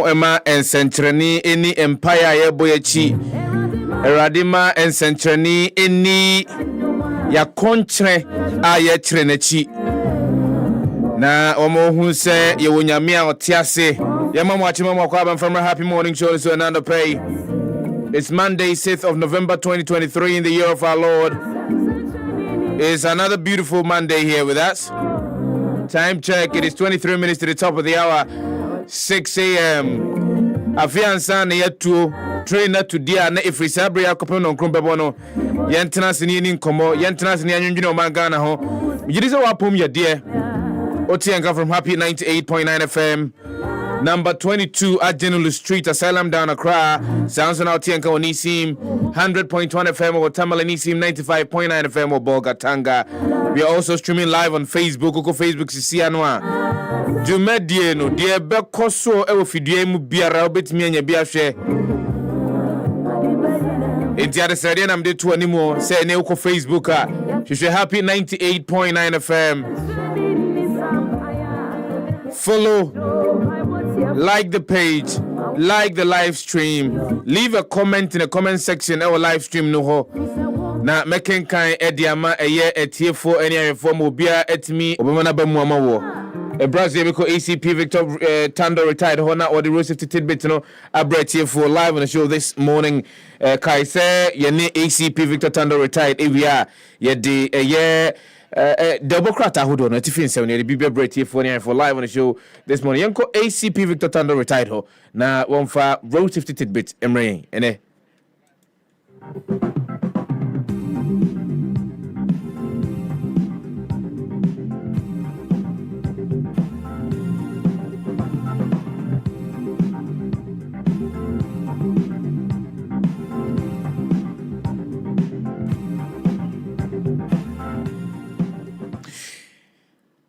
Emma and Centrani any empire boyachi Eradima and Centrani any ya contre aye trenechi na omo hu se ye wonyame a otiase ye mama achimama kwa from a happy morning show so another pay. It's Monday 6th of November 2023 in the year of our Lord. It's another beautiful Monday here with us. Time check, it is 23 minutes to the top of the hour, 6 a.m. Afiansa na yetu trainer to dia na ifri sabre yakopem no nkron bebo no yentena sene ni nkomo yentena sene anwunwune o mangana ho yiri se wapom ye de Otienga from Happy 98.9 FM. Number 22 at Reynolds Street, Asylum down Accra. Sounds on Otienga on Nisim 100.1 FM or Tamale Nisim 95.9 FM or Bogatanga. We are also streaming live on Facebook. Go Facebook Sisianwa. Jumedie no die bekoso e ofidie mu biara obetimi anya bia hwe. Enti ade sere na mde to animo say na uko Facebook a. Hwe Happy 98.9 FM. Follow, like the page, like the live stream, leave a comment in the comment section our live stream no ho. Na making kind ediama a year etie for any form obia etimi obemana ba mu amawo. A Brazil because ACP Victor Tando retired Hona or the Rose 50 tidbit no abret here for live on the show this morning. Kai say ye ne ACP Victor Tando retired EVR ye de a year Democrat who don't notify himself near the BB break here for live on the show this morning. Yanko ACP Victor Tando retired ho. Na one for Rose 50 tidbit emre ene.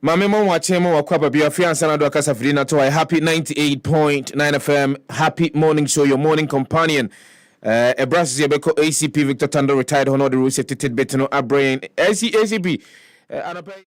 Mame mo wachemo wakwaba bia fiansa na do akasa frina to Happy 98.9 FM happy morning show your morning companion. Ebrasi yebeko ACP Victor Tando retired honor the rule safety tidbit no abrain ACP anapay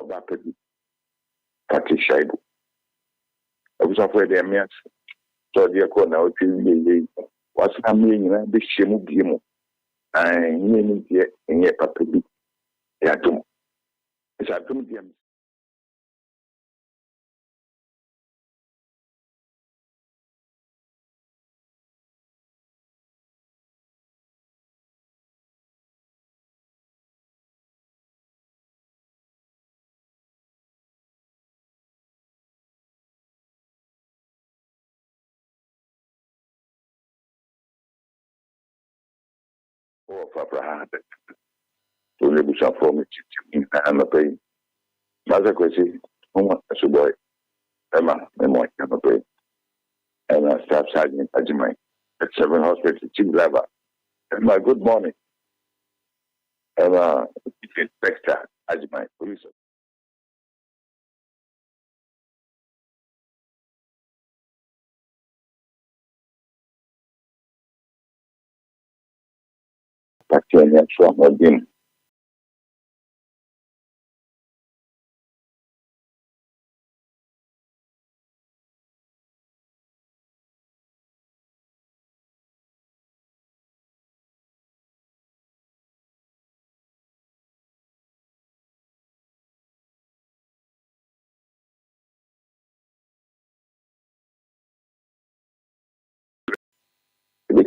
Bapebi Patricia Ibu Abusafo de amias so de ko na o twi wasna mi nyina be hyemu biemu nye ni de nye papebi ya dum isa dum de o Abraham to le busafo me titi na pay maza kwesi uma suboy ema memo na pay and staff sergeant Agyemang at 7 hospital chief driver. My good morning. Inspector Agyemang police. Pakenya from again.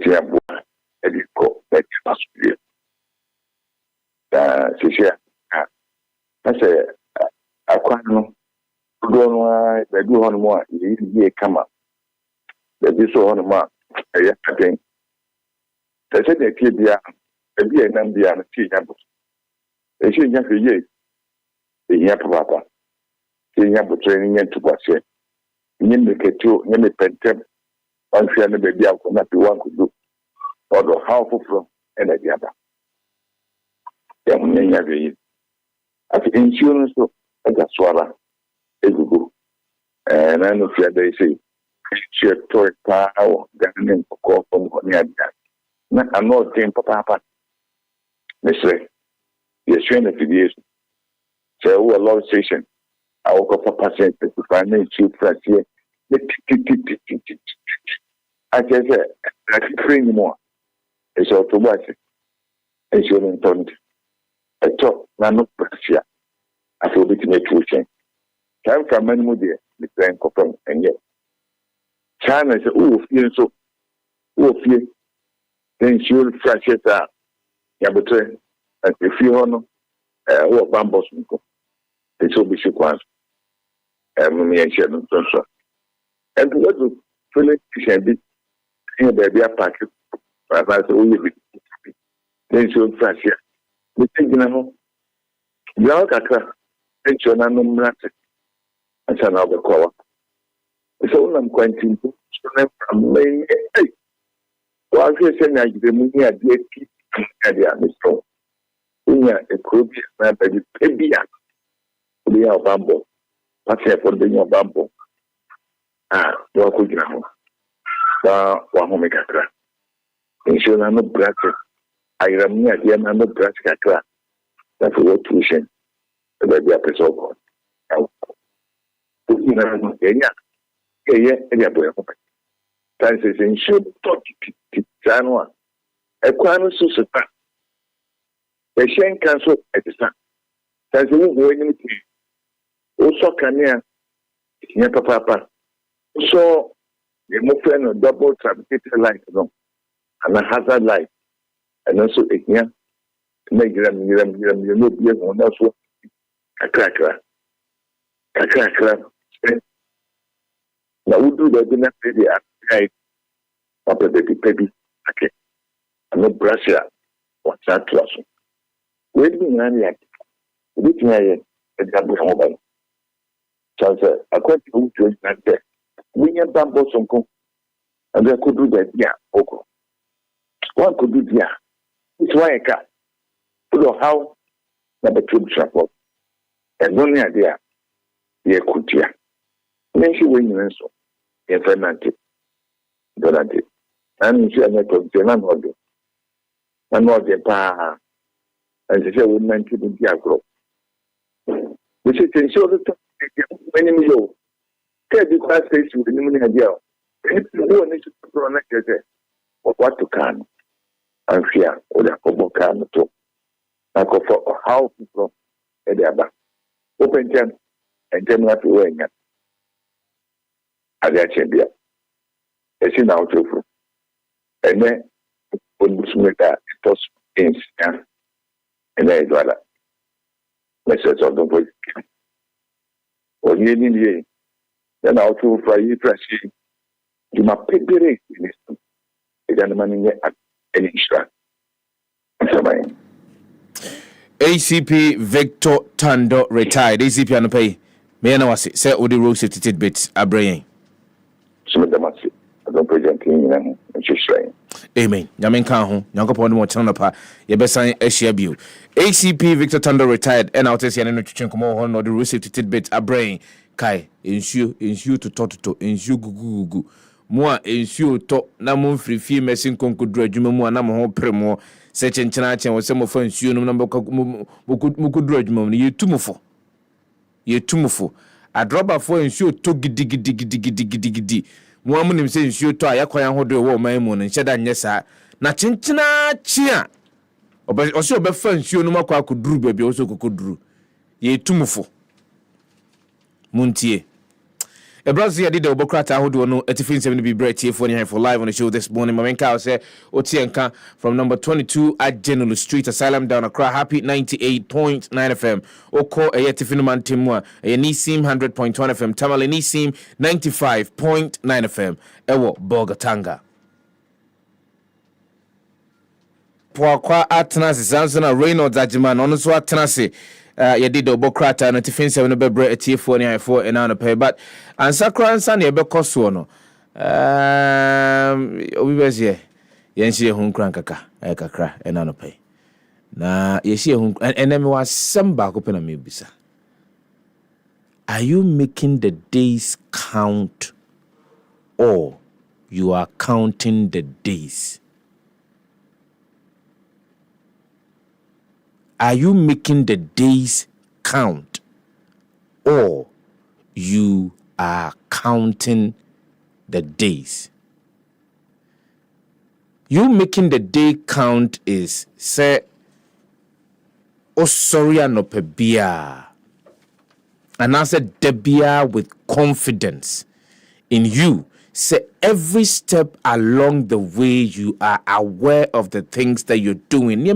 betia boa ediko pasuje sisia ase akwa no do no a bedu hono mo a yie kama bedu so hono mo a eya aden tese de tie bia ebi enam bia no tie nyabo eshi nya fe ye eya papa tie nyabo training nya tubase nye meketo nye mepentem anhwea ne bebi akona pe wankudu odo how fufro ena diaba ya munya be ati insurance so aga swara egugu na no fia dey say share toy pa awo ganin ko from oni ada na ano tem papa mesre yeswe na videos so we love station awo ko papa sen to find you fracture I just said, I can't free anymore. It's automatic. It's your intent. I thought, no pressure. I feel it make you change. Time from many more days, the plan confirm, and yet. China said, fear so. Fear. Then she will flash it out. Yeah, but if you honor, what bambos, it's all be sequence. Me and she don't so. And what do Philip can be here, baby? I pack it. I say, then she'll flash here. We think, you know, and she'll not know nothing. And so now the call. So I'm going to from me. Hey, well, I'm saying I give me a dear key at the atmosphere. We are a group, baby. We are bamboo. What's here for being a bamboo? Wako jina ho ba wa ho mekakra insure no bracket ayram ni ade na no bracket kakra that for tuition the be apeso go ina no enya enya boy ko tan se insure to tano ekwa no susuta e shen kan so etisa tan se wo ni ti o so kania nya papa. So, the movement of double trafficated light, and a hazard light, and also a year, make them, you know, be on also a cracker. Now, we do the dinner, baby, after the baby, okay, and no brusher, what's that to us? Wait me, Nanya, which I example mobile. So, according to that. We have bamboo sonko, and they could do that. Yeah, okay. One could do that. It's why I can't. So how the tube support and only idea. Yeah, could yeah. Then she went in so. Infinite. Donate. And she had a container order. And not the pa. And she said, we meant to be a group. We should ensure that many million. Because face with the new idea. If you want to pronounce it, what to can and fear or the Kobo can to for how people at the back. Open them and then what to wear. I got you. It's in our truth. And then when we make that, it was things. And then it's like message of the voice. Or you need then I'll do for you, President. You must pay the rate. It's money at any extra. ACP Victor Tando retired. ACP and pay. May I know what say all the road safety tidbits are bringing. Some of them are sick. I don't present in Amen. Yamin Kahu, Yankopon mo Chanapa, Yabesan Eshiabu. ACP Victor Tando retired, and I'll tell you, no Chinkomo, no the road safety tidbits are bringing. Kai, ensure to toto, ensure gugu. Moi, ensure to na mon free fee messing concudra, Jumo, and I'm home premo, such and Chanach and some of us, you know, number Mukudra, you too mufo. I drop a phone ensure to diggy. One woman say ensure to Ayakoya hold the war, my moon, and shed and yes, na chinchina chia. Also, be friends, you no more could drew, baby, also could drew. Ye too mufo. Muntie Brazil did the Obokrata who do no etifin 70 be bread here for live on the show this morning. Mamenka say Otienka from number 22 at General Street Asylum down Accra happy 98.9 FM. Oko etifin man timwa Nisim 100.1 FM Tamale Nisim 95.9 FM. Ewo Bogatanga. Poakwa Atnas Zanzana Reynolds Agyemang on so Atnase. You did the Bokrata and defense of the Bebre at T4 and on pay, but and Sakra and Sunny a Becosuano. We was here. Yensi home crankaka, Ekakra, and on pay. Na you see home and then was some back open a mibisa. Are you making the days count or you are counting the days? Are you making the days count or you are counting the days? You making the day count is say Osoria no pebia. And I said debia with confidence in you. Say every step along the way you are aware of the things that you're doing.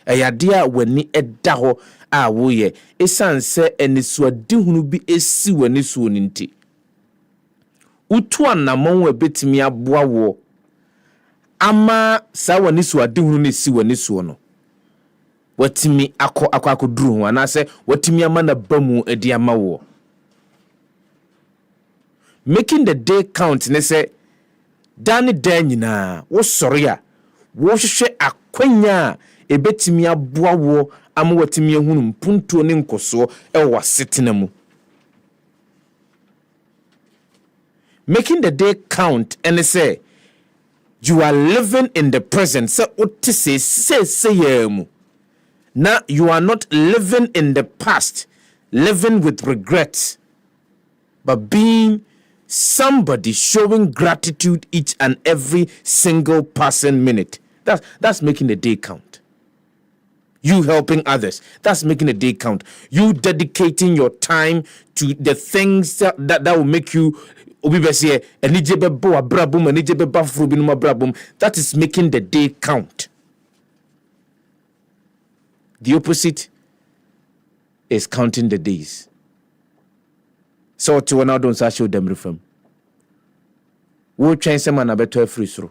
Ayadia weni edda ho a woye esan se enisuade hunu bi esi wani so ninti utu anamon we betimi aboa wo ama sa wani so ade hunu ne si wani so no watimi akoduru ho ana se watimi ama na bamu edi ama wo making the day count ne se dani nyina wo sori a wo hwehwe akwanya ebetimi aboa wo amwatimi ehunu mpuntuo ne nkoso ewa setena mu. Making the day count and say you are living in the present. So what to say now you are not living in the past, living with regret, but being somebody showing gratitude each and every single passing minute. That's making the day count. You helping others, that's making a day count. You dedicating your time to the things that will make you that is making the day count. The opposite is counting the days. So to one don't show them reform. We'll change some man better free through.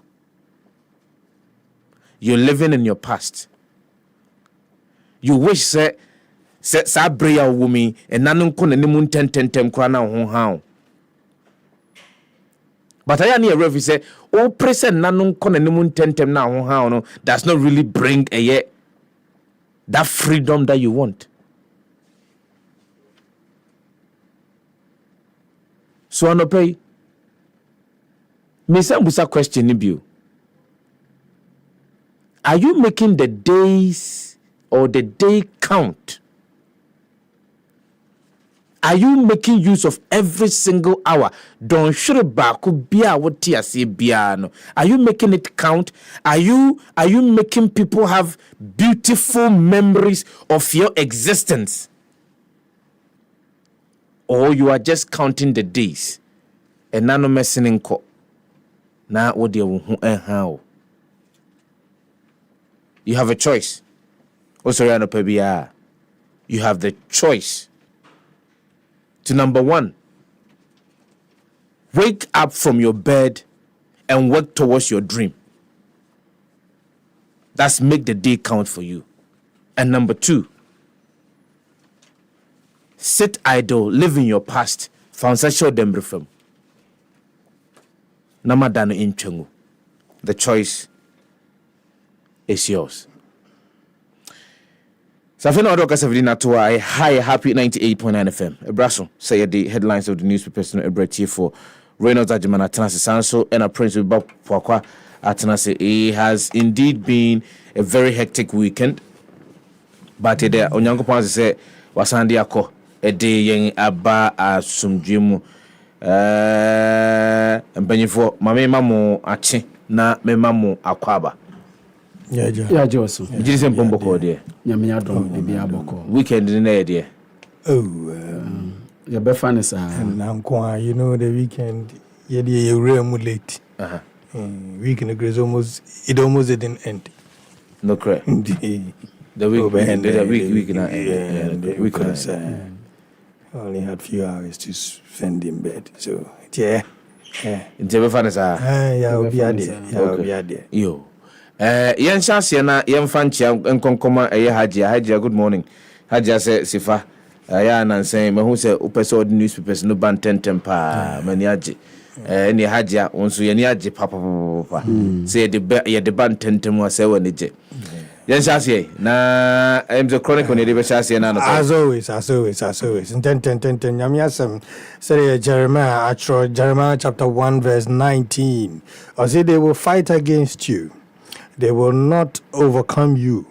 You're living in your past. You wish say sabria wumi and nanun kon animun tentem krana ho ha. But I need a rev say oh present nanun kon animun tentem na ho ha no does not really bring that freedom that you want. So anopay me say busa question ni bio. Are you making the days or the day count? Are you making use of every single hour? Don't sure baku bia what tia say biano. Are you making it count? Are you making people have beautiful memories of your existence? Or you are just counting the days and nano messing ko na what how? You have a choice. You have the choice to number one, wake up from your bed and work towards your dream. That's make the day count for you. And number two, sit idle, live in your past. Show them reform. Namadano in Chengu. The choice is yours. Safina Odoka Savina to a high happy 98.9 FM. Ebraso say the headlines of the newspapers no ebreti for Reynolds Agyemang Atenase Sanso and a Prince with Poakwa Atenase. It has indeed been a very hectic weekend. But there Onyankopon say wasandi akọ ede yen aba asumdwemu mbanyifo mamema mo ache na mema mo akwaba. Yeah, Joseph. Jisem Pomboko, dear. Yamia don't be a boko. Weekend in there, dear. Your befanis and Danquah, you know, the weekend, you really late. Weekend it almost didn't end. No correct. The week only had few hours to spend in bed. So yeah. In Tebefanis I'll be there. Yo. Yen Shasiana, Yen Fanchia, and Concoma, Hajia, good morning. Hajia said, Sefah, and saying, who said, Upesod newspapers, no ban 10 temper, Maniaji. Any Hajia, once we any papa, say the ban 10 temper, say when it. Yen Shasia, na, I'm the chronicle, Shasia, as always. In 10, Yamiasam, say Jeremiah, Jeremiah chapter 1, verse 19. Or say they will fight against you. They will not overcome you,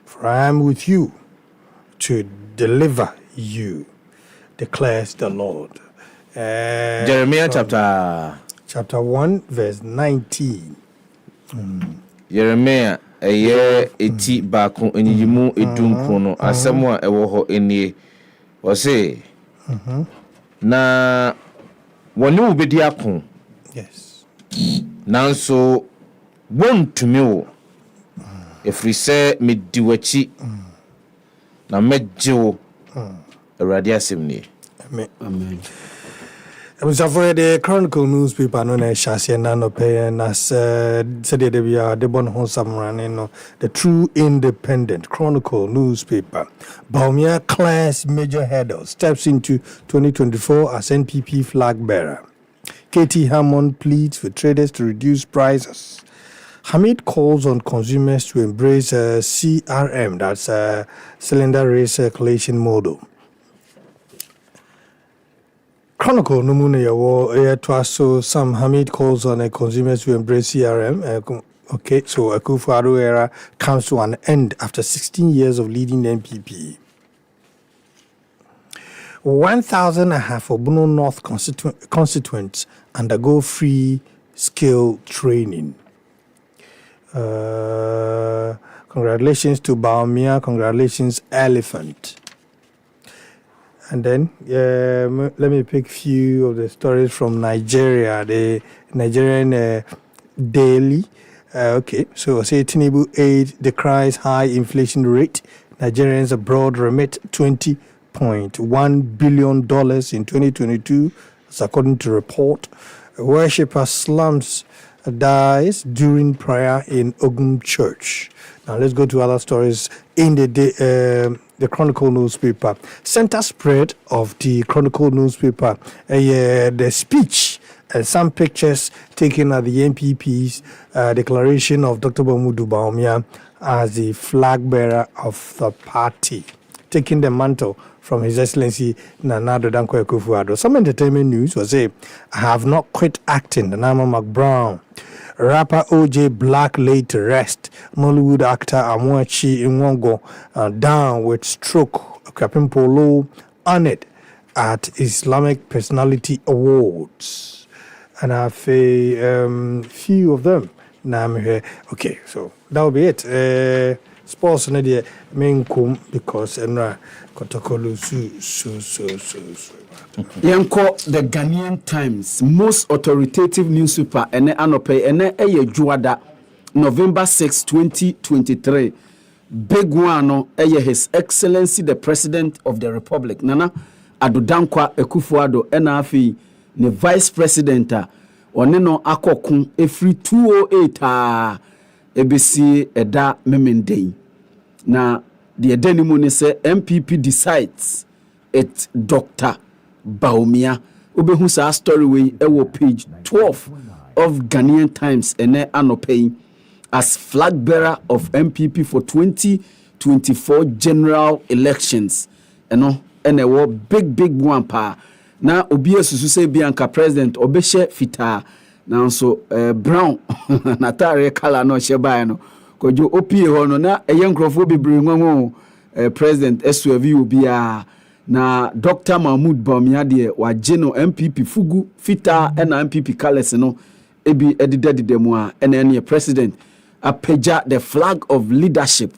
for I am with you to deliver you, declares the Lord. Jeremiah chapter 1, verse 19. Jeremiah, a year, eti baku, enyimu edunkono, asemwa ewoho enie, wase, na, wanu ubedi akun. Yes. Nanso, won to me. If we say me diwachi na mejo Radia Simni. Amen. I was afraid the Chronicle newspaper known as Shasia Nanope and as said the Bon Honsam running the True Independent Chronicle newspaper. Baumia class major header steps into 2024 as NPP flag bearer. Katie Hammond pleads for traders to reduce prices. Hamid calls on consumers to embrace CRM, that's cylinder recirculation model. Chronicle Numune Yawo Twaso Sam Hamid calls on consumers to embrace CRM. Okay, so Akufo-Addo era comes to an end after 16 years of leading the NPP. 1,500 for Bono North constituents undergo free skill training. Congratulations to Baumia, congratulations Elephant. And then let me pick a few of the stories from Nigeria, the Nigerian Daily. Okay, so say Tinubu aid decries high inflation rate. Nigerians abroad remit $20.1 billion in 2022, as according to report. A worshipper slums dies during prayer in Ogun Church. Now let's go to other stories in the Chronicle newspaper. Center spread of the Chronicle newspaper, the speech and some pictures taken at the NPP's declaration of Dr. Bamudu Baumia as the flag bearer of the party, taking the mantle from His Excellency Nana Danquah Akufo-Addo. Some entertainment news was I have not quit acting. The Nama McBrown. Rapper OJ Black laid to rest. Nollywood actor Amwachi Inwongo down with stroke. Kapim Polo honored at Islamic Personality Awards. And I have a few of them. Now I'm here. Okay, so that will be it. Sports na the main kum because Kotokolu so. Yanko the Ghanaian Times, most authoritative newspaper, ene anope ene eye juada November 6, 2023. Big one eye His Excellency the President of the Republic, Nana Danquah Akufo-Addo, ena afi ne Vice President one no akokun every 208 ebesi eda memendei. Na the edenimu ne se MPP decides it Dr. Baumia. Ubehu sa story we ewo page 12 of Ghanaian Times ene anopay as flag bearer of MPP for 2024 general elections. Eno ewo big one pa. Na obi esusu se Bianca president obehye fita na so brown na tare color no sheba no kojo opie ho no na eyenkrofo bebre nwanwo president SUV obia na Dr. Mahmoud Baumia de wageno MPP fugu fita na MPP colors no ebi edidedemu a ene president apeja the flag of leadership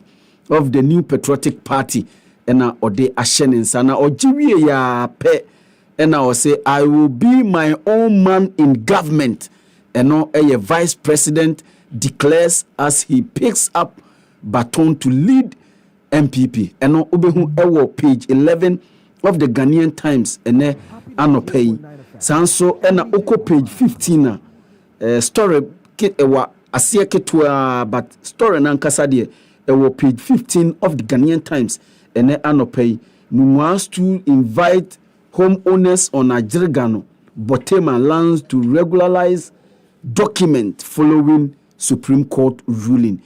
of the new patriotic party ena ode ahye nsa na ojiwie ya pe and I will say I will be my own man in government. And now a vice president declares as he picks up baton to lead MPP. And now ubehu ewo page 11 of the Ghanaian Times ene anopay. Sanso ena oko page 15 story kit ewa asia ketwa but story nankasa de ewo page 15 of the Ghanaian Times ene anopay. Wants to invite homeowners on Agyemang Botema lands to regularize document following Supreme Court ruling.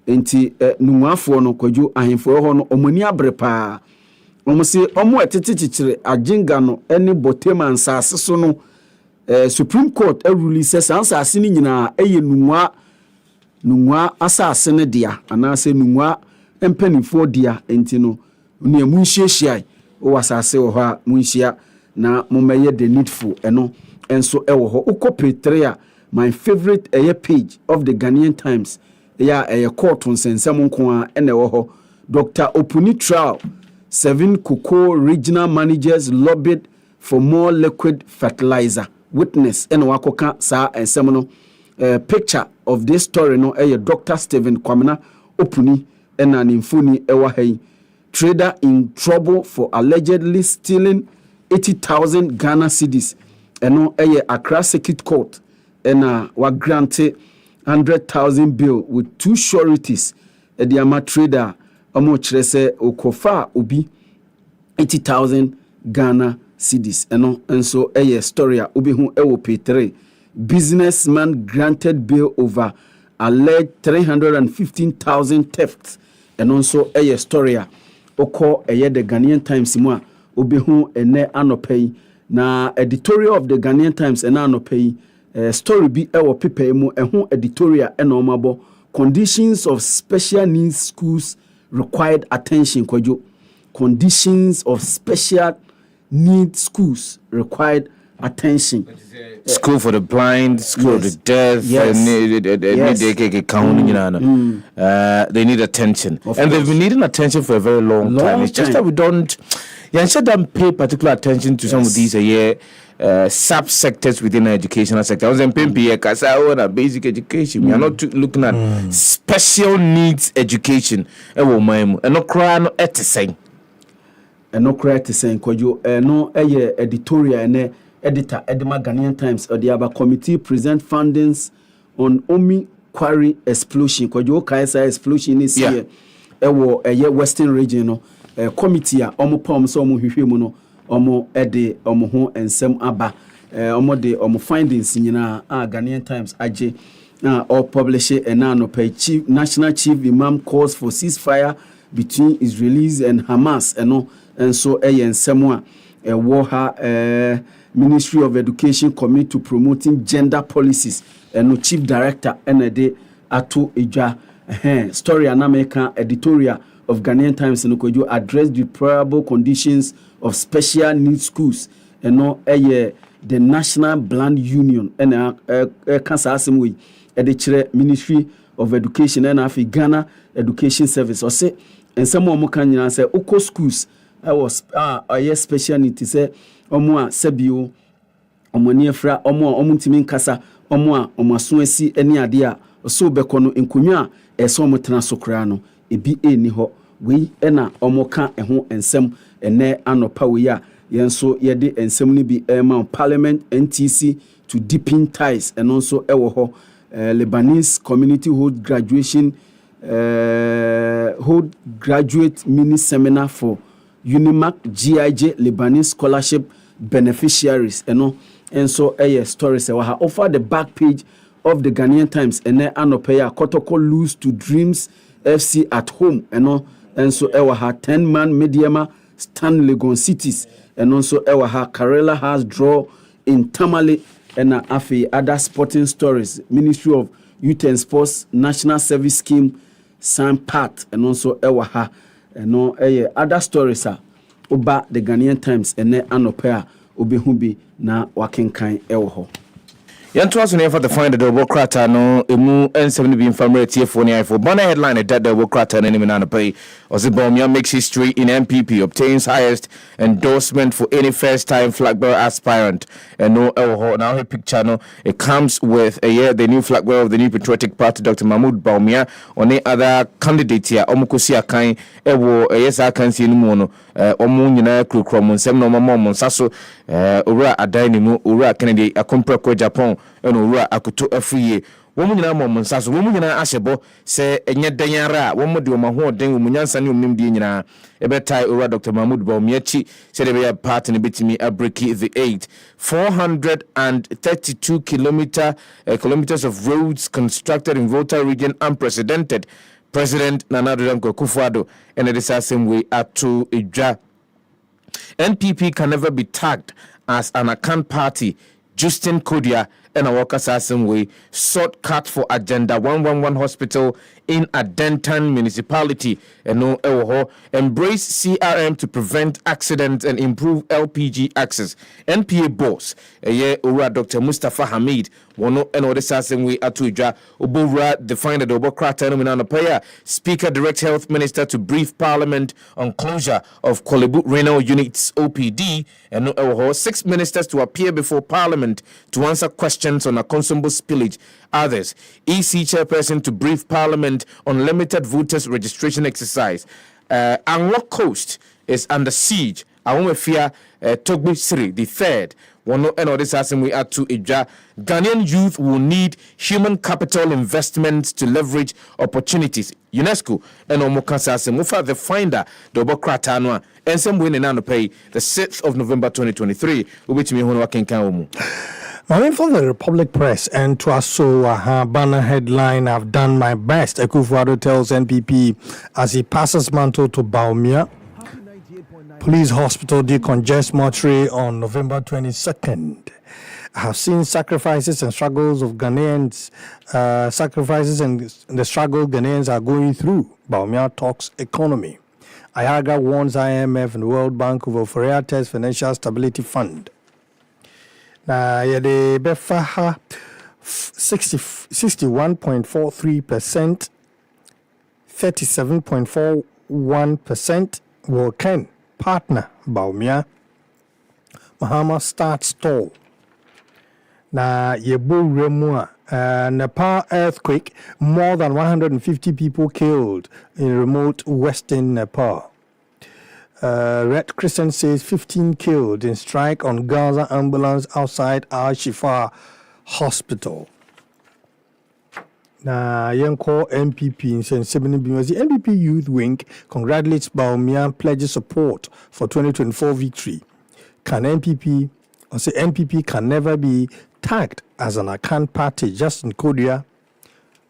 Enti numuafo no kwadwo ahemfo ho no omani abrepa. Omo se omo etetichichire Agyemang no ene Botema nsase so no Supreme Court ruling says ansase ni nyina eye numwa asase ne dia anase numwa empanifo dia enti no ne munhyiehyiai o wasase wo ha munhyia na momeye the needful eno enso ewo ho ukopetre my favorite page of the Ghanaian Times ya court nsensem nko a ene wo ho Dr. Opuni trial 7 cocoa regional managers lobbied for more liquid fertilizer witness ene wakoka sa ensem no picture of this story no Dr. Stephen Kwamina Opuni ena nimfuni ewa hai trader in trouble for allegedly stealing 80,000 Ghana cedis. Eno Accra Circuit Court wa granted 100,000 bill with 2 sureties. Ediama trader omo chrese okofa obi 80,000 Ghana cedis. Eno enso story a obi hu ewo P3. Businessman granted bill over alleged 315,000 thefts. Eno enso story a oko the Ghanaian Times mu a obehu ene anopay na editorial of the Ghanaian Times ene anopay story bi ewo paper mu ehu editorial ene omabo conditions of special needs schools required attention kwajo conditions of special needs schools required attention. School for the blind, school for the deaf, they need attention. And they've been needing attention for a very long time. It's just that we don't pay particular attention to some of these sub-sectors within the educational sector. I was in basic education. We are not looking at special needs education. And not crying at the same. And no cry to say, no editorial and editor Edema Ghanaian Times or the Aba committee present findings on Omi Quarry explosion. Kwajo Kaisa explosion is here. Ewo Western region no committee a omo pom so omo hwehwe mu no omo ede omo ho ensem aba omo de omo findings nyina Ghanaian Times agye or publish no pay chief national chief imam calls for ceasefire between Israelis and Hamas and so ensem a war Ministry of Education commit to promoting gender policies and no chief director ND Ato Eja story and American editorial of Ghanaian Times and Kojo address deplorable conditions of special needs schools and no the National Blind Union and cancer assembly Ministry of Education and Afi Ghana Education Service or say and some more can say Oko schools I was special needs say omo a sebio omo ne fra omo ntimi nkasa omo a omo aso asi eni ade a so beko no enkonwa eso omo tena sokra no ebi eni ho we na omo ka eho ensem ene anopa we a yenso ye de ensem ni bi ema parliament NTC to deepen ties and also ewo ho Lebanese community hold graduate mini seminar for Unimac GIJ Lebanese scholarship beneficiaries and so stories offer the back page of the Ghanaian Times and anopaya Kotoko lose to Dreams FC at home and so 10-man Mediama stand Legon cities and also Karela has draw in Tamale and afi other sporting stories Ministry of Youth and Sports National Service Scheme San Part and also no other stories oba the Ghanaian Times ene anopea obehubi na wakenkan ewo ho. Yanto aso ne for the find the double crata no emu N7 be infamous TF1 ifo banner headline that double crata no name na pay Ozibomia makes history in MPP, obtains highest endorsement for any first time flag bearer aspirant. And no now a picture no it comes with the new flag bearer of the new patriotic party Dr. Mahmoud Baumia on the other candidate here omukosi akan ewo yesa kan si no mu no omu nyina krokrom nsem no mama saso owura adan ni mu owura Kennedy akomprekwa Japan eno owura akoto afuye womu nyina mom nsaso womu nyina ahyebo se enye danyara womu de omaho den womu nyansa ne omnim die nyina ebetai owura Dr. Mahmoud Baumiachi said they be part in betimi abreki the 432 kilometers of roads constructed in Volta region, unprecedented. President Nana Addo Dankwa Akufo-Addo and it is the same way to Idra. NPP can never be tagged as an account party. Justin Kodia and a workers same way shortcut for Agenda 111 hospital in Adentan municipality and no embrace CRM to prevent accidents and improve LPG access. NPA boss Dr. Mustafa Hamid wono and the same way atuja obura defined the Obokrata nominal payer. Speaker direct health minister to brief parliament on closure of Kolebu Reynolds units OPD and no 6 ministers to appear before parliament to answer questions on a consumable spillage. Others, EC chairperson to brief parliament on limited voters registration exercise. Anwa Coast is under siege. Awomefia Togbi Siri the third. One and all this asking we add to Ija. Ghanaian youth will need human capital investments to leverage opportunities. UNESCO and Omokasa Semufa the finder double kratanwa and some winning and pay the 6th of November 2023, which me hono wakenka. I'm from the Republic Press and Twaso banner headline, I've done my best. Akufo-Addo tells NPP as he passes mantle to Baumia. Police hospital decongest mortuary on November 22nd. I have seen sacrifices and struggles of Ghanaians, sacrifices and the struggle Ghanaians are going through. Baumia talks economy. Ayaga warns IMF and World Bank over Forea's Financial Stability Fund. Na yede befaha 61.43%, 37.41% will Ken partner Baumia. Mahama starts tall. Na yebo remua Nepal earthquake, more than 150 people killed in remote western Nepal. Red Crescent says 15 killed in strike on Gaza ambulance outside Al-Shifa Hospital. Na Yanko MPP in Sensibini Bimazi, the NPP Youth Wing congratulates Baumia, pledges support for 2024 victory. NPP can never be tagged as an account party. Justin Kodia,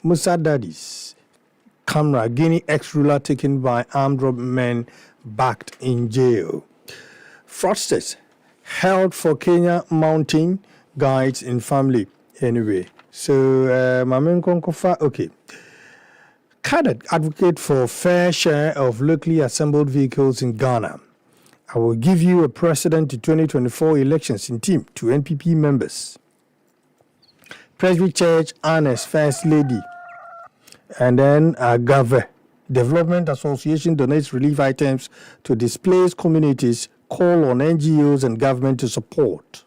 Musa Dadis, Camera, Guinea ex-ruler taken by armed men backed in jail. Fraudsters held for Kenya mounting guides in family. Anyway, so Mamen Konkofa, okay. Cadet advocate for fair share of locally assembled vehicles in Ghana. I will give you a precedent to 2024 elections in team to NPP members. Presby Church Anne's First Lady. And then Agave Development Association donates relief items to displaced communities, call on NGOs and government to support.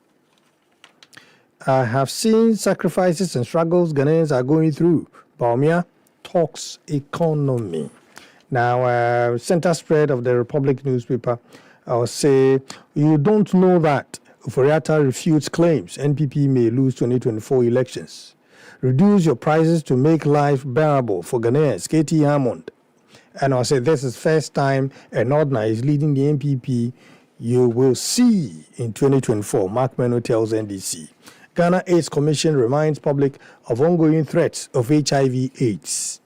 I have seen sacrifices and struggles Ghanaians are going through. Baumia talks economy. Now, center spread of the Republic newspaper, I'll say, you don't know that Foreata refutes claims NPP may lose 2024 elections. Reduce your prices to make life bearable for Ghanaians. KT Hammond. And I'll say this is first time an Ordner is leading the NPP. You will see in 2024, Mark Meno tells NDC. Ghana AIDS Commission reminds public of ongoing threats of HIV/AIDS.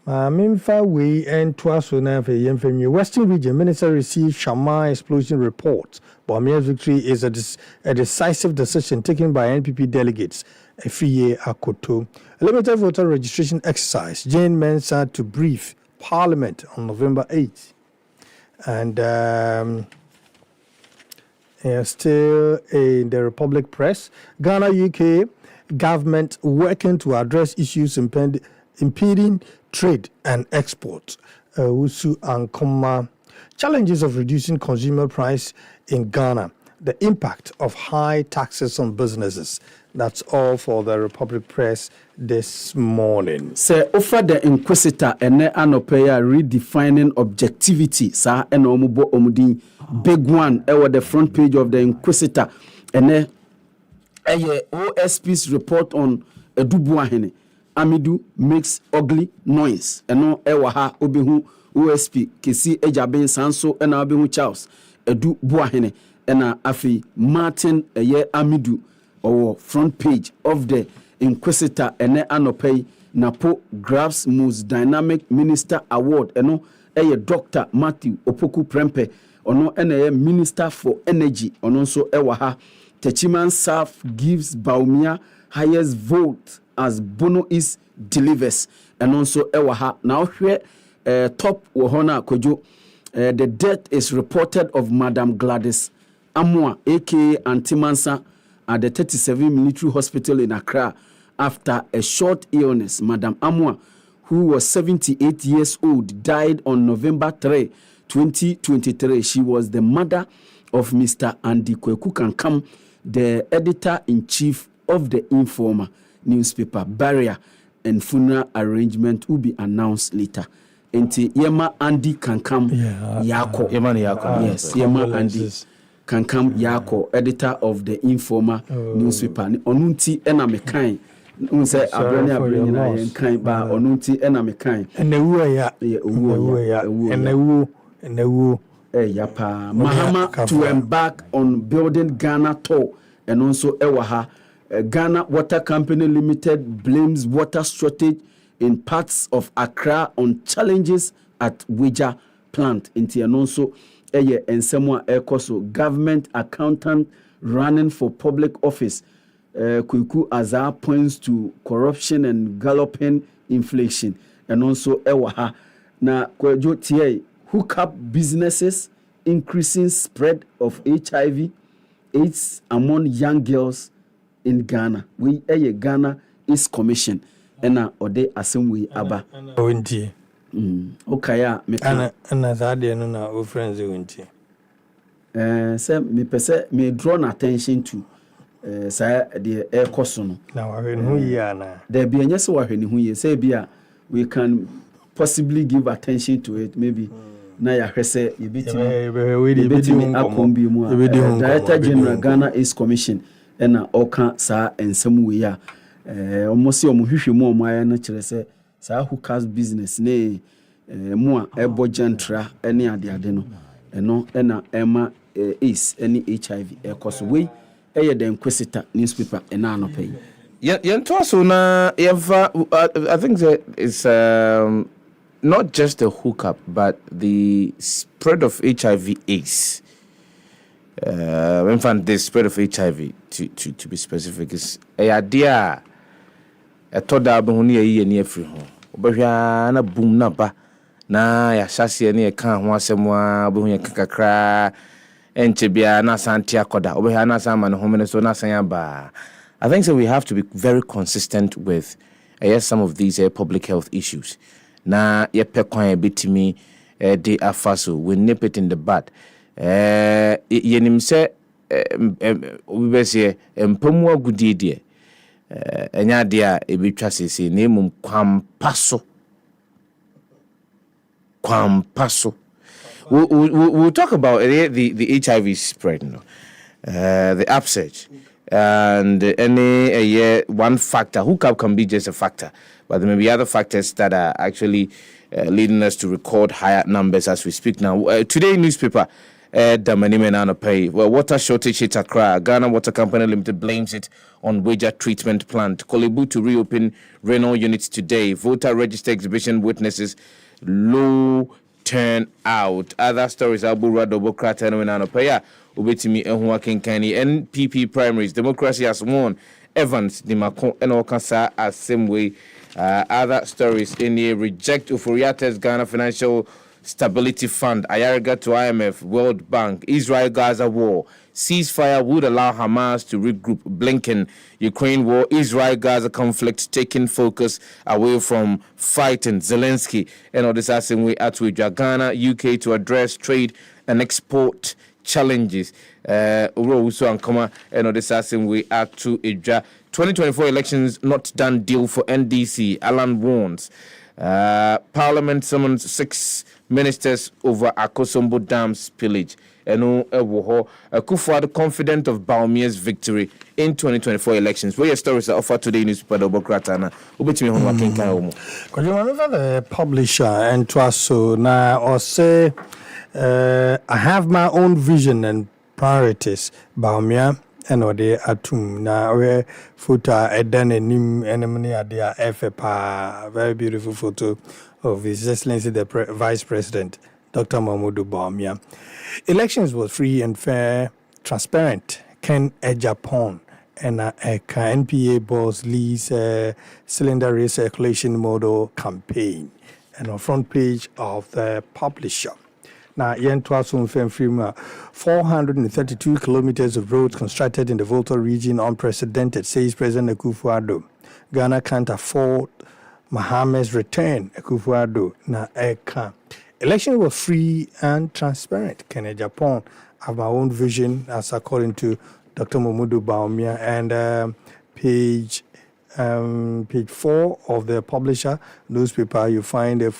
Western Region Minister received Shammai explosion report. Baumia's victory is a decisive decision taken by NPP delegates. Efiye Akoto. A limited voter registration exercise. Jane Mensah to brief Parliament on November 8th. And Still in the Republic Press, Ghana UK government working to address issues impeding trade and export. Wusu Ankoma, challenges of reducing consumer price in Ghana, the impact of high taxes on businesses. That's all for the Republic Press this morning. Say offer the Inquisitor ene anopeya redefining objectivity sa ene omubo omudin big one ewa the front page of the Inquisitor ene eye OSP's report on Edubuahene Amidu makes ugly noise eno ewa ha obihu OSP kesi Agyemang sanso ena obihu Charles Edubuahene ena afi Martin eye Amidu or front page of the Inquisitor ene anopay napo grabs most dynamic minister award eno eye Dr. Matthew Opoku Prempeh ono ene minister for energy ono so ewa ha Techiman Saf gives Baumia highest vote as Bono is delivers and also ewa ha now here top wohona kojo the death is reported of Madam Gladys Amwa aka Antimansa at the 37 military hospital in Accra after a short illness. Madam Amwa, who was 78 years old, died on November 3, 2023. She was the mother of Mr. Andy Kweku Kankam, the editor-in-chief of the Informer newspaper. Barrier and funeral arrangement will be announced later. Enti Yema Andy Kankam Yako. Yes, Yema Andy Kankam Yako, editor of the Informer newspaper. Onunti ena mekan. Unse abrani na yenkan ba onunti ena mekan. Enewu ya. Enewu. Yapa. Mahama to embark on building Ghana tour and also Ewaha. Ghana Water Company Limited blames water shortage in parts of Accra on challenges at Wija plant. Inti and also eye ensemwa ekoso government accountant running for public office Kweku Azar points to corruption and galloping inflation and also ewaha na kwejo tie hookup businesses increasing spread of HIV AIDS among young girls in Ghana. We Ghana is commission ena ode asem aba onti okaya meka ana zade no na o friends wonti say me pese me draw attention to say the air cost no na wa hwe no yi ana there be anya se wa hwe ni hu ye say bia we can possibly give attention to it maybe na ya hwe say ye betimi akombi mu Director General Ghana is commission ena oka sa ensem we ya almost omo hwehwe mu omo aya na kire say sa hookers business ne mu a ebo gentra ene ade no eno ena ema is any HIV ekoso we eye the Inquisitor newspaper ena anopay yento so na yeva I think that is not just the hookup but the spread of HIV AIDS. In fact, the spread of HIV to be specific is a idea a toda behuni ye ni afri ho obehwa na boom na ba na ya hyase ne ka ho asemwa behu ye kakakra enche bia na santi akoda obehwa na sama ne ho so na san ba. I think so we have to be very consistent with some of these public health issues na ye pe kwan betimi de afaso we nip it in the bud. Yenim se we be se empamu agudie enya dia ebetwa sese na emum kwampaso we'll talk about the HIV spread, you know, the upsurge and any one factor. Hookup can be just a factor, but there may be other factors that are actually leading us to record higher numbers as we speak now. Today newspaper water shortage hits Accra. Ghana Water Company Limited blames it on wager treatment plant. Kolebu to reopen Reynolds units today. Voter register exhibition witnesses low turnout. Other stories Abura Dobokrata and Anopaya Ubetimi Ehua Kinkani NPP primaries. Democracy has won. Evans Dimako and Okasa as same way. Other stories in here reject Ufuriate's Ghana Financial Stability Fund, Ayariga to IMF, World Bank, Israel-Gaza war, ceasefire would allow Hamas to regroup. Blinken, Ukraine war, Israel-Gaza conflict taking focus away from fighting. Zelensky, and all this asking we at Ghana, UK to address trade and export challenges. Also and all this asking we at to 2024 elections not done deal for NDC. Alan warns. Parliament summons 6 ministers over Akosombo Dam spillage. Akufo-Addo confident of Bawumia's victory in 2024 elections. Where your stories are offered today in newspaper Dobokratana. Ubetimi hono akinkan omo. Because the publisher and Twaso now or say I have my own vision and priorities. Bawumia and ode atum na we photo edan enim enemni ade FPA, very beautiful photo of His Excellency the Vice President Dr. Mahmoud Bawumia. Elections was free and fair, transparent. Ken Agyemang and NPA boss leads cylinder recirculation model campaign and on front page of the publisher. Now, 432 kilometers of roads constructed in the Volta region unprecedented, says President Akufo-Addo. Ghana can't afford Mohammed's return, Akufo-Addo. Now, election was free and transparent. Ken Agyemang have my own vision, as according to Dr. Mahmoud Bawumia, and page 4 of the publisher newspaper, you find the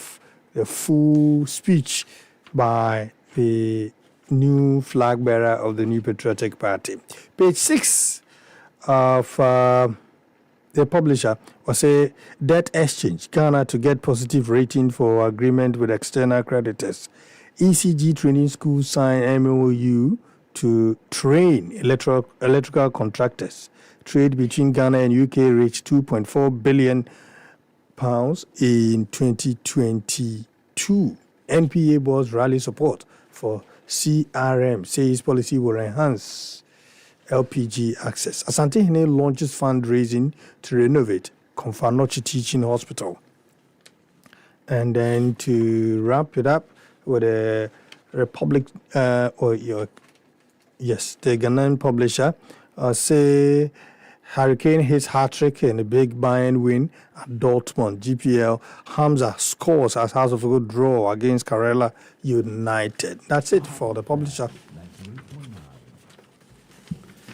full speech by the new flag bearer of the New Patriotic Party. Page 6 of the publisher was a debt exchange. Ghana to get positive rating for agreement with external creditors. ECG training school sign MOU to train electrical contractors. Trade between Ghana and UK reached £2.4 billion in 2022. NPA boss rally support for CRM, says policy will enhance LPG access. Asante Hene launches fundraising to renovate Konfanochi Teaching Hospital. And then to wrap it up with a Republic, the Ghanaian publisher, say Hurricane hits hat-trick in a big Bayern win at Dortmund. GPL, Hamza scores as House of a good draw against Karela United. That's it for the publisher.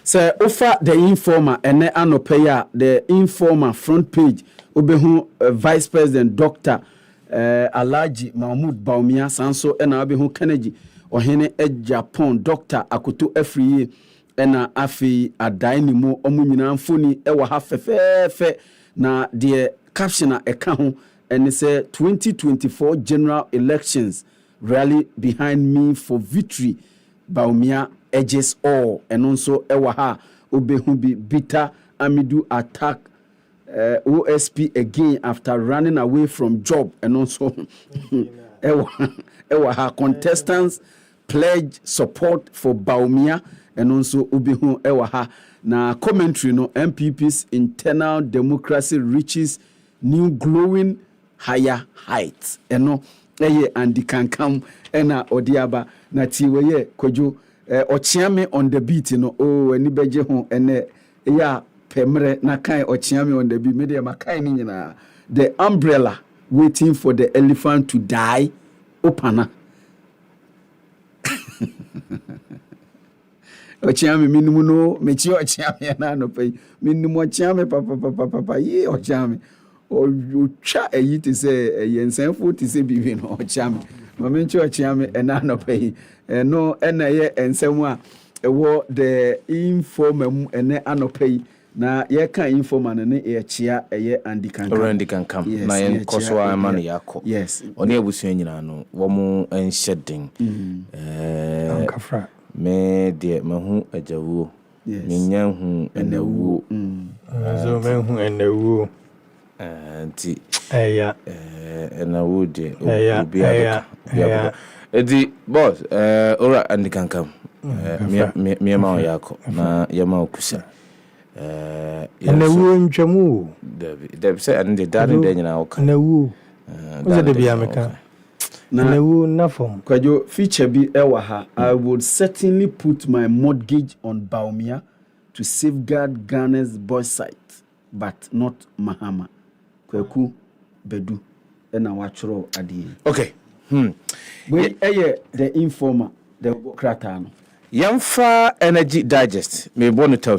So, offer the informer and anopeya the informer front page. Obehu Vice President Dr. Alhaji Mahmoud Bawumia Sanso and Abehu Kennedy Ohene Japan Dr. Akutu Efriye ena afi adaini mu omu nyina mfoni ewa ha fefefe na de caption a eka ho ene se 2024 general elections rally behind me for victory Bawumia edges all eno nso ewa ha obehu bi bitter amidu attack OSP again after running away from job eno nso ewa ha contestants pledge support for Bawumia and also ubihu ewaha na commentary no MPP's internal democracy reaches new glowing higher heights eno eye andi kankam ena odiaba na tiweye kojo ochiame on the beat no eni beje ho ene ya pemre na kan ochiame on the beat media makai ni nyina the umbrella waiting for the elephant to die opana Ochiame minumu no mechi ochiame na no pay minumu ochiame papa ye ochiame o twa eyi te se yensenfo te se bibi no ochiame mamenchi ochiame na no pay no na ye ensemu a ewo the informum ene anopay na ye kan informa ne ye chia eye andi kankam na ye koso amane yakọ yes oni abusu nyina no wo mu enhyeden Ankafra me de mahu ajawo menya hu enawo so me hu enawo anti eya enawo de obi abeka edi boss ora andi kankam me ma yakọ na ye ma okusa enawo ntwamu David say and the daddy de nyina oka enawo o de bia meka Kwajo feature bi ewa ha. I would certainly put my mortgage on Baumia to safeguard Ghana's bauxite, but not Mahama. Kweku Bedu ena wachoro adi. Okay. We the informer, the kratano. Yamfa Energy Digest. Me bonu tau.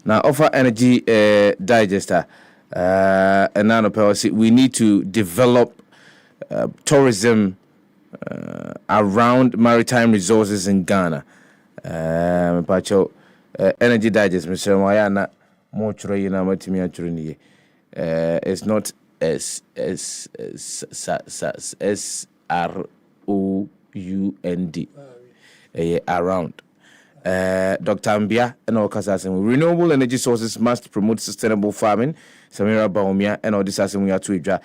Now offer Energy Digester. And now we need to develop tourism around maritime resources in Ghana. Energy Digest, Mr. Mayana, Mochro Yina Matimi Atrini. It's not SROUND. Around. Dr. Ambia and all Kasasem. Renewable energy sources must promote sustainable farming. Samira Baumia and all this we are to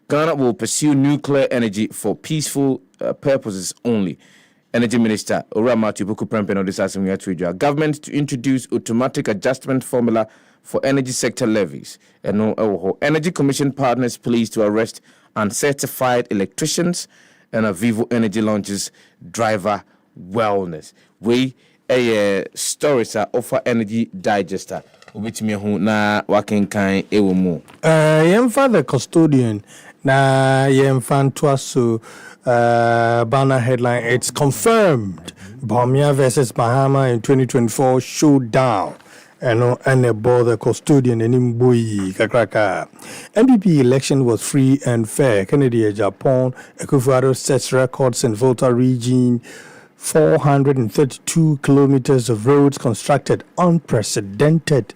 Ghana will pursue nuclear energy for peaceful purposes only. Energy Minister Orama Tibuku Prempen on this we are to government to introduce automatic adjustment formula for energy sector levies. And no Energy Commission partners pleased to arrest uncertified electricians and a Vivo Energy launches driver wellness. We stories are offer Energy Digester. Which me who na working kind ewo mu. Yemfa the custodian na yemfa twaso banner headline. It's confirmed. Baumia versus Bahama in 2024 showdown. And about the custodian and Mbui Kakraka. NPP election was free and fair. Kennedy Japan, Akufo-Addo sets records in Volta region. 432 kilometers of roads constructed, unprecedented.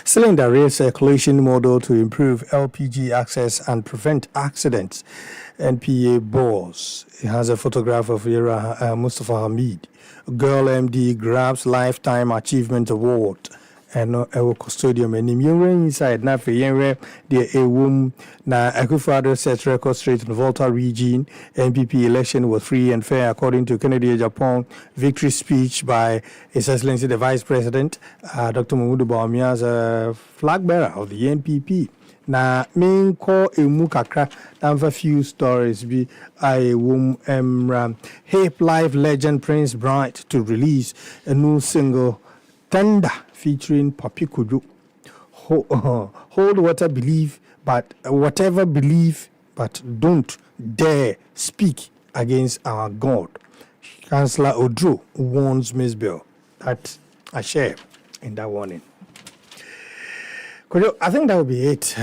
Cylinder rail circulation model to improve LPG access and prevent accidents. NPA boss. It has a photograph of Mustafa Hamid. Girl MD grabs Lifetime Achievement Award. And our custodian and inside na for yenre the womb na Akufo-Addo set record straight in Volta region. NPP election was free and fair according to Kennedy Japan victory speech by His Excellency the Vice President Dr. Mahmoud Bawumia as a flag bearer of the NPP. Na main call emu kakra and a few stories be I womb Hape Life legend Prince Bright to release a new single Tender featuring Papi Kudu. Hold water, believe, but whatever believe, but don't dare speak against our God. Chancellor Odro warns Miss Bill. That I share in that warning. I think that will be it.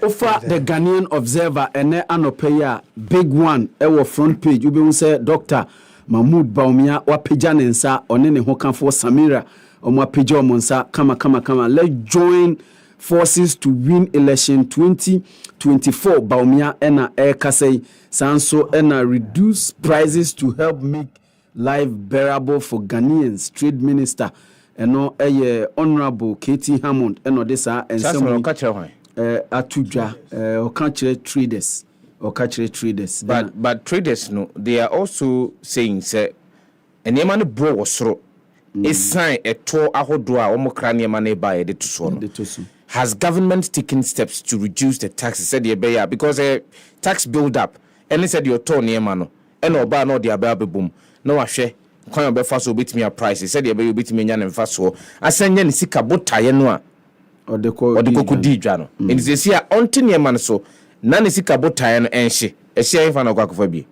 Offer the Ghanaian Observer and Anopeya big one. Our front page. You be say Dr. Mahmoud Bawumia wapijanensa onene hokanfo Samira. Omwapijo monsa kama. Let's join forces to win election 2024. Bawumia ena kasei sanso ena reduce prices to help make life bearable for Ghanaians. Trade Minister eno Honorable Katie Hammond eno desa ensemo atudwa okachire traders. But traders no, they are also saying say enema no bro osoro. Esan eto ahodo a omokra ne ma na ba ye de to so no. Has government taken steps to reduce the taxes said the beya because tax build up and said your to ne ma no and oba no de aba bebum na wahwe kwan obefa so obetimi a price said the beya obetimi nya ne mfa so asanya ne sika botaye no a odeko di dwa no and say see a onte ne ma no so na ne sika botaye no enhye ehye enfa na kwakofa bi.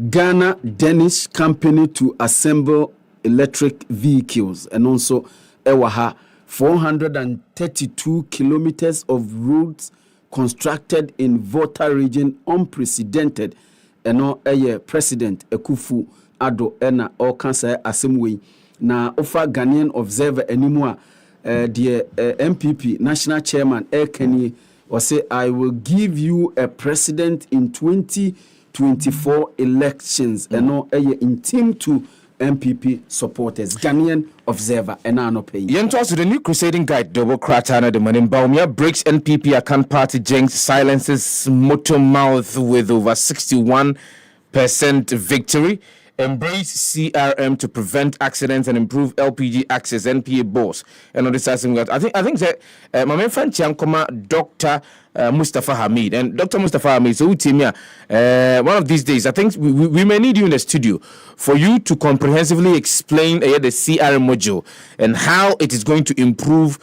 Ghana Danish company to assemble electric vehicles and also ewaha 432 kilometers of roads constructed in Volta region, unprecedented. And no President Akufo-Addo ena all cancer assembly na offer Ghanaian Observer anymore the MPP national chairman Kenny or say I will give you a president in 2024 elections and no in team to MPP supporters. Ghanaian Observer and Anope. Yentos the new crusading guide double cratana the money Bawumia breaks NPP account party Jenks silences motor mouth with over 61% victory. embrace CRM to prevent accidents and improve LPG access. NPA boss. And on this, I think that my main friend Chiankoma, Dr. Mustafa Hamid. And Dr. Mustafa Hamid, so one of these days, I think we may need you in the studio for you to comprehensively explain the CRM module and how it is going to improve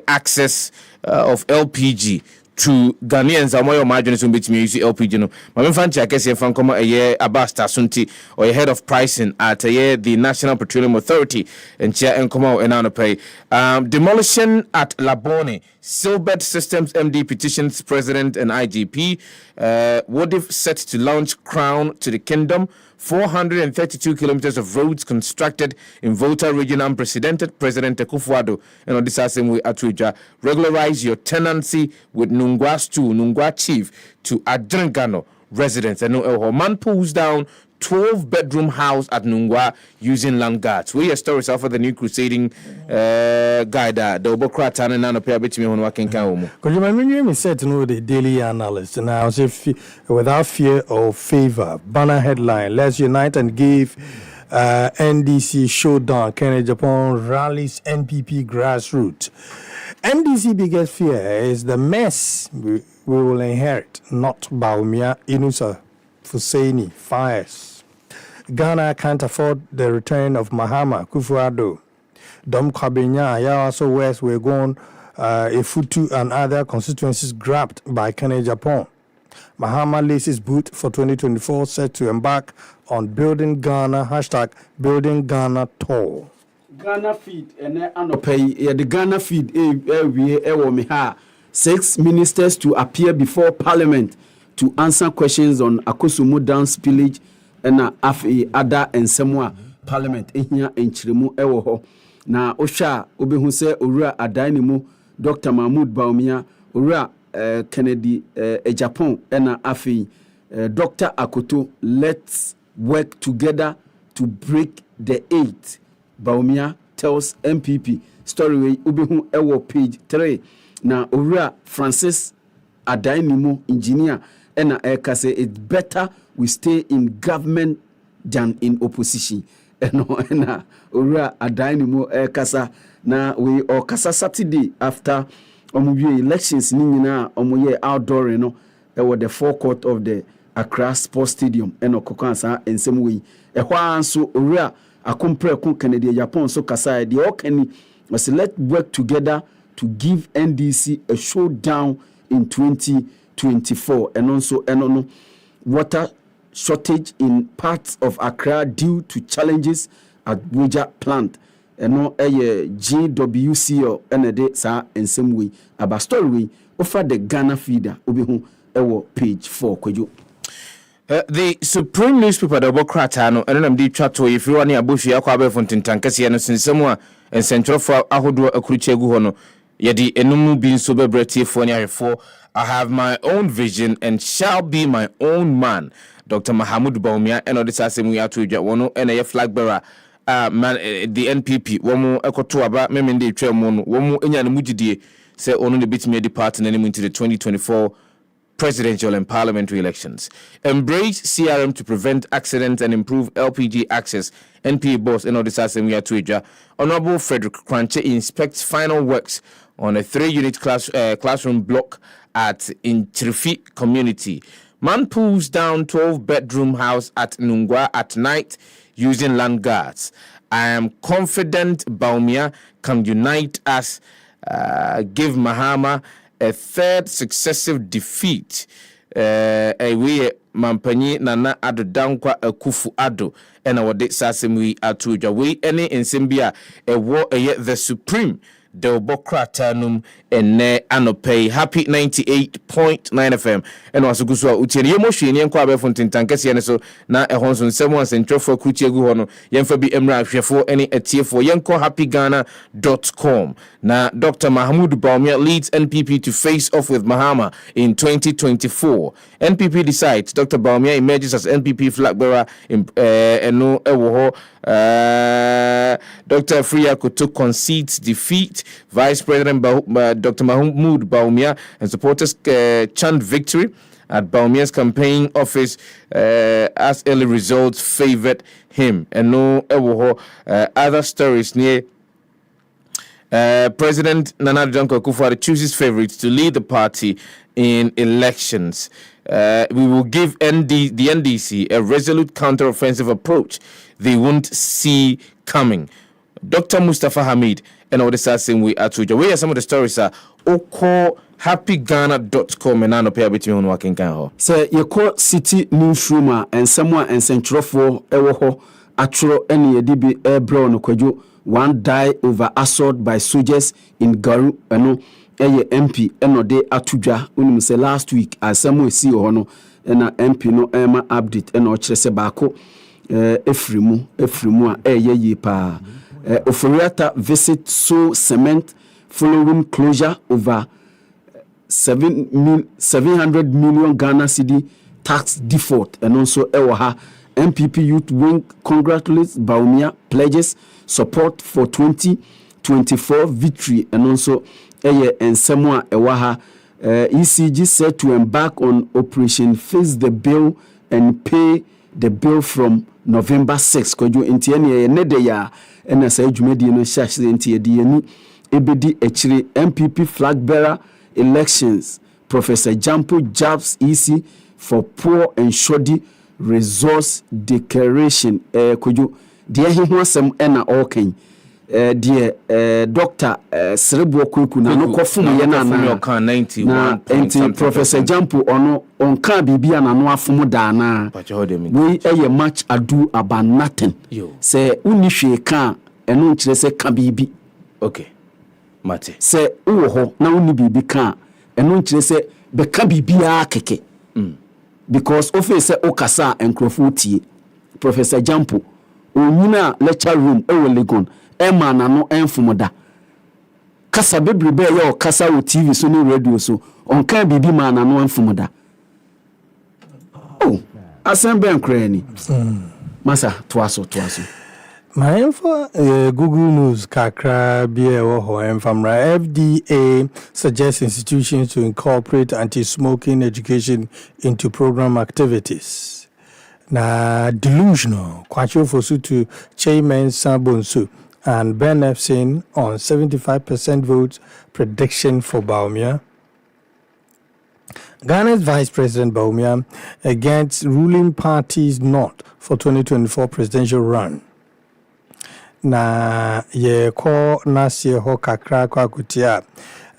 access of LPG to Ghanaians. Amoyo margin is bit me use LPG no. My fan check is fan come Abasta Sunti or head of pricing at the National Petroleum Authority and chair and come out and pay. Demolition at Labone. Silbert Systems MD petitions President and IGP. What if set to launch crown to the kingdom? 432 kilometers of roads constructed in Volta region, unprecedented. President Akufo-Addo and on this same way Atuja regularize your tenancy with Nungwa chief to Agyemang residents. And man pulls down 12-bedroom house at Nungwa using land guards. We are stories for the new crusading guide the Obokra Tan and Nana bit me on working count. Because you remember said to know the daily analyst, and I was without fear or favor. Banner headline: Let's unite and give NDC showdown. Kennedy Japan rallies NPP grassroots. NDC biggest fear is the mess we will inherit, not Bawumia Inusa Fuseni fires. Ghana can't afford the return of Mahama Akufo-Addo. Dom Kabenya, also West, we're going Efutu and other constituencies grabbed by Kennedy Japan. Mahama laces boot for 2024, set to embark on building Ghana, building Ghana tall. Ghana feed and anopay the Ghana feed we 6 ministers to appear before Parliament to answer questions on Akosumu Dam spillage and afi ada ensemwa Parliament ehia enchiremu ewo ho na osha obehu se owura adani mu Dr. Mahmoud Bawumia owura Kennedy Japan and afi Dr. Akoto. Let's work together to break the 8. Bawumia tells MPP story obehu ewo page 3 na owura Francis adani mu engineer and say it's better we stay in government than in opposition. And ora adani mo kasa na we or kasa Saturday after elections ni nyina omoye outdoor no the forecourt of the Accra Sports Stadium and okokansa ensem we ehwa so ora akompre kon Kennedy Japan so kasa the okani must let work together to give NDC a showdown in 2024 and also water shortage in parts of Accra due to challenges at Buja plant. And no GWC and de sa in some way about story offer the Ghana feeder obihu ewo page 4 kweju. The Supreme newspaper the Obokra no and deep chat to if you want near Bushi Akwabe Fontin Tankasi and Sinsemwa and Central for Ahodo Akruchegu Hono Yadi Enumu being sober breti for near 4. I have my own vision and shall be my own man. Dr. Mahmoud Bawumia and this same we are to Jawano and a flag bearer man the NPP womu ekoto aba memende twemo no womu enya no mugidie say ono ne bitime depart na into the 2024 presidential and parliamentary elections. Embrace CRM to prevent accidents and improve LPG access. NPA boss and this same we are to Honorable Frederick Kranche inspects final works on a 3-unit classroom block at Intrifi community. Man pulls down 12-bedroom house at Nungwa at night using land guards. I am confident Bawumia can unite us, give Mahama a third successive defeat. We Mampanyi Nana Ado Danquah Akufo-Addo and our de Sasemi Atuja. We any in Simbia a war the Supreme. The Obokra Tanum and ne Anopay Happy 98.9 FM and also Guswa Utieni Moshi and Kwabe Fontin Tankasi and so na a Honson 7 Central for Kuchegu Hono Yenfabi Emra for any atier for yankohappyghana.com. Na Dr. Mahmoud Bawumia leads NPP to face off with Mahama in 2024. NPP decides Dr. Bawumia emerges as NPP flag bearer in no ewoho. Dr. Freya Koto concedes defeat. Vice President Dr. Mahmoud Bawumia and supporters chant victory at Baumia's campaign office as early results favored him. And no other stories near. President Nana Danquah Akufo-Addo chooses favorites to lead the party in elections. We will give the NDC a resolute counter-offensive approach they won't see coming. Dr. Mustafa Hamid and all the same we are to. Where some of the stories are happyghana.com and I pay between on working can. Say you call city newsroom and someone and central for ewo atro any edibi airbraw no kwadwo. One died over assault by soldiers in Garu eno MP eno de atudwa unim say last week as someone see no na MP no ema update eno kire se baako efrimu a ye pa Oforiata visit so cement following closure over 700 million Ghana cedi tax default and also ewa MPP Youth Wing congratulates Bawumia, pledges support for 2024 victory and also and Samoa Ewaha ECG said to embark on Operation Face the Bill and pay the bill from November 6. Koju intiani nedeya and as a jumedi no shash intiani ebedi echiri MPP flag bearer elections. Professor Jampo jabs EC for poor and shoddy resource declaration. Koju dear he wasem ena oken. Dear Dr. Cerebral Kuku na no kofum ye na 91 Professor Jampo ono onka bibia na no afumu da na we much ado about nothing say unihwe ka eno nkire se ka bibi okay mate say uwo ho na uni bibi ka eno nkire se be ka bibia keke because ofe se okasa enkrofo tie Professor Jampo onyina lecture room ewo Legon Emma na no enfumoda kasa bebrebe ye o kasa o TV so no radio so onka bibi ma na no enfumoda oh asembe enkrani masa twaso my info Google News kakra bia wo ho enfamra FDA suggests institutions to incorporate anti-smoking education into program activities. Na delusional kwacho fosu to chairman Sabonsu and Ben Epstein on 75% votes prediction for Bawumia. Ghana's Vice President Bawumia against ruling parties not for 2024 presidential run. Na ye ko nasi ho kakra kwa kutia.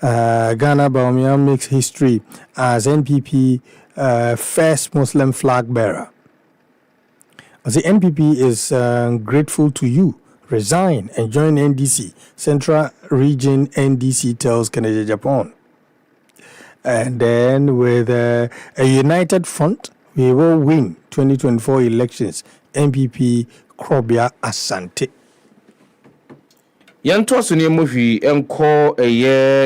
Ghana Bawumia makes history as NPP first Muslim flag bearer. As the NPP is grateful to you. Resign and join NDC. Central Region NDC tells Canada Japan. And then with a united front, we will win 2024 elections. MPP Krobia Asante. Yanto so ne mofi enko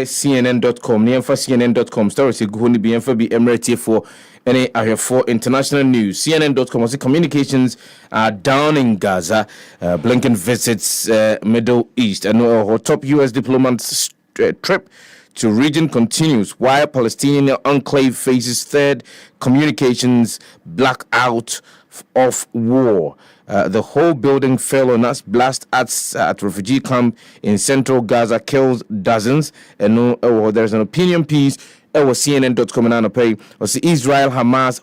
cnn.com ne enfa cnn.com stories go ni bi enfa bi emirate for any for international news. CNN.com was communications are down in Gaza. Blinken visits Middle East. And our top U.S. diplomat's trip to region continues while Palestinian enclave faces third communications blackout of war. The whole building fell on us. Blast at refugee camp in central Gaza kills dozens. And there's an opinion piece. Was CNN.com and pay was the Israel-Hamas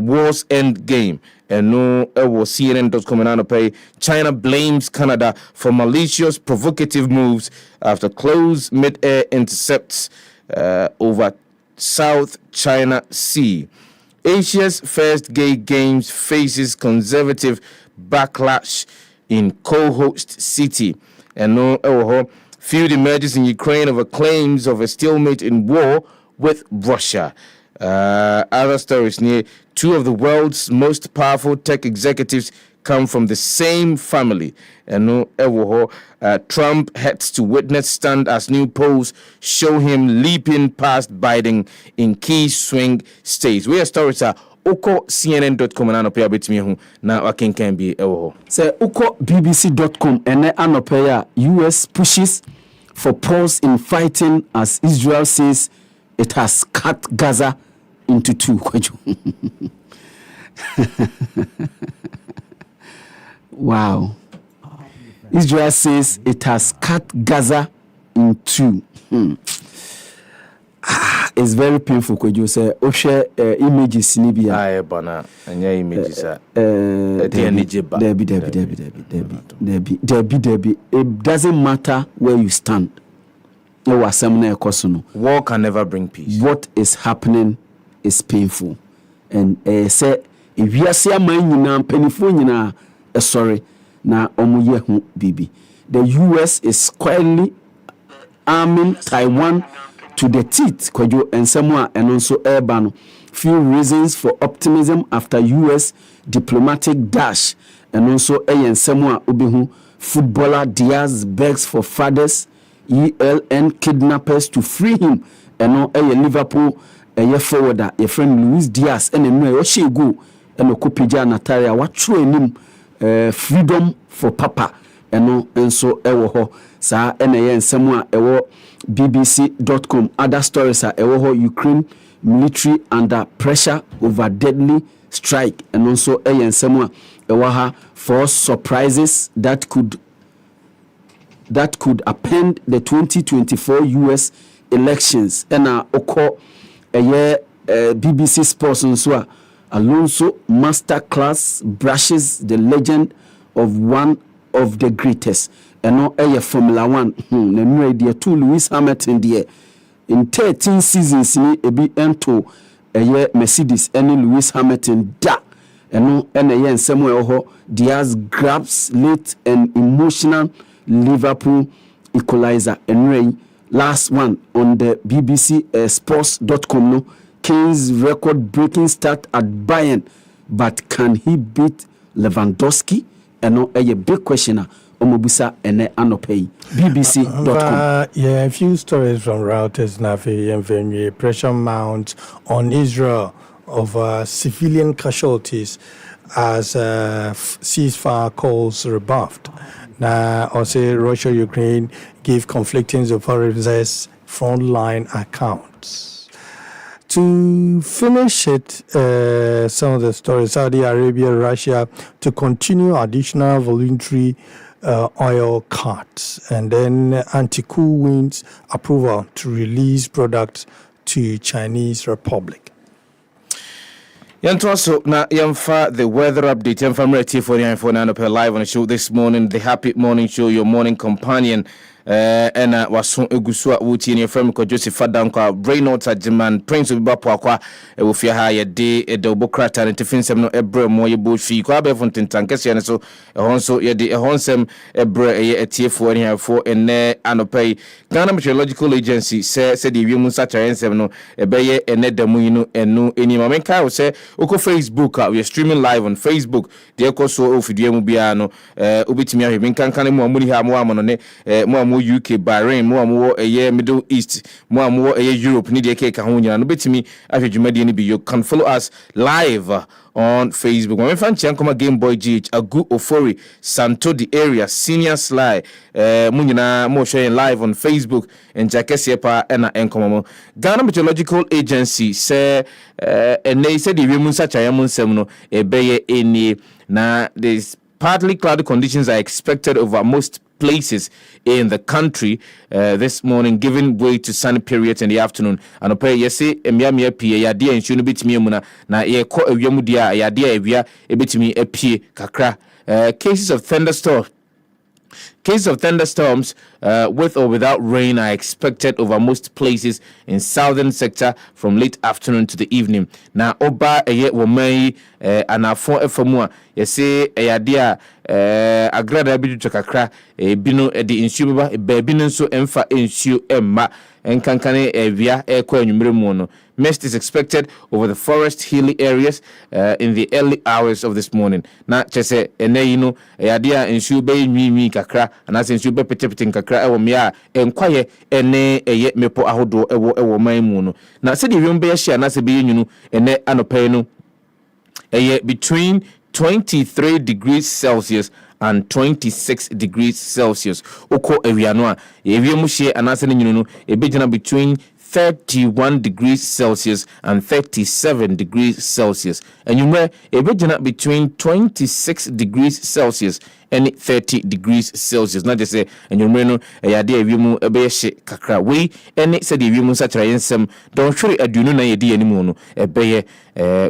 war's end game. And was CNN.com and pay China blames Canada for malicious, provocative moves after close mid-air intercepts over South China Sea. Asia's first gay games faces conservative backlash in co-host city. And feud emerges in Ukraine over claims of a stalemate in war with Russia. Other stories near two of the world's most powerful tech executives come from the same family. And Trump heads to witness stand as new polls show him leaping past Biden in key swing states. Where stories are Uko CNN.com and anopea betimi na wakin can be say Uko BBC.com and anopea US pushes for pause in fighting as Israel says it has cut Gaza into two. Wow. Israel says it has cut Gaza in two. It's very painful. Could you say, share images in Libya? Aye, Bana, and your images are Debbie. It doesn't matter where you stand. War can never bring peace. What is happening is painful. And say, if you are saying, my penny sorry, na omuye bibi. The US is quietly arming Taiwan to the teeth, Kwajo, and Samoa, and also Urban. Few reasons for optimism after US diplomatic dash, and also and Samoa Ubihu footballer Diaz begs for fathers, ELN kidnappers to free him, and no Liverpool forwarder, your friend Luis Diaz, and no she go, and Okupija Natalia, what true him. Freedom for Papa and so ewo sa NAN semwa ewo bbc.com. Other stories are ewo Ukraine military under pressure over deadly strike, and also AN semwa ewo force surprises that could append the 2024 US elections. And oko BBC Sports and so Alonso masterclass brushes the legend of one of the greatest. And no Formula 1. The two Lewis Hamilton there. In 13 seasons, a be ento Mercedes and Lewis Hamilton da. And no Samuel Diaz grabs late and emotional Liverpool equalizer. And Ray last one on the BBC Sports.com. No. Kane's record-breaking start at Bayern, but can he beat Lewandowski? And a big questioner. Omobusa and Anopei. BBC.com. Yeah, a few stories from Reuters, Nafi and Venue. Pressure mounts on Israel over civilian casualties as ceasefire calls rebuffed. Now, also Russia, Ukraine give conflicting authorities frontline accounts. To finish it, some of the stories, Saudi Arabia, Russia, to continue additional voluntary oil cuts, and then anti-coup wins approval to release products to Chinese Republic. Yantoso na yamfa the weather update yamfa mreti for the live on the show this morning, the happy morning show, your morning companion. And waso egusua wuti ni from ko Joseph Danquah Reynolds Agyemang Prince of Poakwa wo fia ha ye de obokrata ne tifinsem no ebre mo ye bofi ko abe fonten tankese ne so ehonso ye de ehonsem ebre ye etiefo ni hafo ene anopai Ghana Meteorological Agency say the wiemu sacha no ebeye ene damu yinu enu eni mamenka wo say oko Facebook we are streaming live on Facebook de ekoso ofidue mu bia no obetimi ahwe nkankan mu amuni ha mo amono ne mo UK, Bahrain, mo Middle East, mo Europe, ni de ka ho nyina no betimi ahwedwumade ni bi. You can follow us live on Facebook. When fan Chiankoma Game Boy GH Agu Ofori Santo the area Senior Sly mo nyina mo share live on Facebook and Jakesepa ena enkomo. Ghana Meteorological Agency say and they said the wiemu sacha yamunsem no ebeye eni na there's partly cloudy conditions are expected over most places in the country this morning, giving way to sunny periods in the afternoon. And okay, yesi emiamia pie yadia ensunu bitimi mu na ye ko awiamu dia yadia awia ebitimi apie kakra. Cases of thunderstorms with or without rain are expected over most places in southern sector from late afternoon to the evening. Now oba eye womai anafo efamua yesi eyadia agrada bidu kakra bino de insu baba bino nso emfa ensu emma enkankane evia ekwa anwumere mu no. Mist is expected over the forest hilly areas in the early hours of this morning. Na chese eneyino eyadia ensu be nwi kakra anase ensu be petepete kakra ewo mia enkwaye ene eye mepo ahodo ewo man mu no. Na se de wiom be hia na se be nyunu ene anopai no eye between 23 degrees Celsius and 26 degrees Celsius. Oko ewiano a ewie mu hie anase ne nyunu no ebegina between 31 degrees Celsius and 37 degrees Celsius. And you may be between 26 degrees Celsius and 30 degrees Celsius. Not just say, and you may know a idea of you a bear shit kakra way, and it said if you must try and some don't show a do no idea anymore. A bear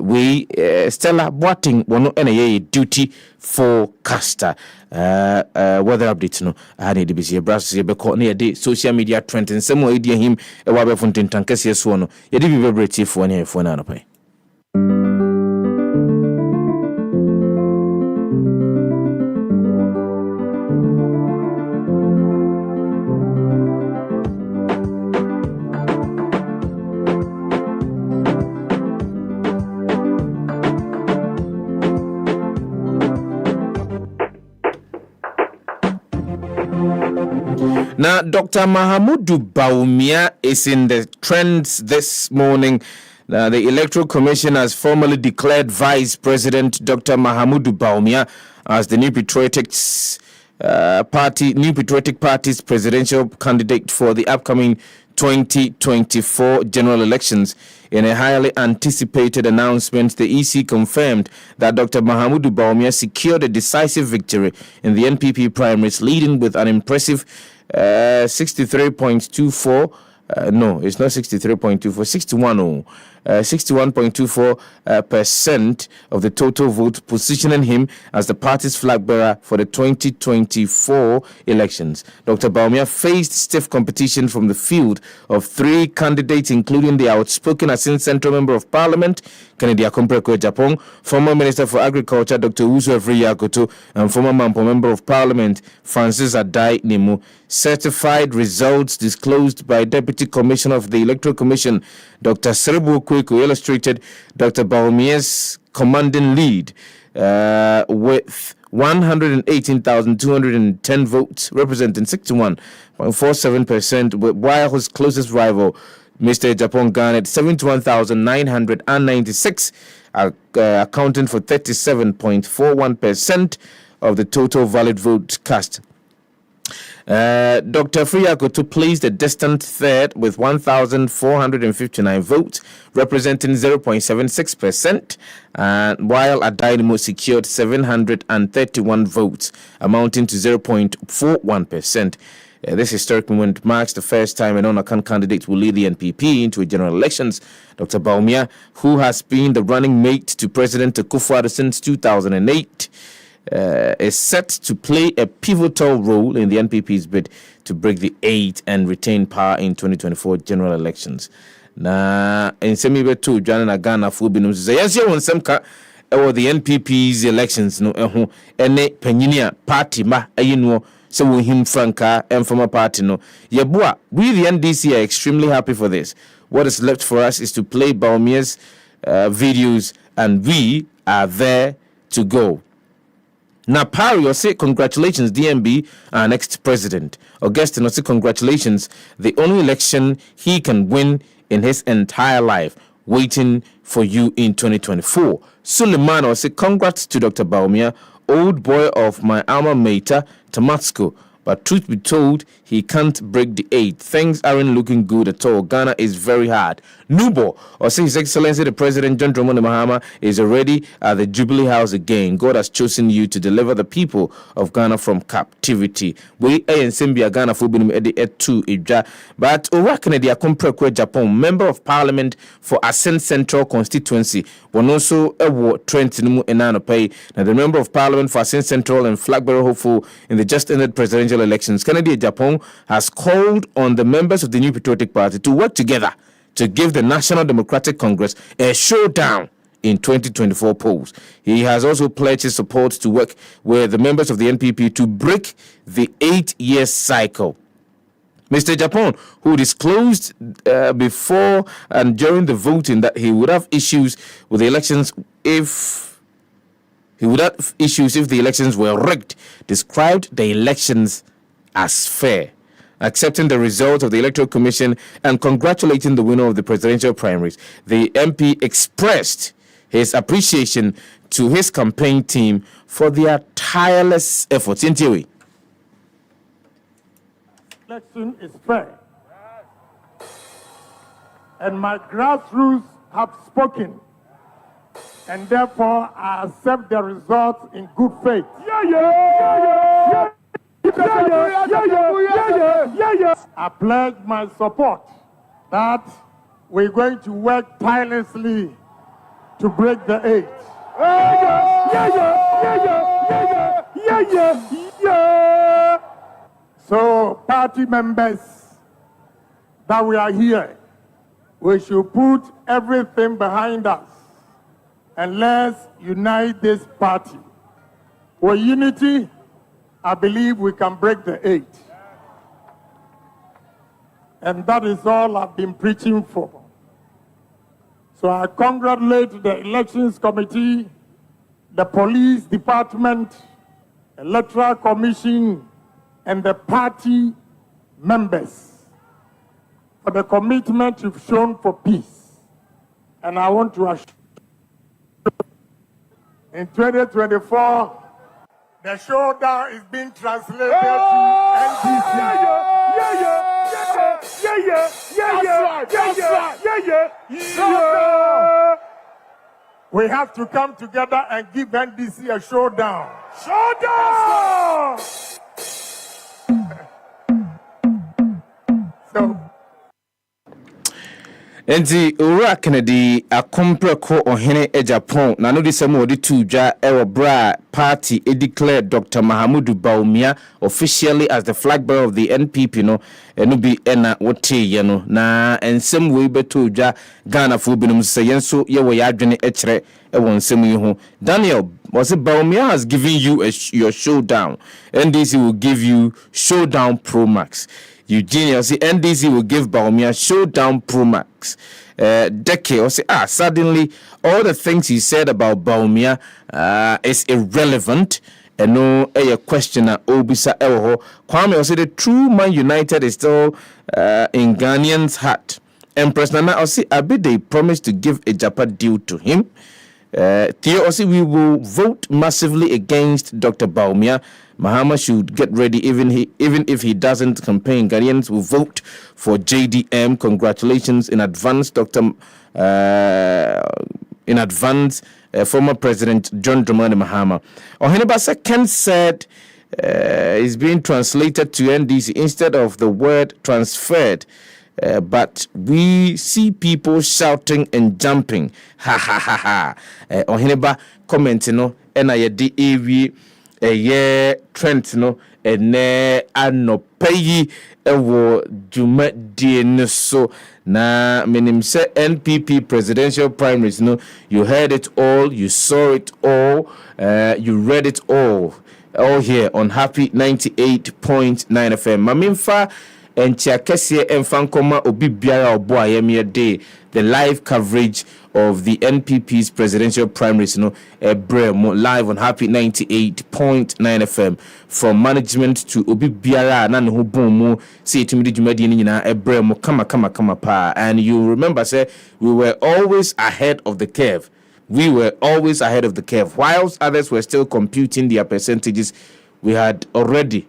we Stella Boating one NA duty forecaster. Weather updates no I need to be here brass here because near the social media trend and some idea him a wabe fontin tankes yes one you did be very chief one here for an pay. Now, Dr. Mahamudu Bawumia is in the trends this morning. The Electoral Commission has formally declared Vice President Dr. Mahamudu Bawumia as the New Patriotic Party's presidential candidate for the upcoming 2024 general elections. In a highly anticipated announcement, the EC confirmed that Dr. Mahamudu Bawumia secured a decisive victory in the NPP primaries, leading with an impressive 63.24. No, it's not 63.24, 61.24% of the total vote, positioning him as the party's flag bearer for the 2024 elections. Dr. Bawumia faced stiff competition from the field of three candidates, including the outspoken Asin Central Member of Parliament, Kennedy Akompreko Japan, former Minister for Agriculture, Dr. Uzo Yakoto, and former Mampo Member of Parliament, Francis Adai Nemu. Certified results disclosed by Deputy Commissioner of the Electoral Commission, Dr. Serebo Kweko, illustrated Dr. Bawumia's commanding lead with 118,210 votes, representing 61.47%, while his closest rival, Mr. Japan, garnered 71,996, accounting for 37.41% of the total valid votes cast. Dr. Friyakoto placed a distant third with 1,459 votes, representing 0.76%, while Adainimo secured 731 votes, amounting to 0.41%. This historic moment marks the first time a non-account candidate will lead the NPP into a general elections. Dr. Bawumia, who has been the running mate to President Akufo-Addo since 2008, is set to play a pivotal role in the NPP's bid to break the 8 and retain power in 2024 general elections. Na ensemi beto dwane na Ghana fo binum so yes ye wonsem ka or the NPP's elections no eho ene panyinia party ma ayino so we him franka and from a party no yeboa. We the NDC are extremely happy for this. What is left for us is to play Bawumia's videos, and we are there to go. Now, Pario say congratulations, DMB, our next president. Augustine say congratulations, the only election he can win in his entire life, waiting for you in 2024. Suleiman say congrats to Dr. Bawumia, old boy of my alma mater, Tamatsko. But truth be told, he can't break the 8. Things aren't looking good at all. Ghana is very hard. Nubo, or say His Excellency the President John Dramani Mahama is already at the Jubilee House again. God has chosen you to deliver the people of Ghana from captivity. We Simbia Ghana for being etu Ija. But Orakane Akompreko Japan, Member of Parliament for Asen Central Constituency, one also a Trent Enano Pay. Now the Member of Parliament for Asen Central and Flagbearer hopeful in the just ended presidential elections, Kennedy Japan has called on the members of the New Patriotic Party to work together to give the National Democratic Congress a showdown in 2024 polls. He has also pledged his support to work with the members of the NPP to break the 8-year cycle. Mr. Japan, who disclosed before and during the voting that he would have issues with the elections if the elections were rigged, described the elections as fair, accepting the result of the Electoral Commission and congratulating the winner of the presidential primaries. The MP expressed his appreciation to his campaign team for their tireless efforts. Election is fair. and my grassroots have spoken. And therefore, I accept the results in good faith. I pledge my support that we're going to work tirelessly to break the eight. So, party members that we are here, we should put everything behind us and let's unite this party. With unity, I believe we can break the eight. And that is all I've been preaching for. So I congratulate the Elections Committee, the Police Department, Electoral Commission, and the party members for the commitment you've shown for peace. And I want to assure you, in 2024, the showdown is being translated to NDC. We have to come together and give NDC a showdown. Showdown! So, Enti Ura Kennedy akompreko ohene Japan na no disemu odi tuja ewo bra party declared Dr. Mahamudu Bawumia officially as the flag bearer of the NPP no enu bi ena wote ye no na ensem we betuja Ghana fo binum se yenso ye wo ya adwene ekere ewo nsem yi ho. Daniel was it Bawumia has given you your showdown. NDC will give you showdown Pro Max. Eugenia, see, NDC will give Bawumia showdown Pro Max. Deke, or say, suddenly all the things he said about Bawumia is irrelevant. And no, a question Obisa Ewo. Kwame, or say, the true Man United is still in Ghanaian's heart. Empress Nana, or say, they promised to give a Japa deal to him. Theo, or say, we will vote massively against Dr. Bawumia. Mahama should get ready even if he doesn't campaign. Ghanaians will vote for JDM. Congratulations in advance, former President John Dramani Mahama. Ohenebasa Ken said is being translated to NDC instead of the word transferred. But we see people shouting and jumping. Ha ha ha ha. Oheneba commenting no ena yedi ewi Trent no ene anopeyi ewo dwuma die ne so na menim se NPP presidential primaries no, you heard it all, you saw it all, you read it all here on Happy 98.9 FM. Mamimfa enchiakese enfankoma obi biara obo ayemie day, the live coverage of the NPP's presidential primaries, live on Happy 98.9 FM from management to Obi Biara na no bomu say to me djumadi ni na ebremo kama pa. And you remember say we were always ahead of the curve. Whilst others were still computing their percentages, we had already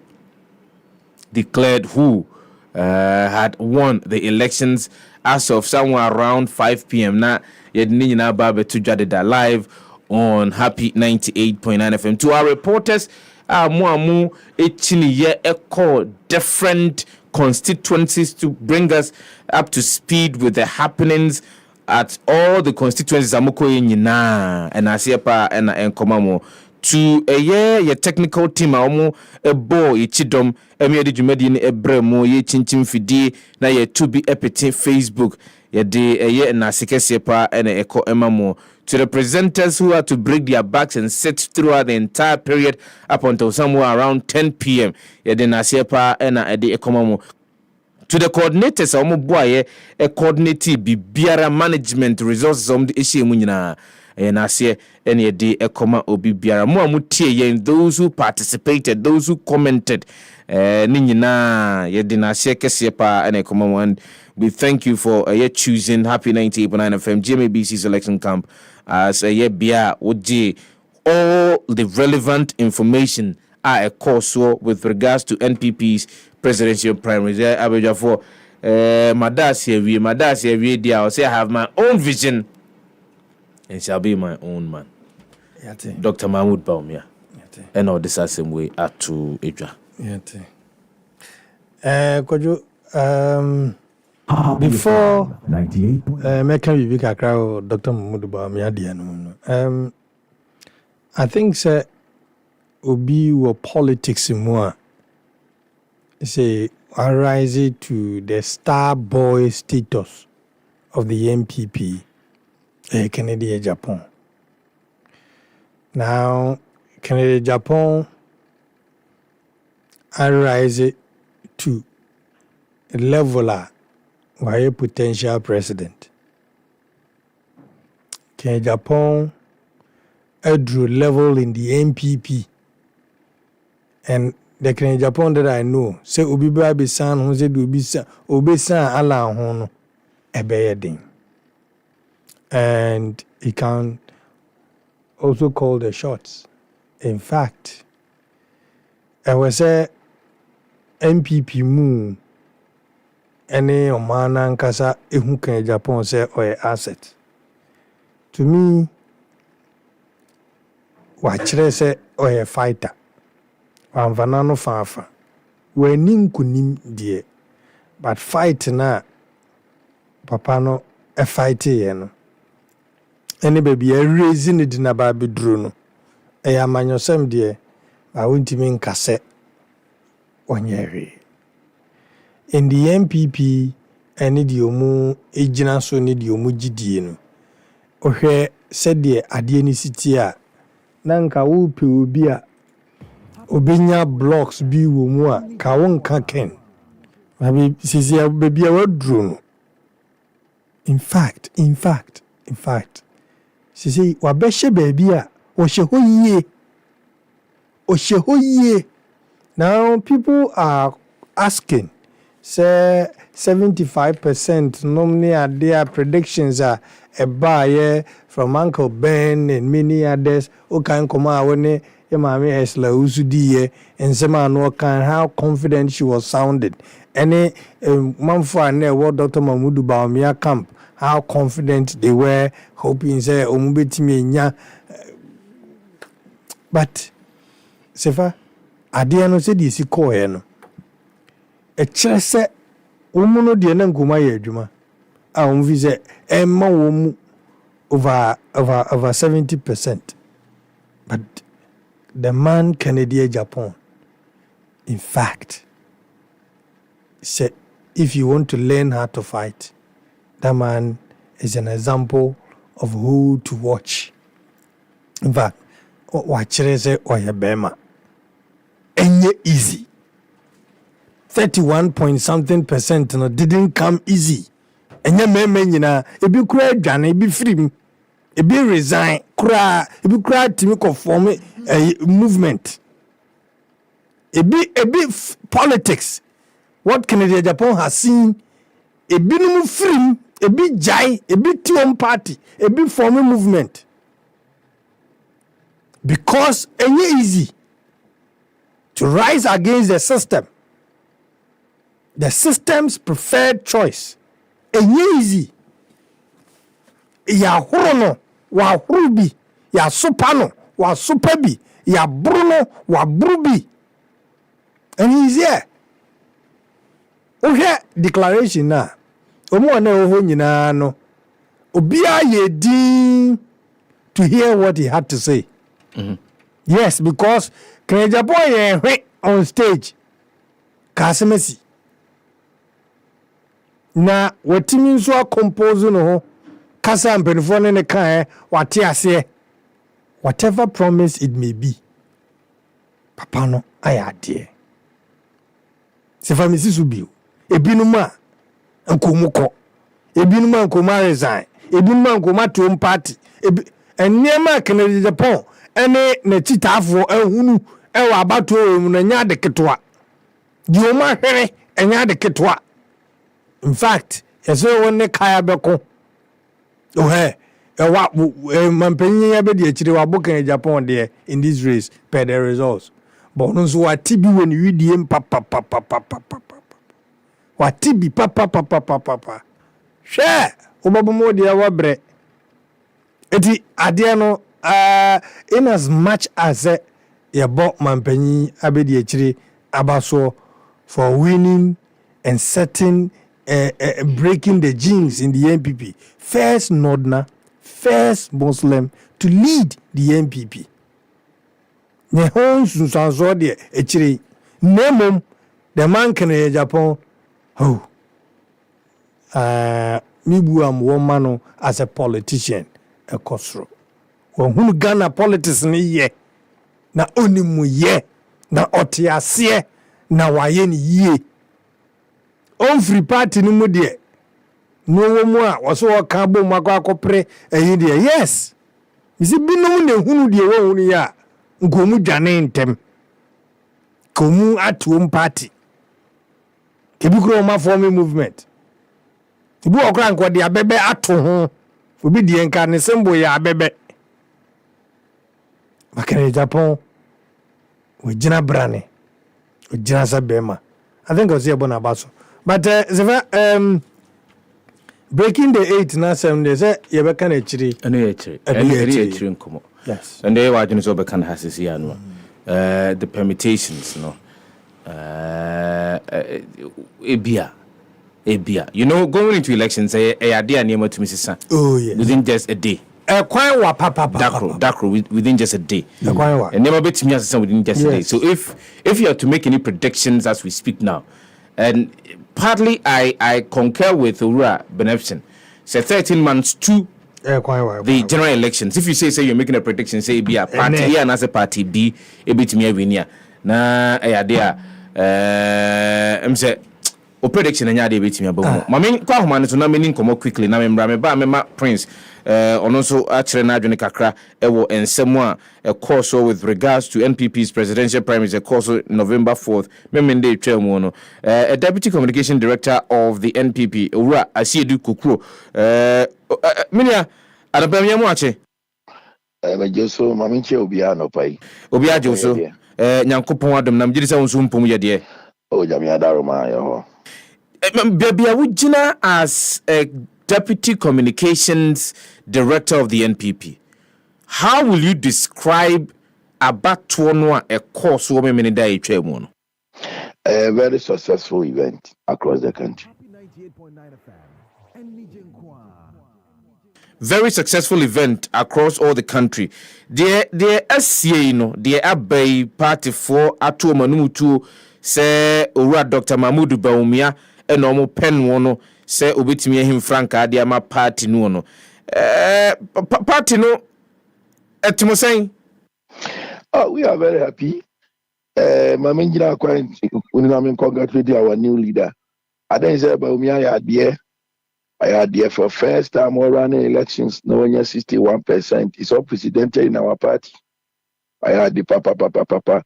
declared who had won the elections as of somewhere around 5 p.m. Now, yedini na babe tujadeda live on Happy 98.9 FM. To our reporters, muamu echini ye echo different constituencies to bring us up to speed with the happenings at all the constituencies amoko nyina and asiepa and enkomamo. To a year your technical team amu ebo ichidom emiedi djumadi ni ebremo ye chinchim fidie na ye to be epiti Facebook ye de a year na sikesiepa and eko emamo. To the presenters who had to break their backs and sit throughout the entire period up until somewhere around 10 p.m. ye de na siepa and ede ekomamo. To the coordinators amu boye e coordinate biara management resources the issue munyina and I say any day a comma obi biara mo amutie those who participated, those who commented ninyina ye dinase kese pa and and we thank you for choosing Happy 98.9 FM GMABC selection camp as a bia oje all the relevant information are a course with regards to NPP's presidential primaries. Abejafo Madasi every day. I'll say I have my own vision and shall be my own man. Dr. Mahmoud Baumia. And all this the same way to Idra. Kojo, before making you crowd, Dr. Mahmoud Baumia, I think sir Obi were politics more say arise to the star boy status of the MPP Canada Japan. Now Canada Japan arise to a leveler why a potential president. Canada Japan drew level in the MPP and the Canadian Japan that I know say obi ba be san ho say obi san ala ho no ebeyedin, and he can also call the shots. In fact, I was say MPP mu any omana nkasa ehu Canadian Japan say or asset to me. Wachire say or a fighter. Vanano fafa. We ninkunim die. But fight na papa no a fight no. Any baby a raising it in a baby drone. A amanyosem die. I won't mean cassette 1 year. In the MPP, any diomu ejina so ni diomu gidie no. Ohwe said the adieni city a nanka wupe obi a obinya blocks bi wo mu a ka won ka ken abi sisi baby a wadro no. In fact sisi wabehye baby a wo hye hoye. Now people are asking say 75% normally are their predictions are a buyer from Uncle Ben and many others who can come out when your mommy has la usudi and some no can how confident she was sounded. Any man for what Dr. Mahmoud Baumia camp, how confident they were, hoping say omubetimi. But Sefah, Adiano said this call no. A chese umuno de na nkoma ye adwuma a umvi say emma wo mu over 70%. But the man Canadian Japan, in fact, said if you want to learn how to fight, that man is an example of who to watch. In fact, watch it or your bema. Enye easy. 31 point something percent no didn't come easy. Enye meme nyina ebi kura adwane ebi free ebi resign kura ebi kura timi ko form movement. Ebi politics. What Canada Japan has seen ebi no free ebi jai ebi tiom party ebi form movement. Because enye easy to rise against the system. The system's preferred choice. Enye easy. Ya horono, wa hurubi, ya supano, wa superbi, ya bruno, wa brubi. And he's here. Okay, declaration na. Omo ane oho nyina no. Obia ye din to hear what he had to say. Mm-hmm. Yes, because Canadian boy on stage. Kasemesi. Na watimi nso compose no ho kasa mpenifo ne kan wate ase whatever promise it may be papa no ayade Sefah misi subiu ebinum a nkomuko ebinum a nkoma resign ebinum a nkoma to party enema Canada Japan ene na chitafo ehunu ewa abato mu na nya de ketwa di o ma hwere enya de ketwa. In fact, yes, one kaya beko. Oh, hey, Mampenny Abedi, Chihuahua in Japan there in this race, per the results. But no, so what TB when you read the papa. Watibi papa. Share. Obabumo dia wabre. Eti adiano in as much as your bought mampenyi abedi echiri abaso for winning and setting breaking the jinx in the NPP. First Nordna, first Muslim to lead the NPP. Ne hon sunsanso de echiri nemom the man can Japan mibu am woman as a politician a kosro. When Ghana politics ni ye na onimu ye na otiasie na waye ni ye on free party ni mu de no wo mu a wo so wo ka bo mu akopre eyi de yes isi binom na hunu de wo hunu ya nkomu dwane ntem komu atuom party kebikro ma form movement ibu okra nko de abebe ato ho obi de enka ne sembo ya abebe makere Japan we jina brane we jina sabema I think I was here bonabaso but breaking the 8 na 7 days ye be kan echiri ene echiri nkomo yes and they were so be kan hasisi ya no the permutations no ebia you know going into elections idea near to Mrs. oh yes within just a day kwan wa papa Dakro within just a day kwan wa and never bet me as within just a day so if you are to make any predictions as we speak now and partly I concur with Ura Beneficent say 13 months to the general elections if you say you're making a prediction say be a party A and as a party B a bit me win na idea say o prediction anya dey betimi abom mame kwa homa no na meni nkomo quickly na membra me ba mema prince ono so a kire na adwene kakra ewo ensemo a course with regards to NPP's presidential primaries a course November 4th memende twemu no a deputy communication director of the NPP Owura Asiedu Kokuro minia adabamia mu ache Joso mame che obia no pai obia joso nyankopon adom na mjiri se wonso mpom ye de o jamia daroma yo Bia Wujina as a deputy communications director of the NPP. How will you describe Abatuonwa a course woman in the a very successful event across the country. Very successful event across all the country. The SCA, the Abbey Party for Atuoma Numutu, say Ura Dr. Mahmoud Baumia. Normal pen wono say obetimi him franka dia ma party no no party no etimo saying we are very happy mama ngira kwa unina me congratulate our new leader adan say ba umi aya for first time we running elections no one 61% is all presidential in our party aya the papa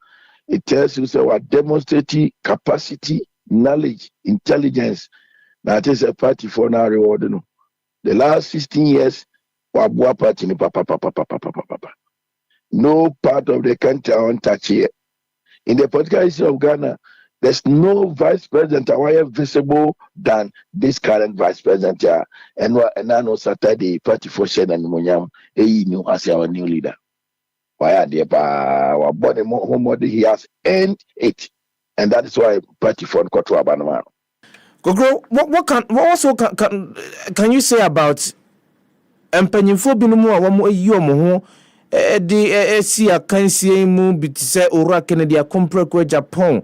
it tells you say we demonstrating capacity knowledge, intelligence, that is a party for now reward. No. The last 16 years, Wabua party ni papa. No part of the country untouched here. In the political history of Ghana, there's no vice president more visible than this current vice president here. And I know Saturday party for Shen and Munyam, he knew as our new leader. Why are they he has earned it. And that is why party for Kotwa Banama. Gogro, can you say about Empenyfo binumu awamu eyomo the see a kansie mu bitise Owura Kennedy akomprekwe Japan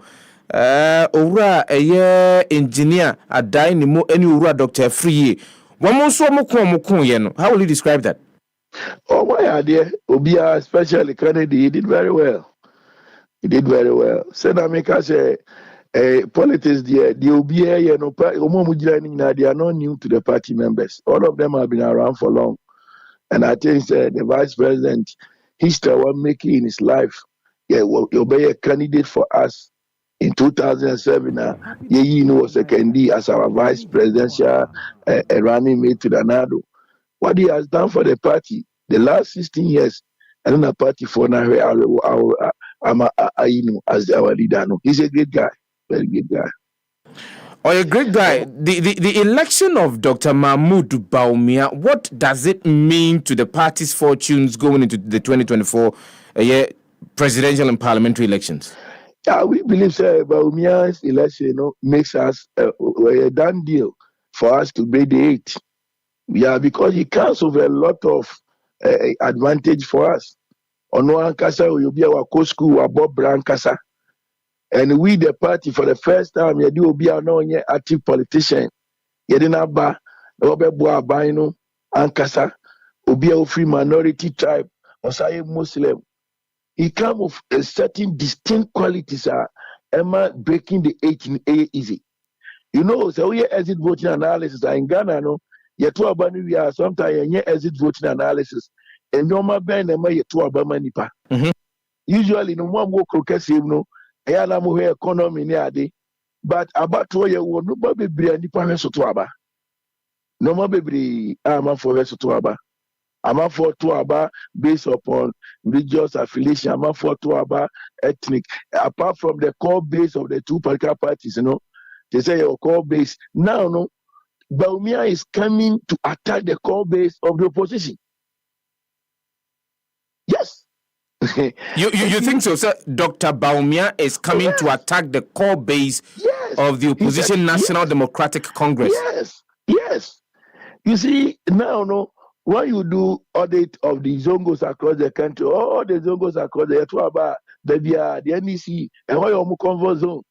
Owura engineer adai ni mu eni Owura Dr. Free wamo so mokon ye no. How will you describe that? Oh my idea Obia especially Kennedy he did very well. He did very well. Senamika say politics the Obia they are not new to the party members. All of them have been around for long. And I think the vice president, history was making in his life. He'll be a candidate for us in 2007. Was a candidate as our vice presidential running mate to the NADO. What he has done for the party the last 16 years, and then the party for now, as our leader. No, he's a great guy, very good guy. Oh, a great guy. The election of Dr. Mahmoud Bawumia, what does it mean to the party's fortunes going into the 2024 presidential and parliamentary elections? Yeah, we believe Bawumia's election makes us a done deal for us to break the 8. Yeah, because he comes with a lot of advantage for us. On one kasa, you'll be our co-school, our Bob Brown kasa. And we, the party, for the first time, you do be an active politician. You didn't have Robert Boabino and Kasa, be a free minority tribe, or say Muslim. He comes with a certain distinct qualities. Emma breaking the 18A easy. You know, so we exit voting analysis in Ghana. No, you two abani we are sometimes you exit voting analysis. And normal ben Emma you two abama nipa. Usually, no one more crochet no. Ayana mo economy ni ade. But about 2 years, no baby bri nipa heso to aba. No more baby ama for heso to aba. I'm for to aba based upon religious affiliation. I'm for to aba ethnic. Apart from the core base of the two political parties, they say your core base. Now, Bawumia is coming to attack the core base of the opposition. Yes. You think so, sir? Dr. Bawumia is coming to attack the core base of the opposition National Democratic Congress. Yes. You see, now, when you do audit of the Zongos across the country, all the Zongos across the Tuaba, the NEC, and why you convert zone.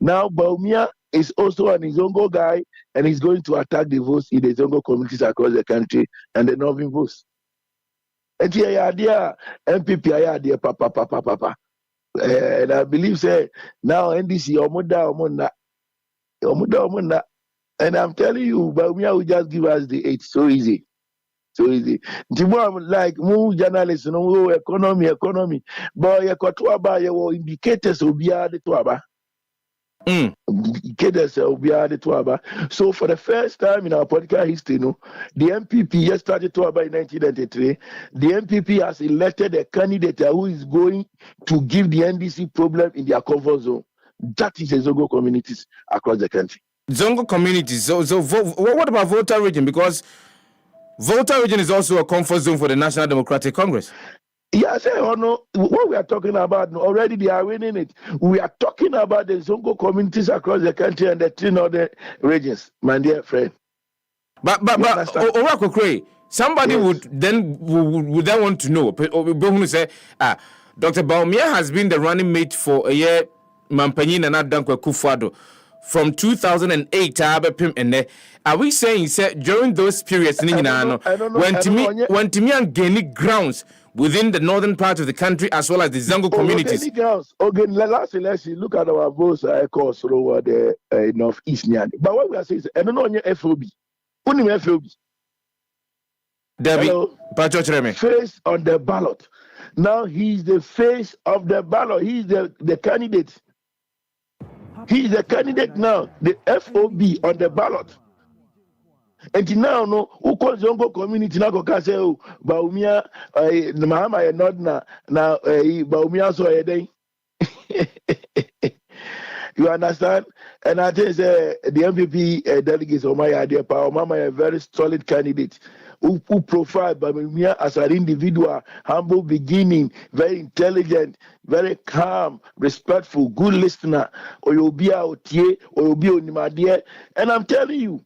Now, Bawumia is also an Zongo guy, and he's going to attack the votes in the Zongo communities across the country and the Northern votes. And here, idea MPP, idea, papa. And I believe, say, now NDC, Omoda. And I'm telling you, Bawumia will just give us the 8. So easy. Like more journalists, economy. But you got to indicators will be added to Aba. Indicators will be added to Aba. So for the first time in our political history, the MPP just started to Aba in 1993. The MPP has elected a candidate who is going to give the NDC problem in their comfort zone. That is the Zongo communities across the country. Zongo communities. So what about Volta region? Because Volta region is also a comfort zone for the National Democratic Congress. Yes, what we are talking about already, they are winning it. We are talking about the Zongo communities across the country and the 3 northern regions, my dear friend. But Orakokre, somebody would then want to know. Say, Dr. Bawumia has been the running mate for a year. Mampanyin and Danquah Kufuado. From 2008 are we saying during those periods when Timian gained grounds within the northern part of the country as well as the Zango communities? Last election, look at our votes across over the northeast. But what we are saying is, I don't know FOB. Only FOB. Debbie, face on the ballot. Now he's the face of the ballot. He's the candidate. He is the candidate now, the FOB on the ballot. And now, who calls Zongo community now? Say, Bawumia, Mahama, not now, Bawumia, so a day. You understand? And I think the MPP delegates of my idea, Mama, a very solid candidate who profile Bawumia as an individual, humble beginning, very intelligent, very calm, respectful, good listener, or you'll be out here, or you'll be on Nimadia. And I'm telling you,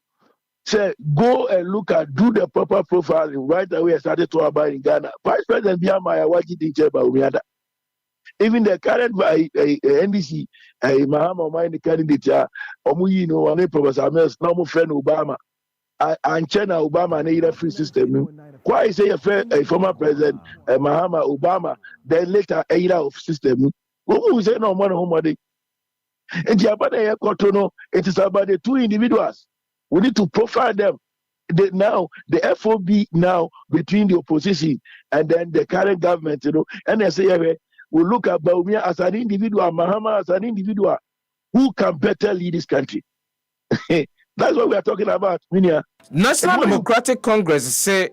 say, go and do the proper profiling right away. I started to about in Ghana. Vice President Biamaya, what did he say about Bawumia? Even the current NDC, Mahama, the candidate, Omuyi, Professor Mills, normal friend Obama. And China Obama and a free system. Why say a former president Mahama Obama, then later a era of system? Who say no money home? And it is about the 2 individuals. We need to profile them. The FOB now between the opposition and then the current government, and they say we look at Bawumia as an individual, Mahama as an individual who can better lead this country. That's what we are talking about, Minia. National Democratic Congress say,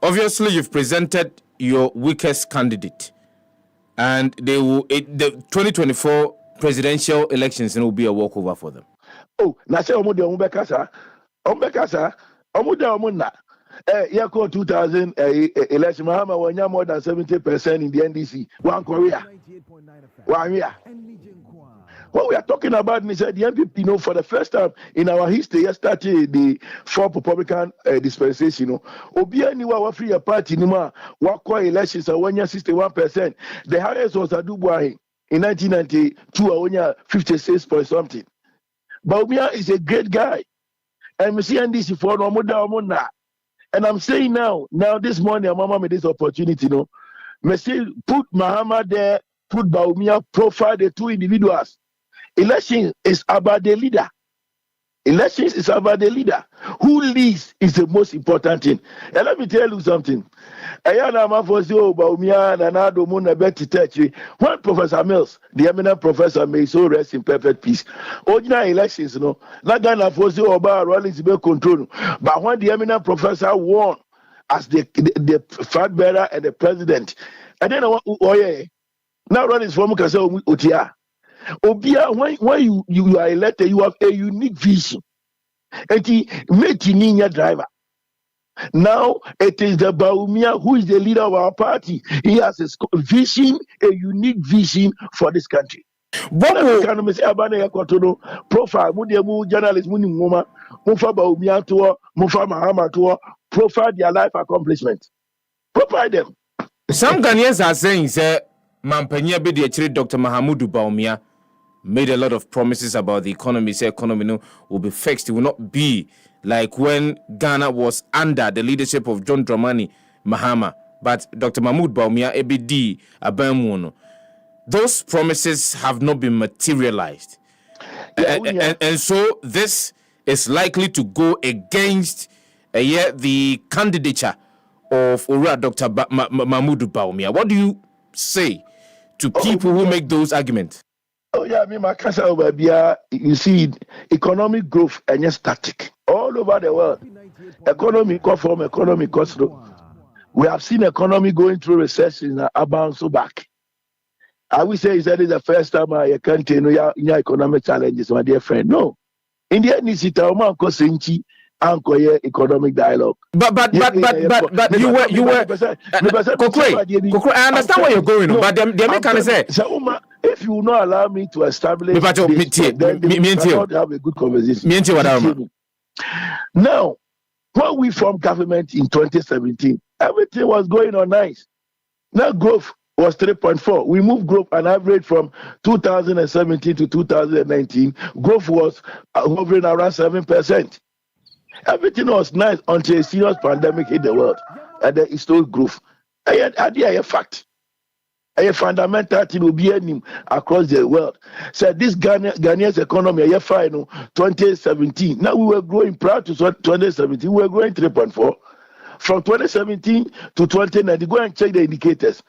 obviously you've presented your weakest candidate, and they will. The 2024 presidential elections will be a walkover for them. Oh, na say omo de omo bekasa. Omo bekasa. Omo de omo na. Year 2000 election, Mahama wanya more than 70% in the NDC. One Korea. One year. What we are talking about is that the MPP, for the first time in our history, yesterday, the fourth Republican dispensation, Obia niwa wa free party nima wakwa elections and 61%. The highest was Adubuahi in 1992, Awonya 56 point something. But Obia is a great guy. And we see NDC for Omoda. And I'm saying now this morning, Mama made this opportunity, me say put Mahama there, put Baumia, profile the two individuals. Election is about the leader. Elections is about the leader. Who leads is the most important thing. And let me tell you something. When Professor Mills, the eminent professor, may so rest in perfect peace. Ordinary elections, not gonna force you about Rollins be control. But when the eminent professor won as the flag bearer and the president, and then now Rollins from Kasa Otia. Obia, when you are elected, you have a unique vision. And he made Ninya driver. Now it is the Baumia who is the leader of our party. He has a vision, a unique vision for this country. Profile, journalist, profile their life accomplishment. Profile them. Some Ghanaians are saying, sir, Mampanya Bedi Dr. Mahamudu Baumia made a lot of promises about the economy. Say economy will be fixed. It will not be like when Ghana was under the leadership of John Dramani Mahama. But Dr. Mahmoud Baumia, ABD, Abamuno, those promises have not been materialized. And so this is likely to go against the candidature of Ura Dr. Mahmoud Baumia. What do you say to people who make those arguments? Oh yeah, I mean, my cousin over here, you see, economic growth and just static all over the world. Economy come from economic cost. We have seen economy going through recession and bounce back. I will say that is the first time I can't your economic challenges, my dear friend. No, India needs it. Economic dialogue. But you were. Kokwe, I understand where you're going, no, but they make kind of say. If you will not allow me to establish then we cannot have a good conversation. Now, when we formed government in 2017, everything was going on nice. Now growth was 3.4. We moved growth on average from 2017 to 2019. Growth was hovering around 7%. Everything was nice until a serious pandemic hit the world, and then it still growth. I a fact. A fundamental thing will be across the world. So this Ghanaian's economy, 2017. Now we were growing prior to 2017. We were growing 3.4. From 2017 to 2019, go and check the indicators.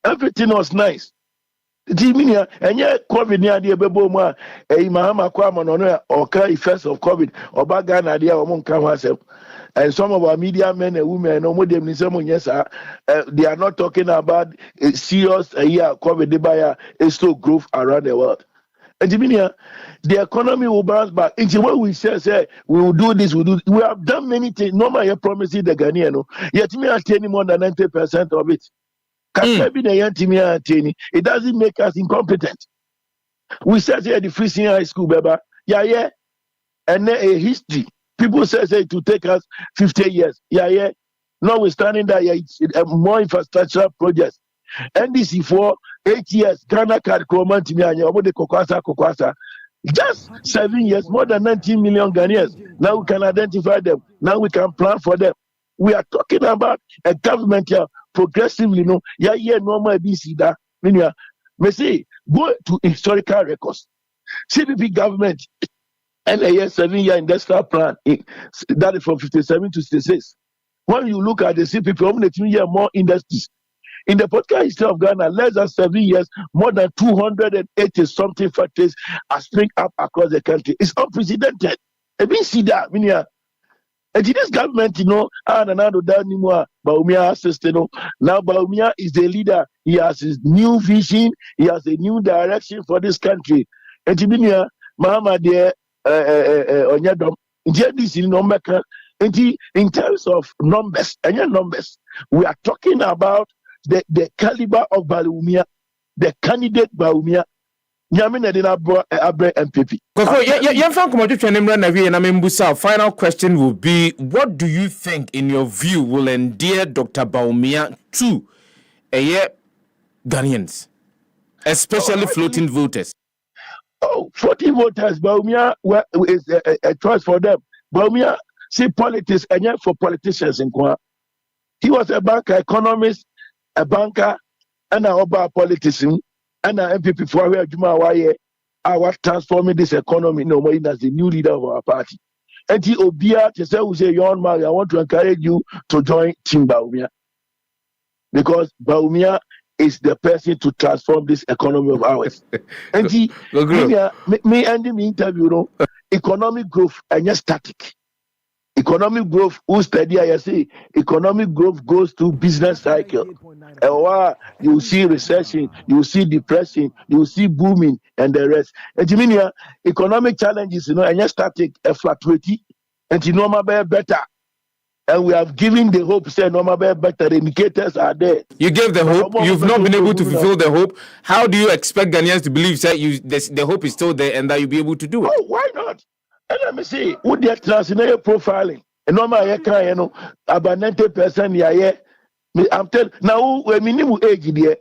Everything was nice. Jiminia, and yet COVID near the Beboma, a Mahama Kwama, or effects of COVID, or Bagan idea among Kamasem. And some of our media men and women, no more than they are not talking about a serious COVID buyer is still growth around the world. And Jiminia, the economy will bounce back. Into what we say we will do this, we have done many things. Normally, promising the Ghanaian, yet me attaining more than 90% of it. It doesn't make us incompetent. We said here the free senior high school, Beba. Yeah. And then a history. People say it will take us 50 years. Yeah. Notwithstanding that, it's more infrastructure projects. NDC for 8 years, Ghana card Kroman Kokwasa. Just 7 years, more than 19 million Ghanaians. Now we can identify them. Now we can plan for them. We are talking about a government here progressively, normal BC that me say go to historical records. CPP government and a 7-year industrial plan that is from 57 to 66. When you look at the CPP, only 2 years more industries. In the podcast history of Ghana, less than 7 years, more than 280 something factories are spring up across the country. It's unprecedented. BC that And this government, Baumia assisted. Now Baumia is the leader. He has his new vision. He has a new direction for this country. And Tibinia, Mahama dear, Onyadom, this in Nomeka. And in terms of numbers, we are talking about the caliber of Baumia, the candidate Baumia. MPP. Final question will be, what do you think, in your view, will endear Dr. Bawumia to Ghanaians, especially floating voters? Floating voters, Bawumia is a choice for them. Bawumia see politics and yet for politicians in Kwa. He was a banker, economist, a banker, and a politician. And our MPP for Agyemang are transforming this economy as the new leader of our party. And the Obia to say, young man, I want to encourage you to join Team Bawumia. Because Bawumia is the person to transform this economy of ours. And me ending the interview, economic growth and just static. Economic growth, who study, I say, economic growth goes through business cycle. You see recession, you see depression, you see booming, and the rest. And you mean economic challenges, and just static, fluctuating, and you know better. And we have given the hope, say normal better. The indicators are there. You gave the hope. You've not been able to fulfill the hope. How do you expect Ghanaians to believe that the hope is still there and that you'll be able to do it? Oh, why not? And let me see, with the transnational profiling, and normal about 90% I'm telling now we minimum age there.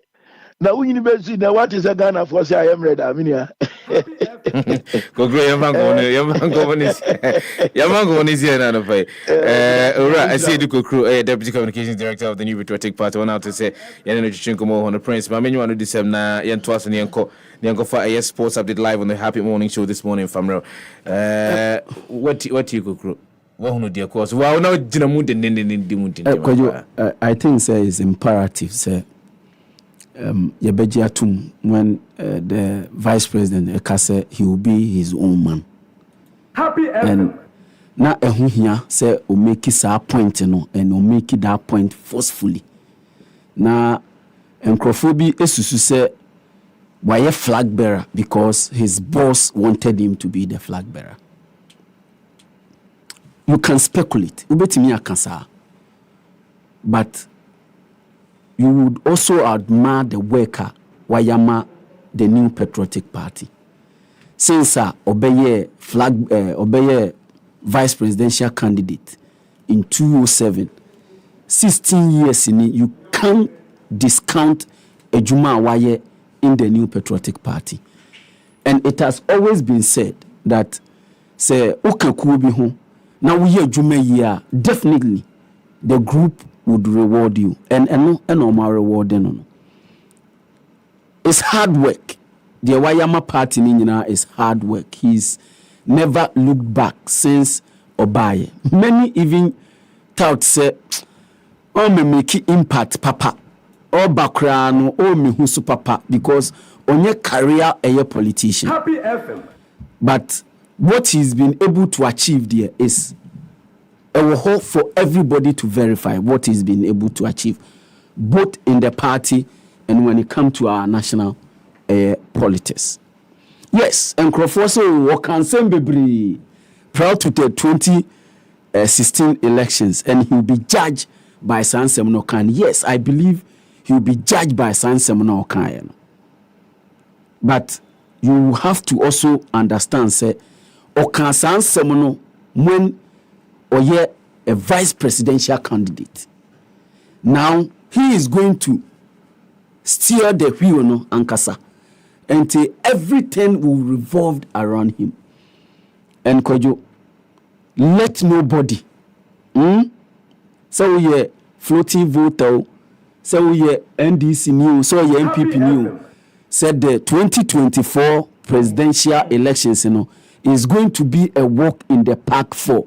Now we university now what is a Ghana for say I am ready. I mean yeah. Go great Yamango is here now. Alright, I see the Kokru, Deputy Communications Director of the New Patriotic Party, one out to say Yanno Chinkomo on the Prince. But many want to decide now Yan Twas and Yanko for a sports update live on the Happy Morning Show this morning from What you Kokru? Well, no, dear course. Well, no, I think it's imperative, sir. Yabejiatum, when the vice president Ekase, he will be his own man. Happy and now here say o make it a point, and o make it that point forcefully. Now, Nkrofobi esusu say why a flag bearer because his boss wanted him to be the flag bearer. You can speculate, but you would also admire the worker Wayama, the New Patriotic Party. Since obey vice presidential candidate in 2007, 16 years in it, you can't discount Agyemang Waye in the New Patriotic Party. And it has always been said that say Okakubi home. Now we hear Jume definitely the group would reward you and no more rewarding. It's hard work. The Wayama party is hard work. He's never looked back since Obaye. Many even thought say, oh me make impact papa, or background, or me who's papa, because on your career a politician. Happy FM. But what he's been able to achieve there is a hope for everybody to verify what he's been able to achieve, both in the party and when it comes to our national politics. Yes, and Crawford so can be proud to the 2016 elections, and he'll be judged by San Semono Kan. Yes, I believe he'll be judged by San Semono Kan. But you have to also understand, say, Okan San Semono when Oye a vice presidential candidate. Now he is going to steer the wheel no ankasa until everything will revolve around him. And Kojo, let nobody so we floating voter, so we NDC new, so we MPP new said the 2024 presidential elections is going to be a walk in the park for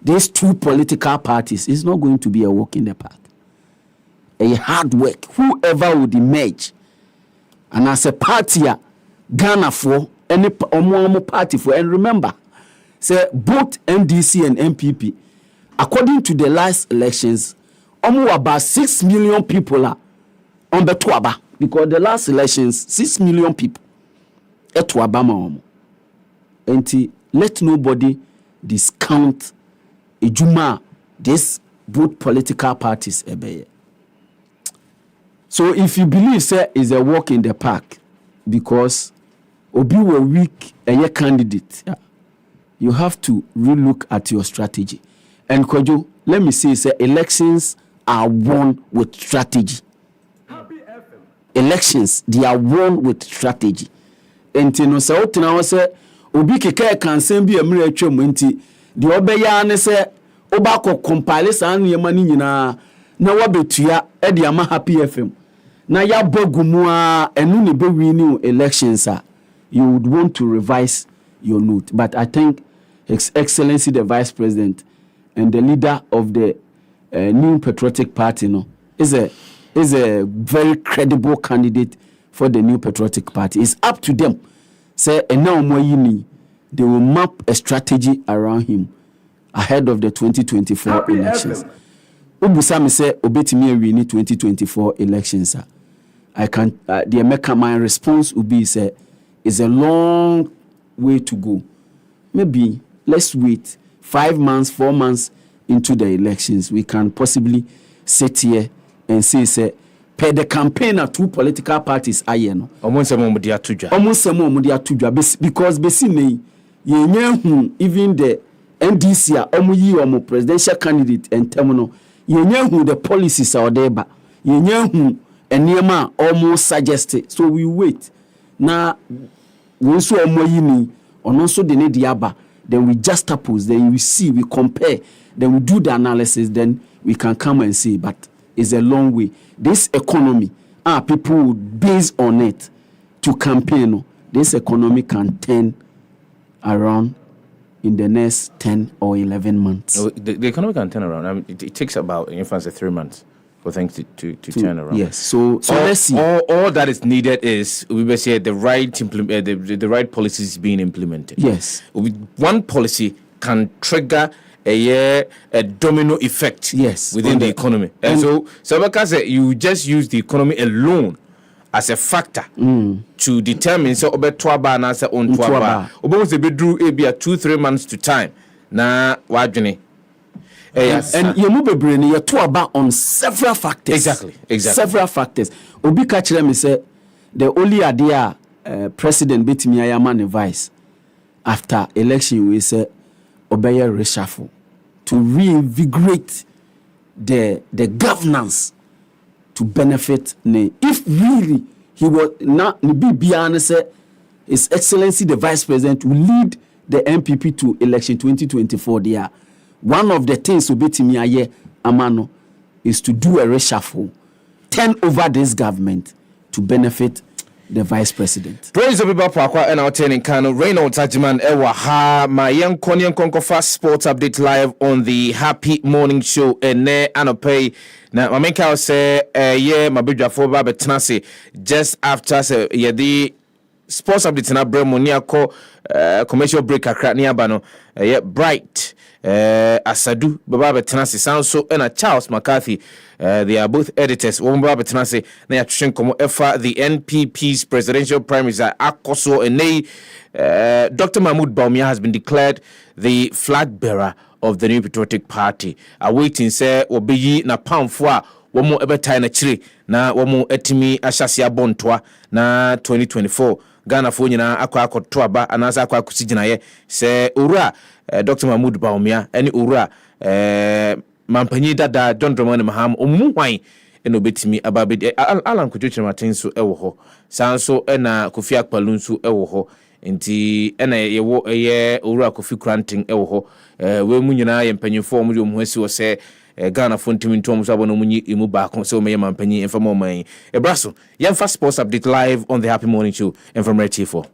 these two political parties. It's not going to be a walk in the park. A hard work. Whoever would emerge, and as a party, Ghana for any party for. And remember, say both NDC and MPP, according to the last elections, almost about 6 million people are on the Tuaba, because the last elections 6 million people at Tuaba ma. And let nobody discount Ejuma this both political parties ebeye. So if you believe say is a walk in the park because Obi were weak and a candidate, you have to relook at your strategy. And Kojo, let me say elections are won with strategy. Elections, they are won with strategy. And you know, so now say Obi keke can send be a miracle menti. The obeya ne say obako compile sa niyema ni nyina na wabetua e de ama Happy FM. Na ya bogumu a enu ne be win elections a you would want to revise your note. But I think His Excellency the Vice President and the leader of the New Patriotic Party is a very credible candidate for the New Patriotic Party. It's up to them. Say now they will map a strategy around him ahead of the 2024 Happy elections. Ubusami say obetimi win 2024 elections. I can the American my response will be say it's a long way to go. Maybe let's wait 5 months, 4 months into the elections. We can possibly sit here and say per the campaign of two political parties ayeno. Almost because basically even the NDC omu presidential candidate and terminal the policies are there but and Niema almost suggested. So we wait. Now we also on also the diaba, then we juxtapose, then we see, we compare, then we do the analysis, then we can come and see. But it's a long way. This economy, people would base on it to campaign. This economy can turn around in the next 10 or 11 months. The economy can turn around. I mean, it takes about, in fact, 3 months for things to turn around. Yes. So let's see. All that is needed is we will say the right the right policies being implemented. Yes. One policy can trigger a domino effect. Yes. Within the economy. And so because you just use the economy alone as a factor to determine so obetwaba na say on twaba. Obo se bedru e bia 2-3 months to time. Na wadwene. Yes. And you move brain you to about on several factors. Exactly. Several factors. Obi catch them say the only idea president betimi ayama vice after election we say obey reshuffle to reinvigorate the governance to benefit ne. If really he was not be say His Excellency the Vice President will lead the MPP to election 2024 there. One of the things Obetimi aye amano is to do a reshuffle, turn over this government to benefit the Vice President. Praise of Poakwa and our turning Kano Reynolds Agyemang ewa ha my young Konko Sports Update live on the Happy Morning Show and ne anopay na mamenka say my bidwafo ba betnase just after say the Sports Update na bremo ni akọ commercial break akra ni aba no bright Asadu Baba Betanasi Sanso and Charles McCarthy. They are both editors. Baba Betanasi na yatwhwen komo efa the NPP's presidential primaries at Akoso and Dr. Mahmoud Bawumia has been declared the flag bearer of the New Patriotic Party. Awaiting say obeyi na pamfo a womo ebetai na chire na womo etimi ahyase abontoa na 2024 Ghana fo nyina akwa to aba anasa akwa kusigina ye se owura Dr. Mahmoud Bawumia any owura mampanyi dada John Dramani Maham omuhwan eno betimi ababedi Alan Kutwetwe Martin so ewo ho sanso na Kofi Akpalu so ewo ho nti ena yewo eye owura Kofi Kranting ewo ho we mu nyina ye mpanyifo mu de omuhasi wo se Ghana fo ntimi ntom so abono munyi imu ba kon se o meye mampanyi enfamo man ebraso yemfa Sports Update live on the Happy Morning Show and from Red T4.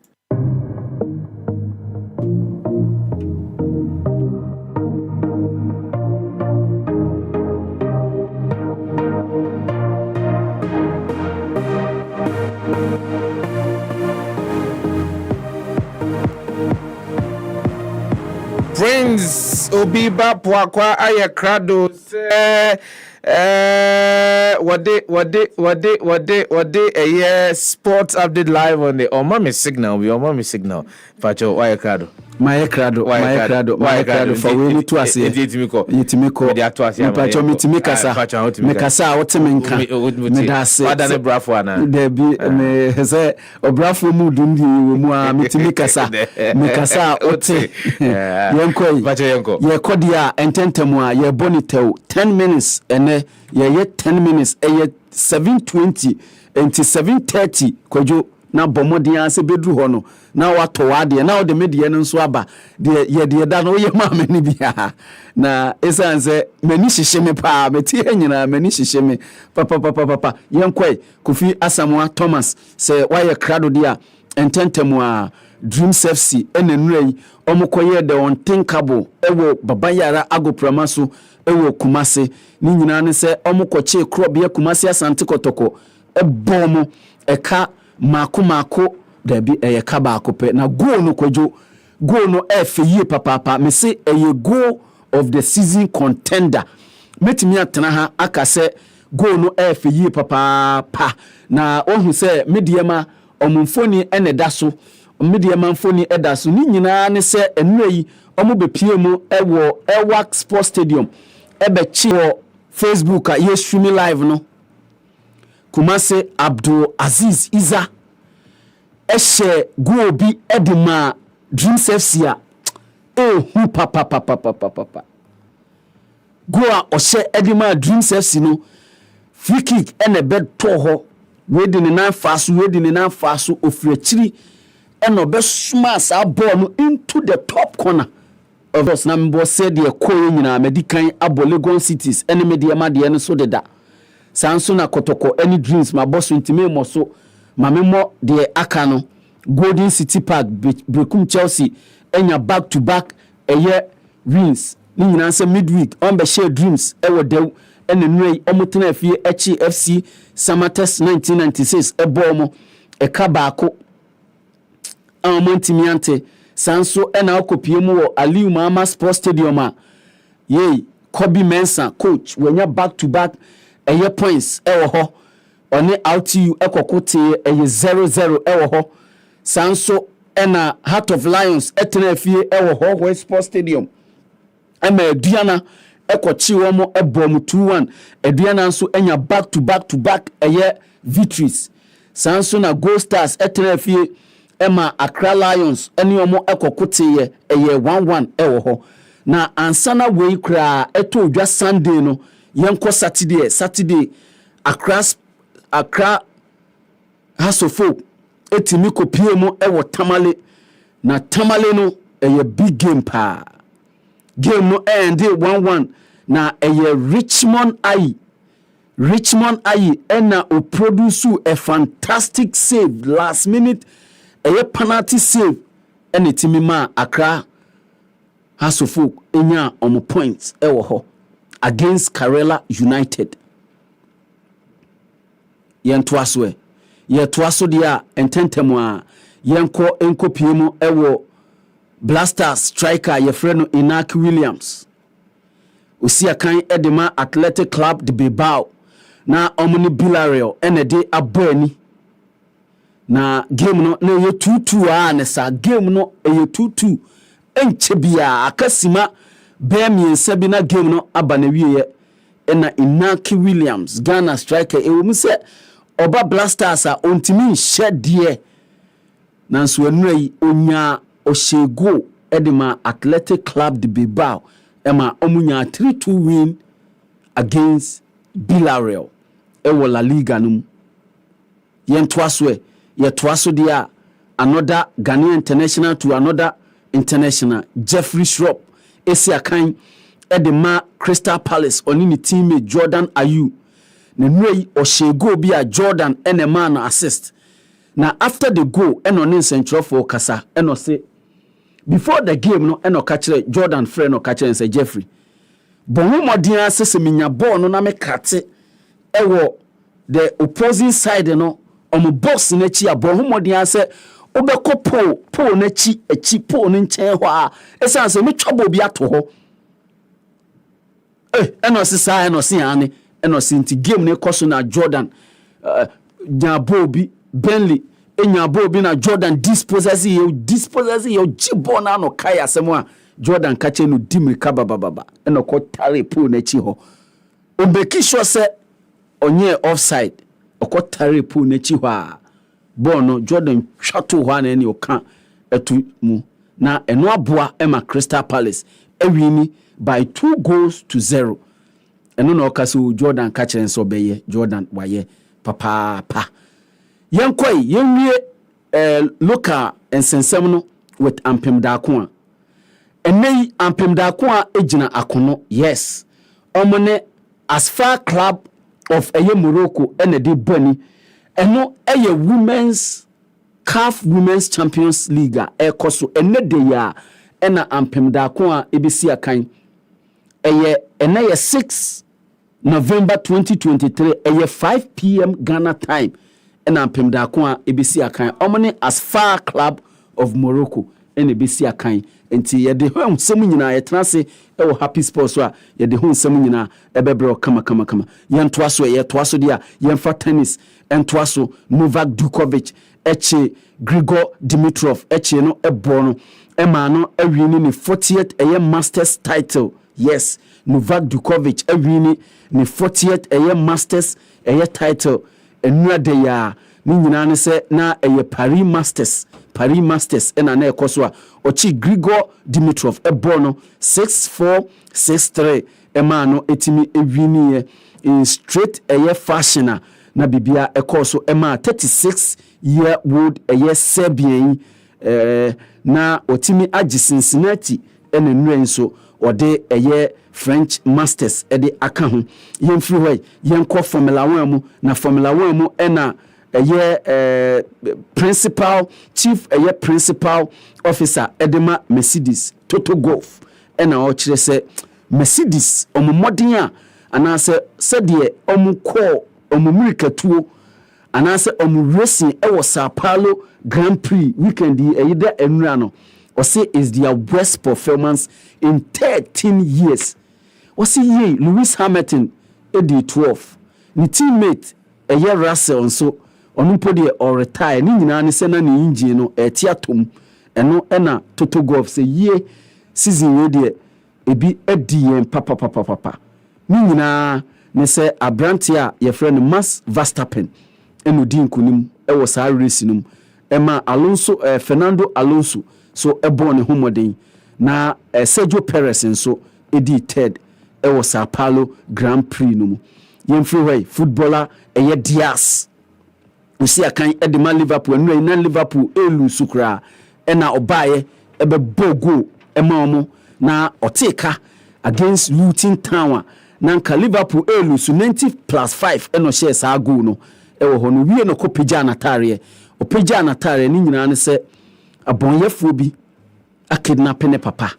Prince Obiba Poakwa aye krado se wade sports update live on the mommy signal facho why krado my crado for we need to ase yitimiko pacho mikasa otemenka medase wadane brafo ana there be me say obrafo mu dundi mu a mitimikasa mikasa ote yenko ye kodia ententemu a ye bonitew 10 minutes ene ye 10 minutes 7:20 enti 7:30 kwajo na bomodin ase bedru ho no na wato wade na ode medie no nso aba de da no ye ma mani bia na esanse mani hyehyeme pa meti anyina mani hyehyeme papa yenkoi Kofi Asamoah Thomas se waye krado dia ententemu a Dreams FC enenrei omokoye the unthinkable ewo babayara agoprama so ewo Kumase ni nyina ne se omokoche krobia Kumase Asante Kotoko ebomo eka mako dabi eyeka ba akope na goal no kojo goal no efeye papa me se eye goal of the season contender metimi atena ha akase goal no efeye papa na ohun se mediema omumfoni ene da so media manfoni edaso ni nyina ne se enui omo bepie mu ewo Ewak Sports Stadium ebechi wo Facebook a ye stream live no Kumase Abdul Aziz Iza ehye go bi edima Dreams FC a hu papa go a ohye edima Dreams FC no free kick ene bed to ho we di ne nan faso ofirachiri and no best smash our ball into the top corner of us. Number said the coin in a medican abolegon cities, any media madian so de da. Sansona Kotoko, any dreams, my boss intime moso, my memo de Akano, Golden City Park, Brekum Chelsea, and your back to back a year wins. Ning answer midweek, on the share dreams, ever do, and the Ray Omotena FC Samates 1996, a bomo, a kabako. Amantimiante sanso ena okopie mu wo Aliu Mama Sports Stadium a ye Kobe Mensah coach wenya back to back eye points ewo ho one RTU ekokote eye 0-0 ewo ho sanso ena Heart of Lions etena afie ewo ho West Sports Stadium ama aduana ekochi wo mo ebom 2-1 aduana nso enya back to back eye victories sanso na Gold Stars etena afie Emma Accra Lions eni omo ekokote ye eye 1-1 ewo ho na ansana we kra eto odwa Sunday no yenko Saturday Accra Hasofo etimi kopie mu ewo Tamale na Tamale no eye big game pa game no end 1-1 na eye Richmond Ayi ena o produce a fantastic save last minute a penalty save and it ma Accra Hasofo enya on points ewo ho against Karela United. Yentoaso dia ententemu a yenko enkopiemu ewo Blasters striker ye freno Inak Williams. Usia kan edema Athletic Club de Bilbao na omni Villarreal enede abani. Na game no na ye 2-2 a ne sa game no ye 2-2 enche bia akasima be miensa bi na game no aba na wiye na Inaki Williams Ghana striker ewom se oba Blasters a ontimi nhye nanso anurai onya oshego edema Athletic Club de Bilbao ema omunya 3-2 win against Villarreal ewo La Liga num Yetwaso dia another Ghanaian international to another international Jeffrey Schropp esi akan edema Crystal Palace oni ni teammate Jordan Ayew na nwei oshego bi a Jordan enema na assist na after the goal eno ne central for kasa eno say before the game no eno ka kire Jordan friend no ka kire say Jeffrey bonwo modin asese minya ball no na me kate ewo the opposing side no omo box na chi abon humodin ase obeko po na chi po ne nchen ho a esan se me twabo bi ato ho eno sesa eno se ane eno sinti game ne koso na Jordan Nyabobi Bentley Nyabobi na Jordan dispossess yo jibo na no kai asemo a Jordan kache no dimirika baba eno ko tare po na chi ho obeki sure se onye offside okotare po na chi ho a ball no Jordan twato ho na ene oka etu mu na eno aboa ema Crystal Palace ewini by 2-0 eno na okaso Jordan kache nso beye Jordan waye papa yankoi yenwie local ensensem no with Ampem Danquah enei Ampem Danquah ejina akono yes omone Sefah club of Morocco ene de boni eno women's CAF Women's Champions League ekoso ene de ya ena Ampem Danquah ebesi akan ene 6 November 2023 5 p.m. Ghana time ena Ampem Danquah ebesi akan omone Sefah club of Morocco ene ebesi akan enti yede ho nsem nyina yetrase ewo happy sports so a yede ho nsem nyina ebebro kama yentoaso dia yenfa tennis entoaso Novak Djokovic eche Grigor Dimitrov eche no ebo no ema no awini ni 40th Masters title yes Novak Djokovic awini ni 40th Masters title enua de ya ni nyina ne se na Paris Masters ena na ekoso a ochi Grigor Dimitrov ebo no 6-4 6-3 ema no etimi ewini in straight fashion na bibia ekoso ema 36-year-old Serbian na otimi agi Cincinnati ena nure nso ode French Masters ede aka ho yemfiri hoy yenko Formula 1 mu na Formula 1 mu ena principal officer edema Mercedes Toto Golf ena o kire se Mercedes omomodin a anase se de omukọ omumirikatuo anase omuracing ewo Sao Paulo Grand Prix weekend eyida enura no o say is their worst performance in 13 years o say Lewis Hamilton edi 12 ni teammate Russell nso onumpo de or retire ni nyina ne se na ne engine no etiatom eno ena Toto Golf se season we de ebi edien papa ni nyina ne se abrante a ye friend Max Verstappen eno di nkunim ewo sa race num ema Alonso Fernando Alonso so ebo ne homoden na Sergio Perez nso edi third ewo Sao Paulo Grand Prix num yemfiri way footballer Diaz usi akan edema Liverpool enu na Liverpool elu sukra ena obaye ebe bogo ema omo na oteka against Luton Town na nka Liverpool elu su 90+5 eno share sa goal no ewo ho no wie no ko pagya natare opagya natare ni nyina ne se abonyefo bi akidnap ne papa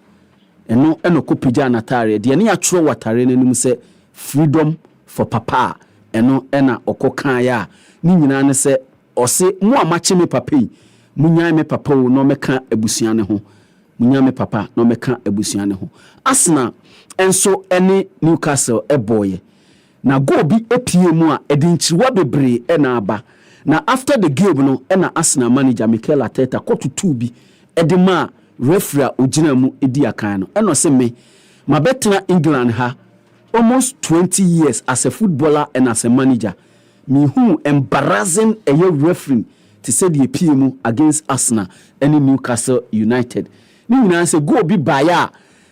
eno ko pagya natare de ne atro watare nanim se freedom for papa eno ena okokan ya ni nyina ne se ose mu amache me papa yi munyan me papa wo no meka abusuane ho munyan me papa no meka abusuane ho Arsenal enso ene Newcastle eboye na go bi epie mu a edinchiriwa bebre ena aba na after the game no ena Arsenal manager Mikel Arteta kotutu bi edema referee ogina mu edi akan no eno se me mabetena England ha almost 20 years as a footballer and as a manager. Me who embarrassing a referee to say the PMU against Arsenal and Newcastle United. Me say go be baya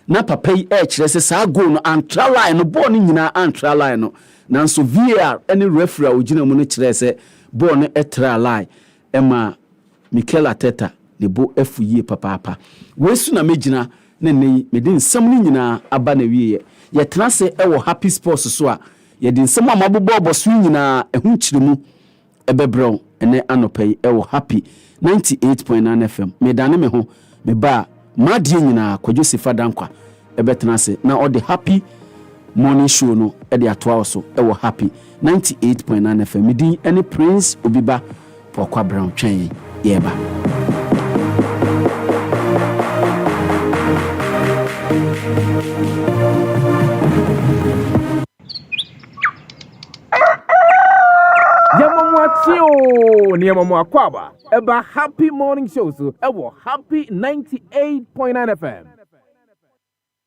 na papa chese sa go no antra line no ball ni nyina antra line no. Nanso VAR any referee ogina mu no chese ball no etra line ema Mikel Arteta ne bo efuye papa. Wesu na megina na nei medin nsam ni nyina aba na wiye. Ye trase ewo happy sports so a ye din nsam amabobo oboso nyina ehu chirimu ebebrɛw ene anopai ewo happy 98.9 FM medane me ho me ba madie nyina Kwadwo Sefah Danquah ebetrase na all the happy morning show no e de atoa so ewo happy 98.9 FM medin ene Prince Obiba Poakwa Brown twen yeba Poakwa, about happy morning shows, happy 98.9 FM.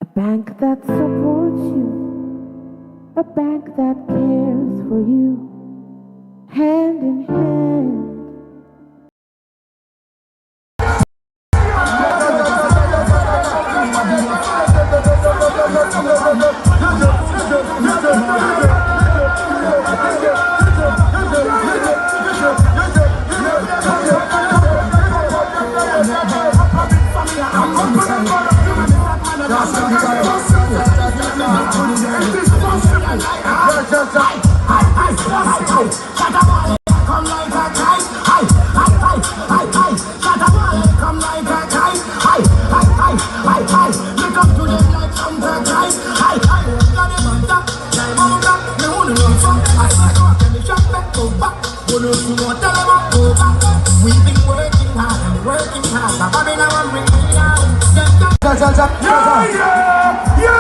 A bank that supports you, a bank that cares for you, hand in hand. We've been working hard and working hard. We've been working hard and working hard.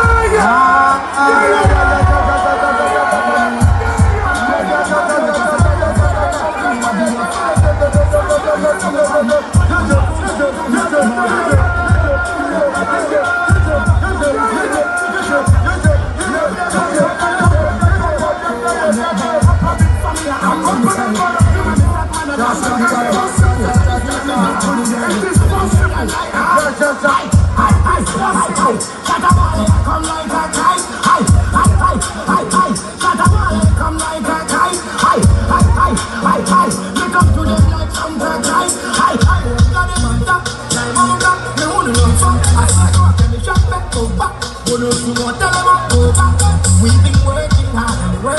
We've been working hard and working hard. We've been working hard and working hard.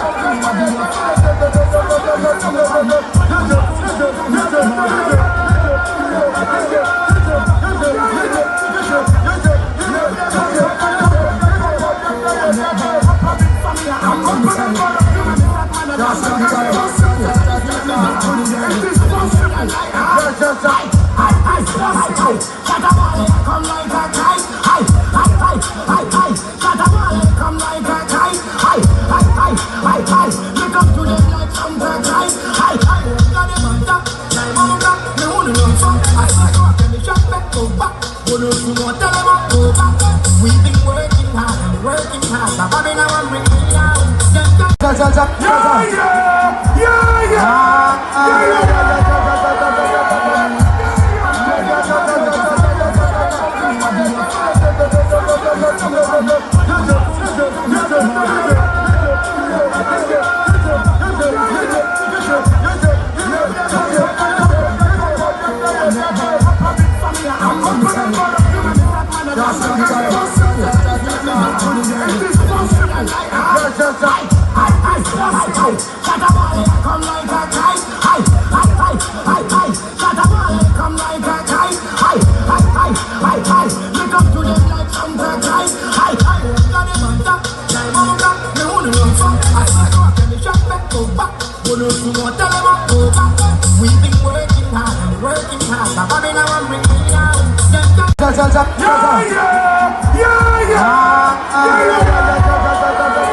We've been working hard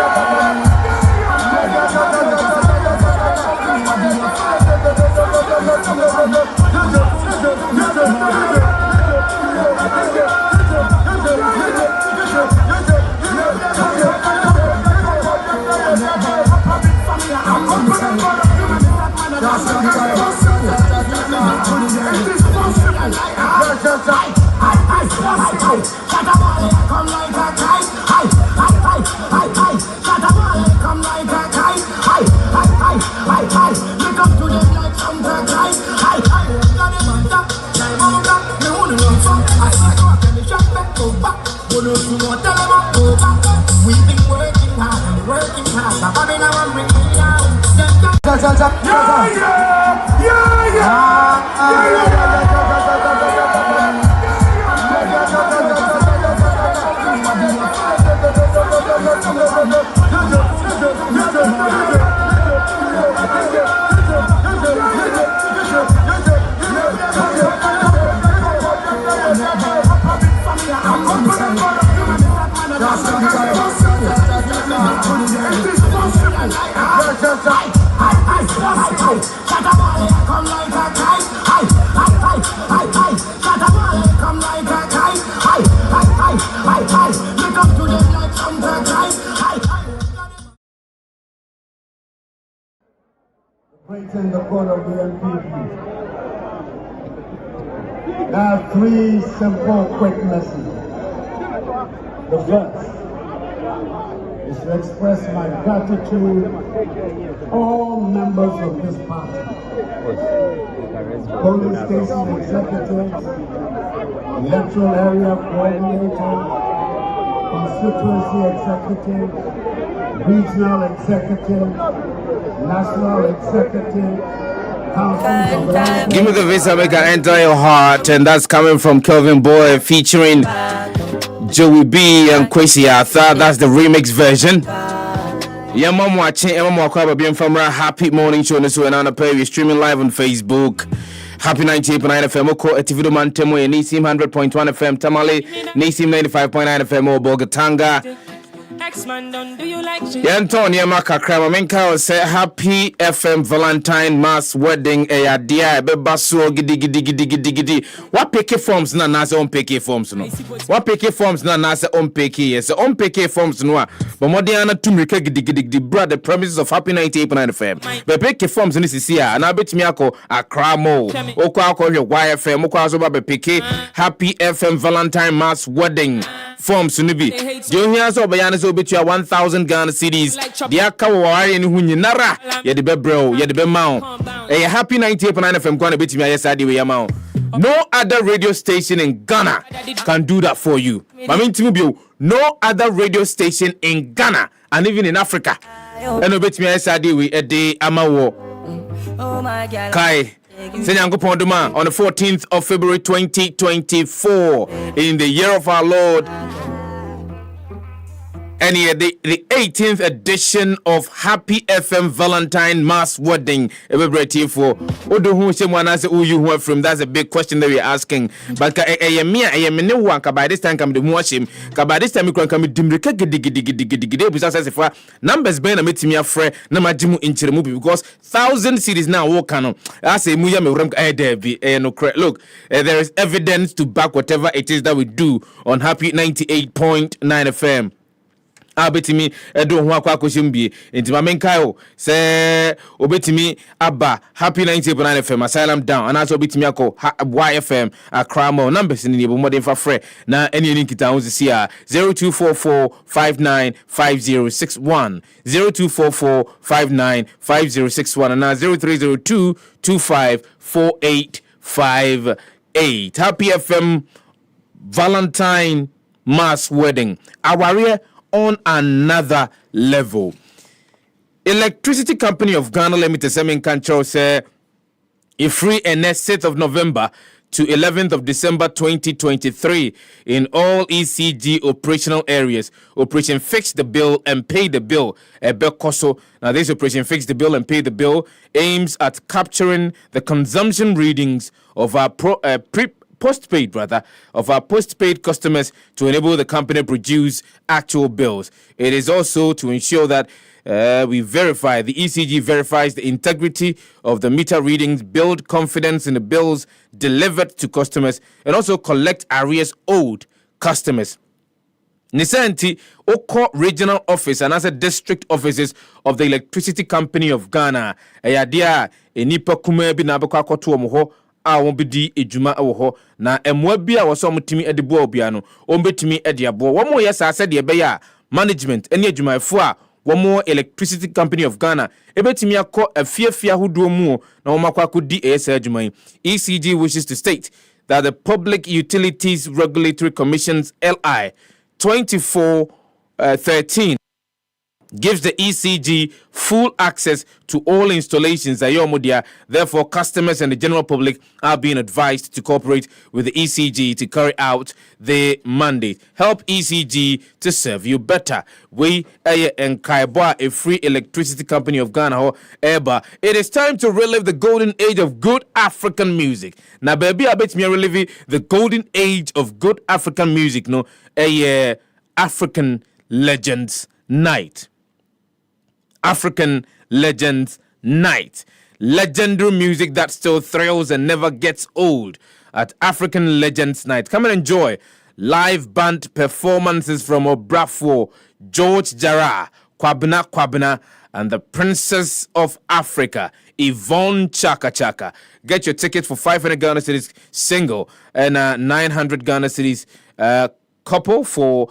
and working hard. Breaking the code of the MPP. I have three simple, quick messages. The first is to express my gratitude to all members of this party, police station executives, electoral area coordinators, constituency executives, regional executives, national executive. Give me the visa, make I enter your heart, and that's coming from Kelvin Boy featuring Joey B and Kwesi Arthur. That's the remix version. Yeah, mom watching Poakwa being from Happy Morning Show. This way, and we're streaming live on Facebook. Happy 98.9 FM, Oko Etivido Mantemo, Nisim 100.1 FM, Tamale, Nisim 95.9 FM, Bogatanga. Antonia Makakra, Menka say happy FM Valentine Mass Wedding. Dia Bebaso gidi. What picky forms na nasa on picky forms no? What picky forms na nasa on picky? Yes, on picky forms no. But Modiana Tumrika gidi brother the premises of Happy 98.9 FM. But picky forms in this is here, and I bet me ako Akramo. Okwa call your YFM. Okwa so be picky Happy FM Valentine Mass Wedding forms nubi. Do you so bayana so bet you 1,000 Ghana cedis. Dia kawari ni hunyinara. Ya de be bro, ya de be mount. Happy 98.9 FM gonna bet me yesadi we yamount. No other radio station in Ghana can do that for you. No other radio station in Ghana and even in Africa. And bet me yesadi we a day amawo. Kai. Ponduma on the 14th of February 2024 in the year of our Lord. And here the 18th edition of Happy FM Valentine Mass Wedding. That's a big question that we're asking. But by this time come the watch him. By this time you can come dimrika gidi. Numbers been a meeting me a friend. Namajimu in movie because 1,000 cities now walk on. I say muya me look, there is evidence to back whatever it is that we do on Happy 98.9 FM. Abetimi edo ho akwa koshimbi intima menkayo se obetimi aba Happy 98.9 FM asylum down and also obetimi akọ YFM akramo numbers ni ebo modern fa frɛ na eni kita ho sisi a 0244595061 0244595061 na 0302254858 Happy FM Valentine Mass Wedding Awarie on another level. Electricity Company of Ghana Limited Semin Control say a free and next 6th of November to 11th of December 2023 in all ECG operational areas. Operation Fix the Bill and Pay the Bill. Now this Operation Fix the Bill and Pay the Bill aims at capturing the consumption readings of our postpaid customers to enable the company produce actual bills. It is also to ensure that we verify, the ECG verifies the integrity of the meter readings, build confidence in the bills delivered to customers, and also collect arrears owed customers. Nisanti Oko Regional Office and as a district offices of the Electricity Company of Ghana. Eyadia enipa kumebi na abekwa koto omo a wombedi ejuma wo na emwa bia wo so mutimi edibo obia no ombetimi ediabo wo mo yesa ase de be ya management eni ejumafo a wo mo Electricity Company of Ghana ebetimi akọ afiafia hodo mu na wo makwa akodi esa ejumai. ECG wishes to state that the Public Utilities Regulatory Commission's LI 2413 gives the ECG full access to all installations at Yomodia. Therefore, customers and the general public are being advised to cooperate with the ECG to carry out the mandate. Help ECG to serve you better. We and Kaiboa, a free electricity company of Ghana, Eba. It is time to relive the golden age of good African music. Now, baby, I bet me relive the golden age of good African music. No, African Legends Night. African Legends Night. Legendary music that still thrills and never gets old at African Legends Night. Come and enjoy live band performances from Obrafo, George Jara, Kwabena, and the Princess of Africa, Yvonne Chaka Chaka. Get your ticket for 500 Ghana cedis single and 900 Ghana cedis couple for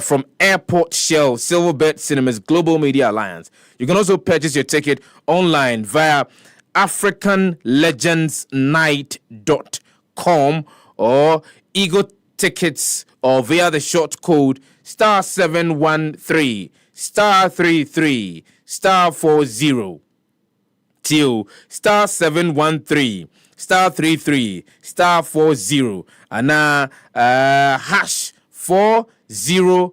from Airport Shell, Silverbird Cinemas, Global Media Alliance. You can also purchase your ticket online via AfricanLegendsNight.com or Eagle Tickets or via the short code *713 *33 *40 till *713 *33 *40 and hash 40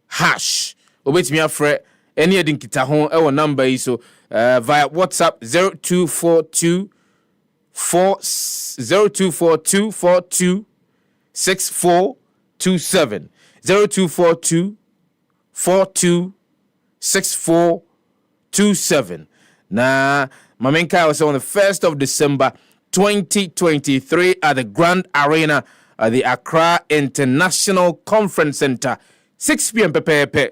hash. Obey me afre any edin kita ho e wo number yi so via WhatsApp 0242 42 6427 0242 42 6427. Now, Mamenka was on the 1st of December 2023 at the Grand Arena at the Accra International Conference Center, 6 p.m. Pepe.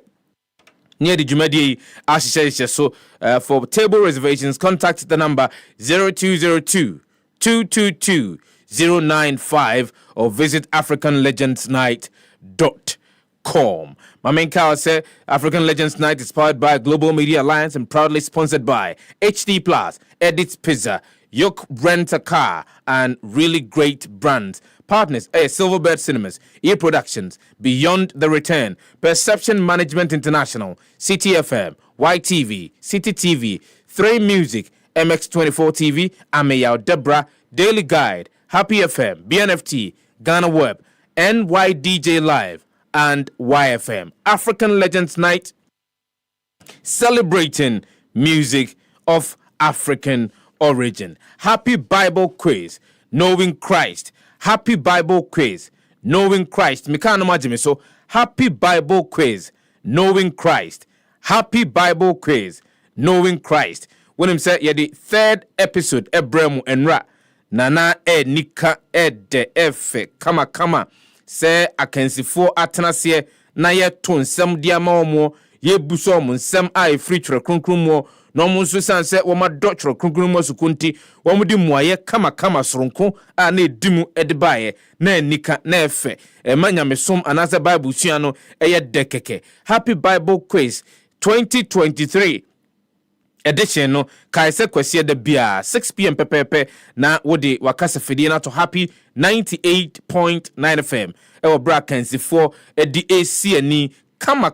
Near the Jumadi Ashisha. So, for table reservations, contact the number 0202 222 095 or visit AfricanLegendsNight.com. My main cow said African Legends Night is powered by Global Media Alliance and proudly sponsored by HD Plus, Edits Pizza, Yoke Rent a Car, and really great brands. Partners, Silverbird Cinemas, E Productions, Beyond the Return, Perception Management International, CTFM, YTV, CTTV, 3 Music, MX24 TV, Ameyao Debra, Daily Guide, Happy FM, BNFT, Ghana Web, NYDJ Live, and YFM. African Legends Night, celebrating music of African origin. Happy Bible Quiz, Knowing Christ. Happy Bible Quiz, Knowing Christ. Mikano majime so. Happy Bible Quiz, Knowing Christ. Happy Bible Quiz, Knowing Christ. When him say, the 3rd episode, Ebremu Enra. Nana nika de efe kama. Say akensifo atenase na ye to nsem dia ma omo ye buso omo nsem ai free tro kronkron mo no omo nso san se wo ma do tro kronkron mo sukunti wo mo di muaye kama soronko a na edimu edibaye na nika na efe e manya mesom anase bible sua no eye dekeke. Happy Bible Quiz 2023 edition no kaise kwese da bia 6 p.m. pepepe na wode wakasa fidie na to Happy 98.9 FM ewo brakansi for edi AC ani kama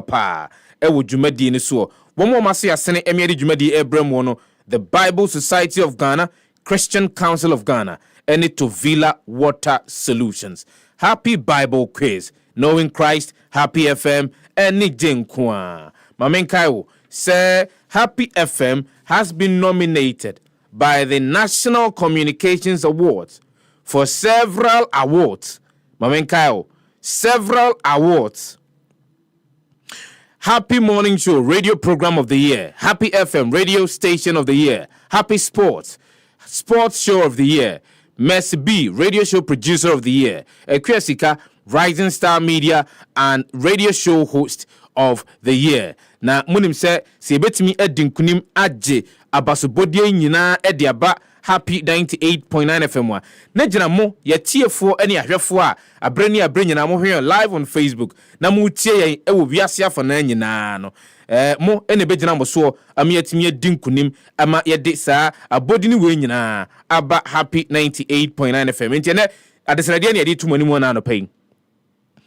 pa ewo dwumadi ni so womo maso yasene emiade dwumadi ebrem no the Bible Society of Ghana, Christian Council of Ghana, and to Villa Water Solutions. Happy Bible Quiz, Knowing Christ, Happy FM, and Danquah. Mamenkaiwo say Happy FM has been nominated by the National Communications Awards for several awards. Mamenkaiwo, several awards. Happy Morning Show, Radio Program of the Year. Happy FM, Radio Station of the Year. Happy Sports, Sports Show of the Year. Mercy B, Radio Show Producer of the Year. Ekwesika, Rising Star Media and Radio Show Host of the Year. Na munim se betimi edinkunim agye abasobodie nyina ediaba Happy 98.9 FM wa. Na gina mo yetiefo ene ahwefo a abrani nyina mo hwe live on Facebook. Na mo tie yen ewo wiase afa na nyina no. Mo ene begina mo so am yetimi edinkunim ama yede saa abodini we nyina aba Happy 98.9 FM. Enti ne adeserade ne yede tumani mo na no pen.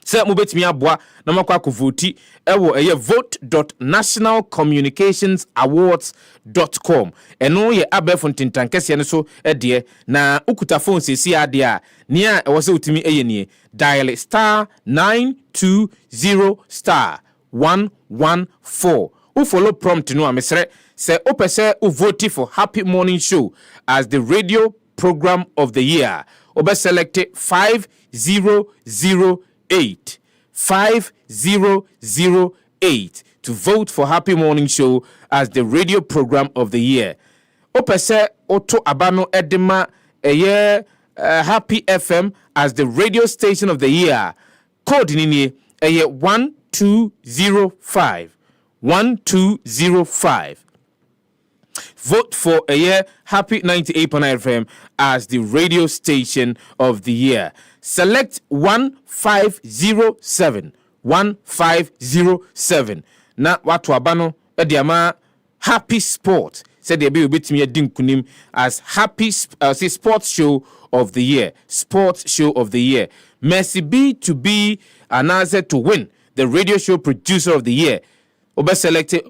sɛ mobɛtumi aboa na makɔ akɔvoti ɛwɔ ɛyɛ vote.nationalcommunicationsawards.com ɛno yɛ abɛɛfo ntintankɛseɛ no so ɛdeɛ na ukuta phone sɛsi adeɛ a nea ɛwɔ sɛ wotumi ɛyɛ nie dial *920*114 wo follow prompt no a mesrɛ sɛ wopɛ sɛ wo vote for Happy Morning Show as the radio program of the year obe select 5008 5008 to vote for Happy Morning Show as the radio program of the year. Opese Otto Abano Edema Happy FM as the radio station of the year. Code nini 1205 1205. Vote for Happy 98.9 FM as the radio station of the year. Select 1507 1507. Na watu abano ediama Happy Sport. Said they be ubitimi dinkunim as Happy Sports Show of the Year. Sports Show of the Year. Mercy be to be announced to win the radio show producer of the year. Obe selected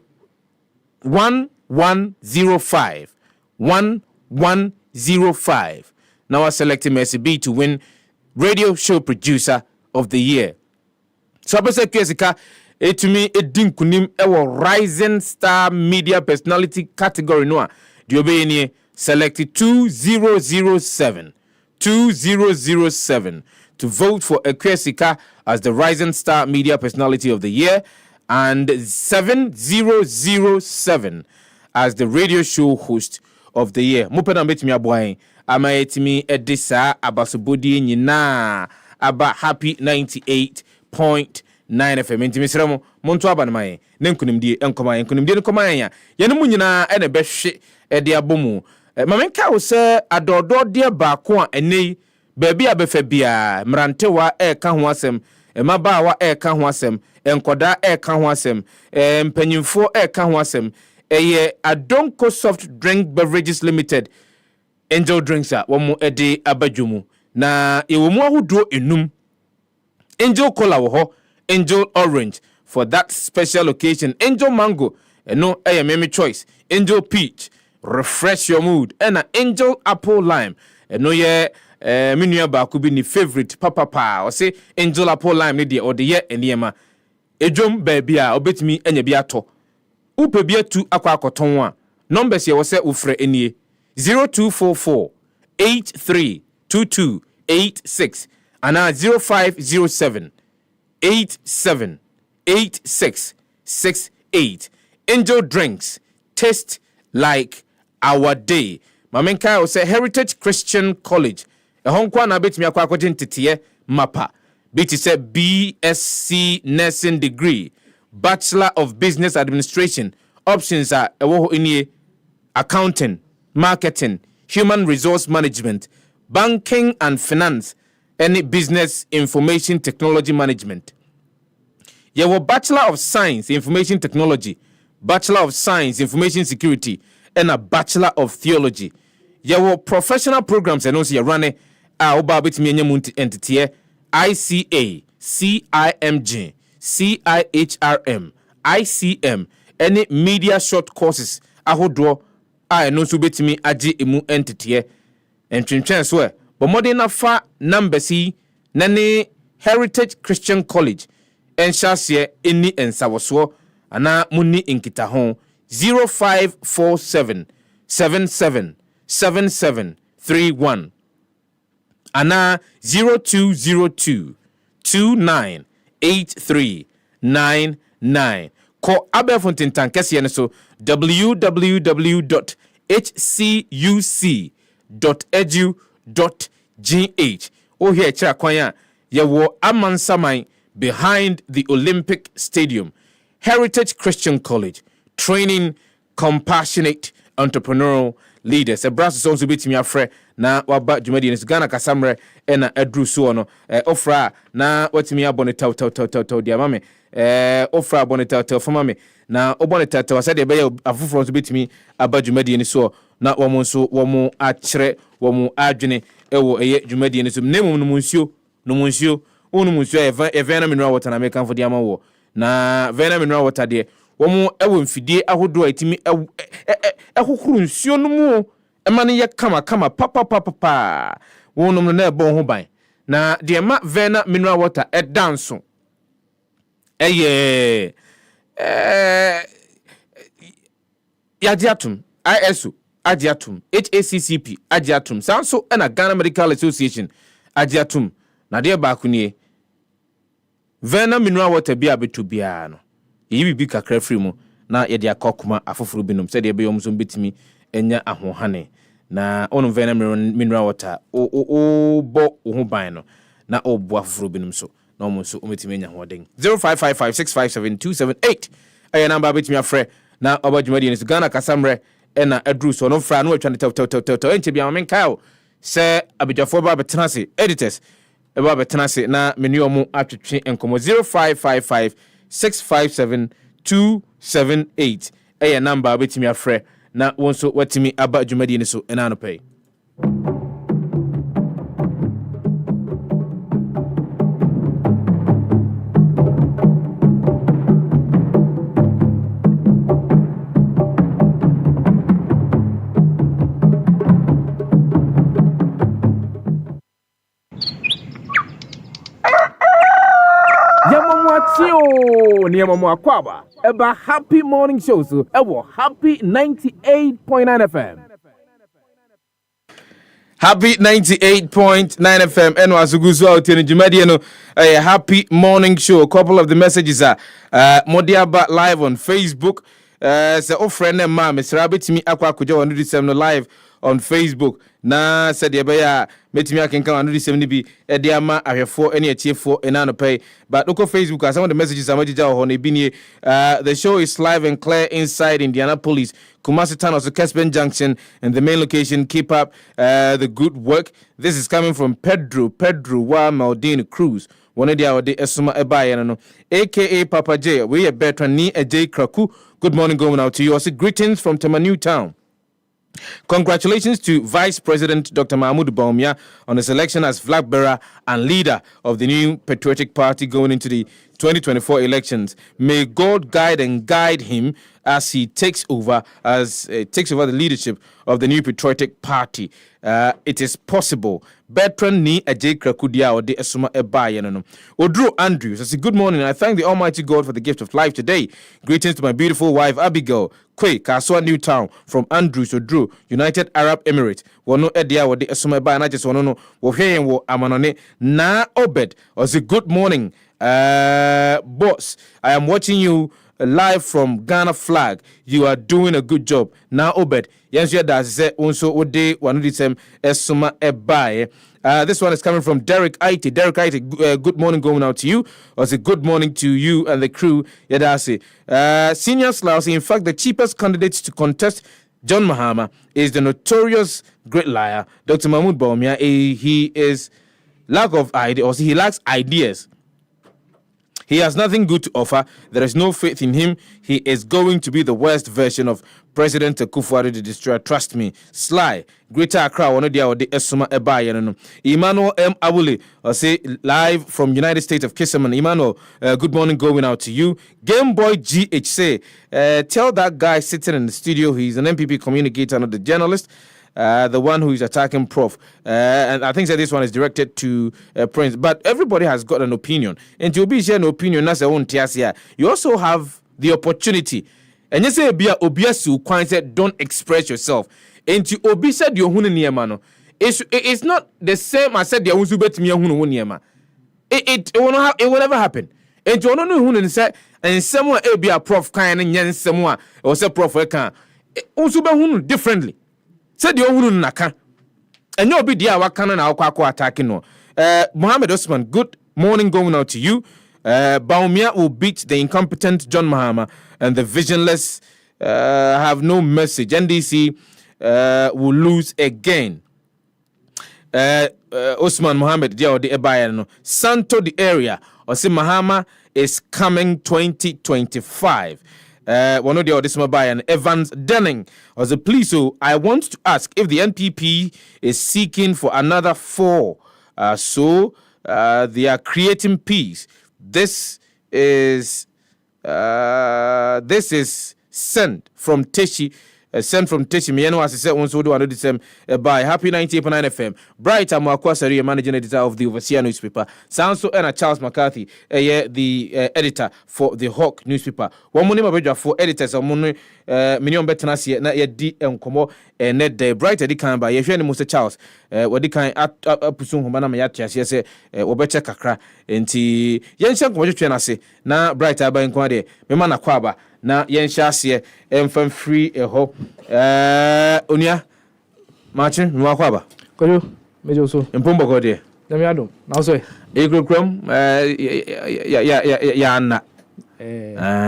1105 1105. Now I selected Mercy B to win radio show producer of the year. So I say Kesika to me edin kunim ewo Rising Star Media Personality category no the obey selected 2007 to vote for Kesika as the Rising Star Media Personality of the year and 7007 as the radio show host of the year. Mupena betimi aboy amayetimi edisa abasobodi nyina aba Happy 98.9 FM. Ntimi sremo monto aba na mai ne nkunimdie enkomai ya yene mu nyina ene behwe ede abomu mamenka wo se adodo de baako a enei baabi abefa bia mrantewa eka ho asem mabaawa eka ho asem enkoda eka ho asem mpanyimfo eka ho asem Danquah Soft Drink Beverages Limited Angel Drinks a womo ede abadwomu na yewomu ahodo enum Angel Cola wo ho Angel Orange for that special occasion Angel Mango eno meme choice Angel Peach refresh your mood and Angel Apple Lime eno menua ba ko bi ni favorite papa o say Angel Apple Lime ne de o de ye eniema edwom ba bia obetimi anya bi ato upe bia tu akwa akoton a numbers ye wo say ufre enie 0244 832286 and 0507 878668. Angel Drinks taste like our day. Mamenka will say Heritage Christian College. A Hong Kong bit me akwa tete mapa. Bit say BSc nursing degree, Bachelor of Business Administration. Options are accounting, marketing, human resource management, banking and finance, any business information technology management. You have Bachelor of Science Information Technology, Bachelor of Science Information Security, and a Bachelor of Theology. You have professional programs and also you run entity ICA, CIMG, CIHRM, ICM, any media short courses. Ahodro no so betimi age emu entity and twentwen so but modern afa number C nane Heritage Christian College en shase eni ensawoso ana munni inkita ho 0547 777731 ana 0202 298399 Call Abefontin Tankesi and so www.hcuc.edu.gh. Oh, here, Chakwanya, ye wo Amansamai behind the Olympic Stadium. Heritage Christian College, training compassionate entrepreneurial leaders. A brass song to be to me afre na waba jumadi in Ghana kasamre ena edru suono ofra na watimi abone taw dia mame ofra abone taw for me na obone taw asade be afufro to be to me aba jumadi ni so na womo nso womo akire womo adwene ewo eye jumadi ni so nemu no munsuo onu musu evena mineral water na mekan for diama wo na vena mineral water de womo ewo mfidie ahodo atimi ehokuru nsuo no mu ema ne ye kama papa wonum na ebo ho ban na de ma vena mineral water danso Agyemang ISO Agyemang HACCP Agyemang sanso na Ghana Medical Association Agyemang na de ba kunie vena mineral water bia beto bia no yibi kakra free mu na ye de akokoma afoforo binum se de be yom so betimi enya ahohane na onu vena mineral water o bo ho ban no na obo afoforo binum so na omo so ometimi enya hoden 0555657278 aya number betimi afre na obadwumadi ni Ghana kasamre na adru so no fra no atwa tel enche bia men kae se abidjafo ba betenase editors eba betenase na menu omo atwetwe enkomo 0555657278 aya number betimi afre na wonso watimi abadwumadi ni so ena no pay. Poakwa about Happy Morning Show so Happy 98.9 FM. Happy 98.9 FM and wasuguzu out in Jumadi no a Happy Morning Show. A couple of the messages are Modiaba live on Facebook. Say oh friend and ma Mr. Rabbit me akwa kujo 107 live on Facebook. Na said ya metimi akenkan 170 bi e de ama ahwefo ene atiefo enano pay but look on Facebook as some of the messages amajija ho na bi the show is live and clear inside Indianapolis Kumasi Town of Kesben Junction and the main location. Keep up the good work. This is coming from Pedro wa Maldini Cruz. One of the hour de esuma ebaye no aka Papa J. We are better ni a J Kraku. Good morning going out to you. I say greetings from Temanu Town. Congratulations to Vice President Dr. Mahmoud Bawumia on his election as flag bearer and leader of the new patriotic party going into the 2024 elections. May God guide him as he takes over the leadership of the new patriotic party. It is possible. Bertrand ni Ajay Krakudia or de Esuma Ebaye no. Odro Andrews, I say good morning. I thank the Almighty God for the gift of life today. Greetings to my beautiful wife Abigail Kwe Kaswa Newtown from Andrews Odro, United Arab Emirates. Wono edia or de Esuma Ebaye na just wono no wo hwen wo amanone na Obed. I say good morning. Boss, I am watching you live from Ghana flag. You are doing a good job. Now Obed, yes, you does say also ode one of them esuma ebaye. This one is coming from Derek Aite. Derek Aite, good morning going out to you. Or say good morning to you and the crew. Yadasi. Senior Slaus, in fact, the cheapest candidate to contest John Mahama is the notorious great liar, Dr. Mahmoud Bawumia. He is lack of idea, or he lacks ideas. He has nothing good to offer. There is no faith in him. He is going to be the worst version of President Akufo-Addo the Destroyer. Trust me. Sly. Greater Accra. One of the Esuma Ebaye. Emmanuel M. Abule. I say live from United States of Kissaman. Emmanuel, good morning going out to you. Game Boy GH say, tell that guy sitting in the studio, he's an MPP communicator, not the journalist. The one who is attacking Prof. And I think that this one is directed to Prince. But everybody has got an opinion. And to be sharing an opinion, that's their own tiasia. You also have the opportunity. And you say, Obiasu, Kwan said, don't express yourself. And to Obi said, you're hunniema. It's not the same as said, you're bet me hunniema. It will never happen. And to know who said, and someone be a Prof. Kind and yen someone or say Prof. Can also be differently. Said the old naka. And you'll be dear wakana na kwako attacking no. Mohammed Osman, good morning going out to you. Bawumia will beat the incompetent John Mahama and the visionless have no message. NDC will lose again. Osman Mohammed, dear the Ebayano. Santo the area. Or say Mahama is coming 2025. One of the Odisma and Evans Denning was a police. So I want to ask if the NPP is seeking for another 4 so they are creating peace. This is sent from Teshi. Sent from Teshi. Me know as I said once we do another same by Happy 98.9 FM. Bright Poakwa Sari, managing editor of the Overseer newspaper. Sounds so and Charles McCarthy, the editor for the Hawk newspaper. One money my for editors or money million better na ye di enkomo net the Bright edi kan ba ye hwe ni Mr Charles wodi kan apusun homa na me yatia se wo beche kakra enti ye nhyɛ nkomo twetwe na se na Bright aba nko ade me ma na kwa aba na yen hyase emfam free eho onia machi me wa kwa aba koyo mejo so empombo ko de na me adom na so ekrokrom ya na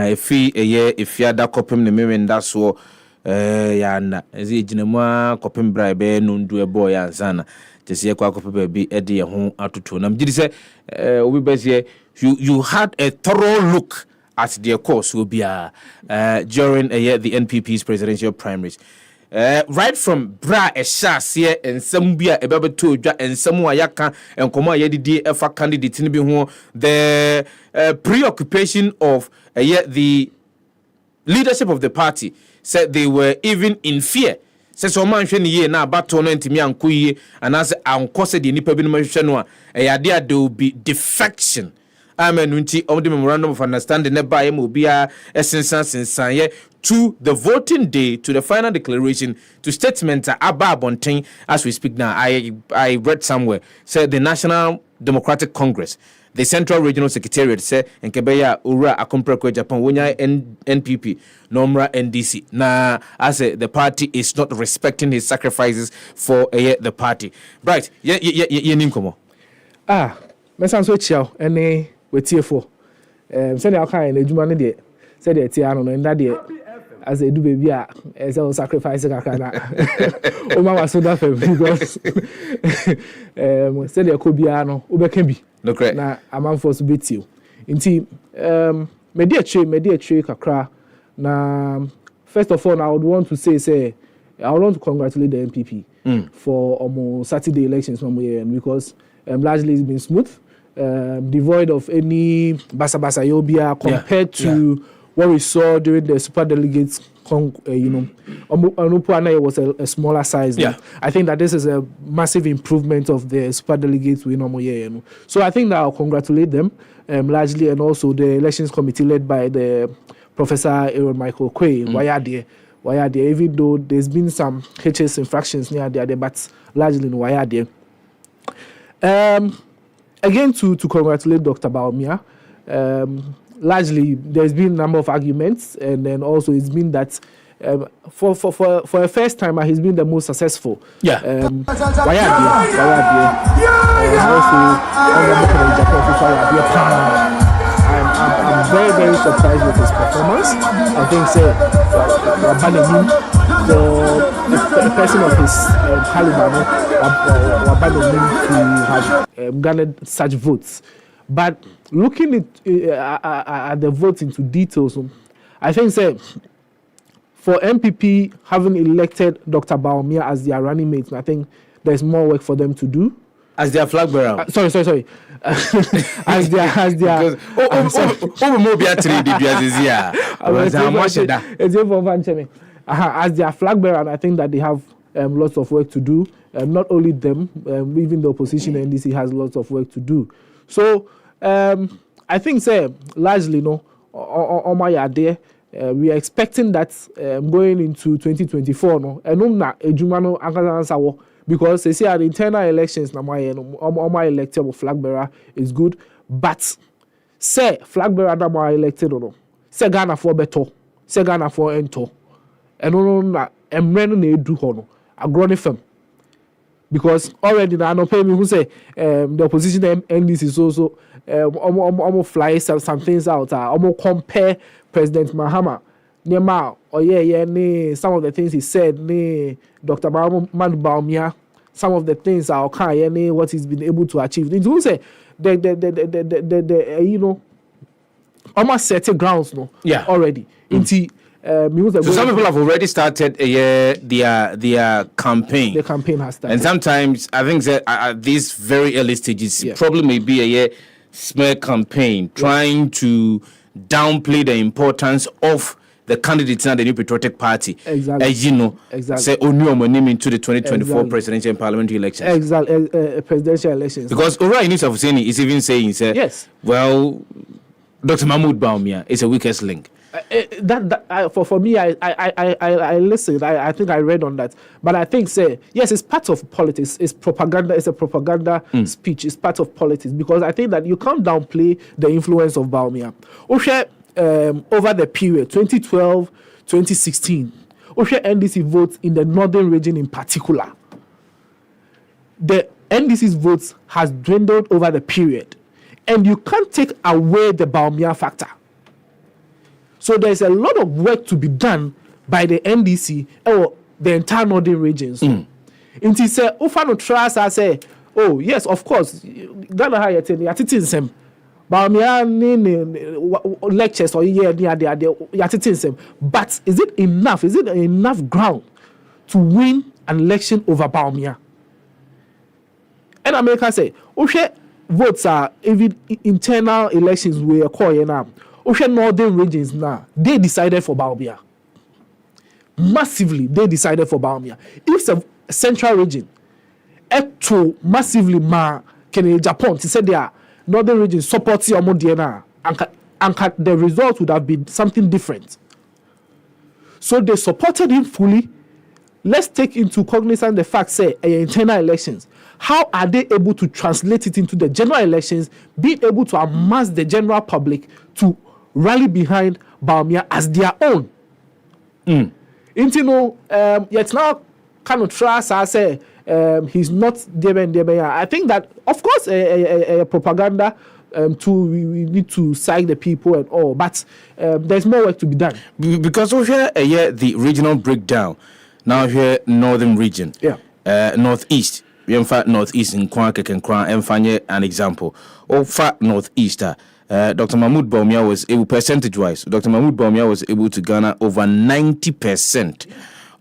efi ada kopem ne memenda so ya na ezi ginemu kopem bra be nundu ebo ya ansana tese kwa kopem ba bi ede ye ho atoto na mgidi se obi bezie you had a thorough look at their course will be during the NPP's presidential primaries. Right from bra here and some be a to and some yaka and come yedi efa candidate in the preoccupation of the leadership of the party said they were even in fear. Says so man sheni ye na bato no ntimi ankoye and as ankose de nipa bi no mahwehwe no a there will be defection. Amen. The memorandum of understanding by Mobia essence to the voting day, to the final declaration, to statement ababonting as we speak now. I read somewhere said the National Democratic Congress, the Central Regional Secretariat said and Kebeya Ura Akompreko Japan Wonya NPP Nomra NDC. Now I say the party is not respecting his sacrifices for the party. Right? Ye nimkomo. Me san so chiao ene wetiefo send your kind ejuma ne de said the tia no nda de as a do baby a as a sacrifice kakra na o ma wa so da fam because said the kobia no obeka bi no correct na amanfo so betio nti me de atwe kakra na first of all I would want to say I would want to congratulate the NPP for almost Saturday elections because largely it's been smooth, devoid of any basa yobia compared to what we saw during the super delegates. Onupuana was a smaller size. Yeah. I think that this is a massive improvement of the super delegates we So I think that I'll congratulate them largely, and also the elections committee led by the Professor Aaron Michael Quay. Why are there? Even though there's been some HS infractions near there, but largely in Wayade. Again, to congratulate Dr. Baumia. Largely, there's been a number of arguments, and then also it's been that for a first timer, he's been the most successful. Yeah. I'm very, very surprised with his performance. I think for a person of his caliber, to have garnered such votes. But looking at the votes into details, I think for MPP having elected Dr. Baumia as their running mate, I think there's more work for them to do. As their flag bearer. Sorry. as their as their flag bearer, and I think that they have lots of work to do. Not only them, even the opposition NDC has lots of work to do. So I think largely on my idea, we are expecting that going into 2024 because they say at the internal elections my elected flag bearer is good, but say flag bearer that my elected or no, say Ghana for better, say Ghana for ento, and no emreno na edu hono agroni fam. Because already now no pay me who say the opposition NDC is also almost fly some things out. Almost compare President Mahama. Some of the things he said, Dr. Baumia, some of the things are okay, what he's been able to achieve. They say the almost setting grounds already. So some people have already started their campaign. The campaign has started. And sometimes I think that at these very early stages, probably may be a smear campaign trying to downplay the importance of the candidates in the new patriotic party. Exactly. As you know, exactly. say name into the 2024 presidential and parliamentary elections. Exactly. Presidential elections. Because Ora News of Seni is even saying, say, yes. Well, Dr. Mahmoud Baumia is a weakest link. For me, I listened. I think I read on that, but I think yes, it's part of politics. It's propaganda. It's a propaganda speech. It's part of politics because I think that you can't downplay the influence of Baumia. Over the period 2012, 2016, NDC votes in the northern region in particular. The NDC's votes has dwindled over the period, and you can't take away the Baumia factor. So there's a lot of work to be done by the NDC or the entire northern regions. Inti say, "Ufano trust," I say, "Oh yes, of course." Ghana ha yet ni atitin sem. Baumia ni lectures or year ni ade atitin sem. But is it enough? Is it enough ground to win an election over Baumia? And America say, votes are even internal elections we are calling now. Northern regions now, they decided for Baumia. Massively, they decided for Baumia. If the central region, to massively Japan, to say their northern region supports your Modiana, and the result would have been something different. So they supported him fully. Let's take into cognizance the fact, internal elections. How are they able to translate it into the general elections, being able to amass the general public to rally behind Baumia as their own? Yet now kind of trust I say he's not there. I think that of course a propaganda we need to cite the people and all, but there's more work to be done. Because we hear the regional breakdown. Now here northern region. Northeast. We have northeast in Nkwa and Fanye an example. Or far northeast. Dr. Mahmoud Baumia was able, percentage-wise, Dr. Mahmoud Baumia was able to garner over 90%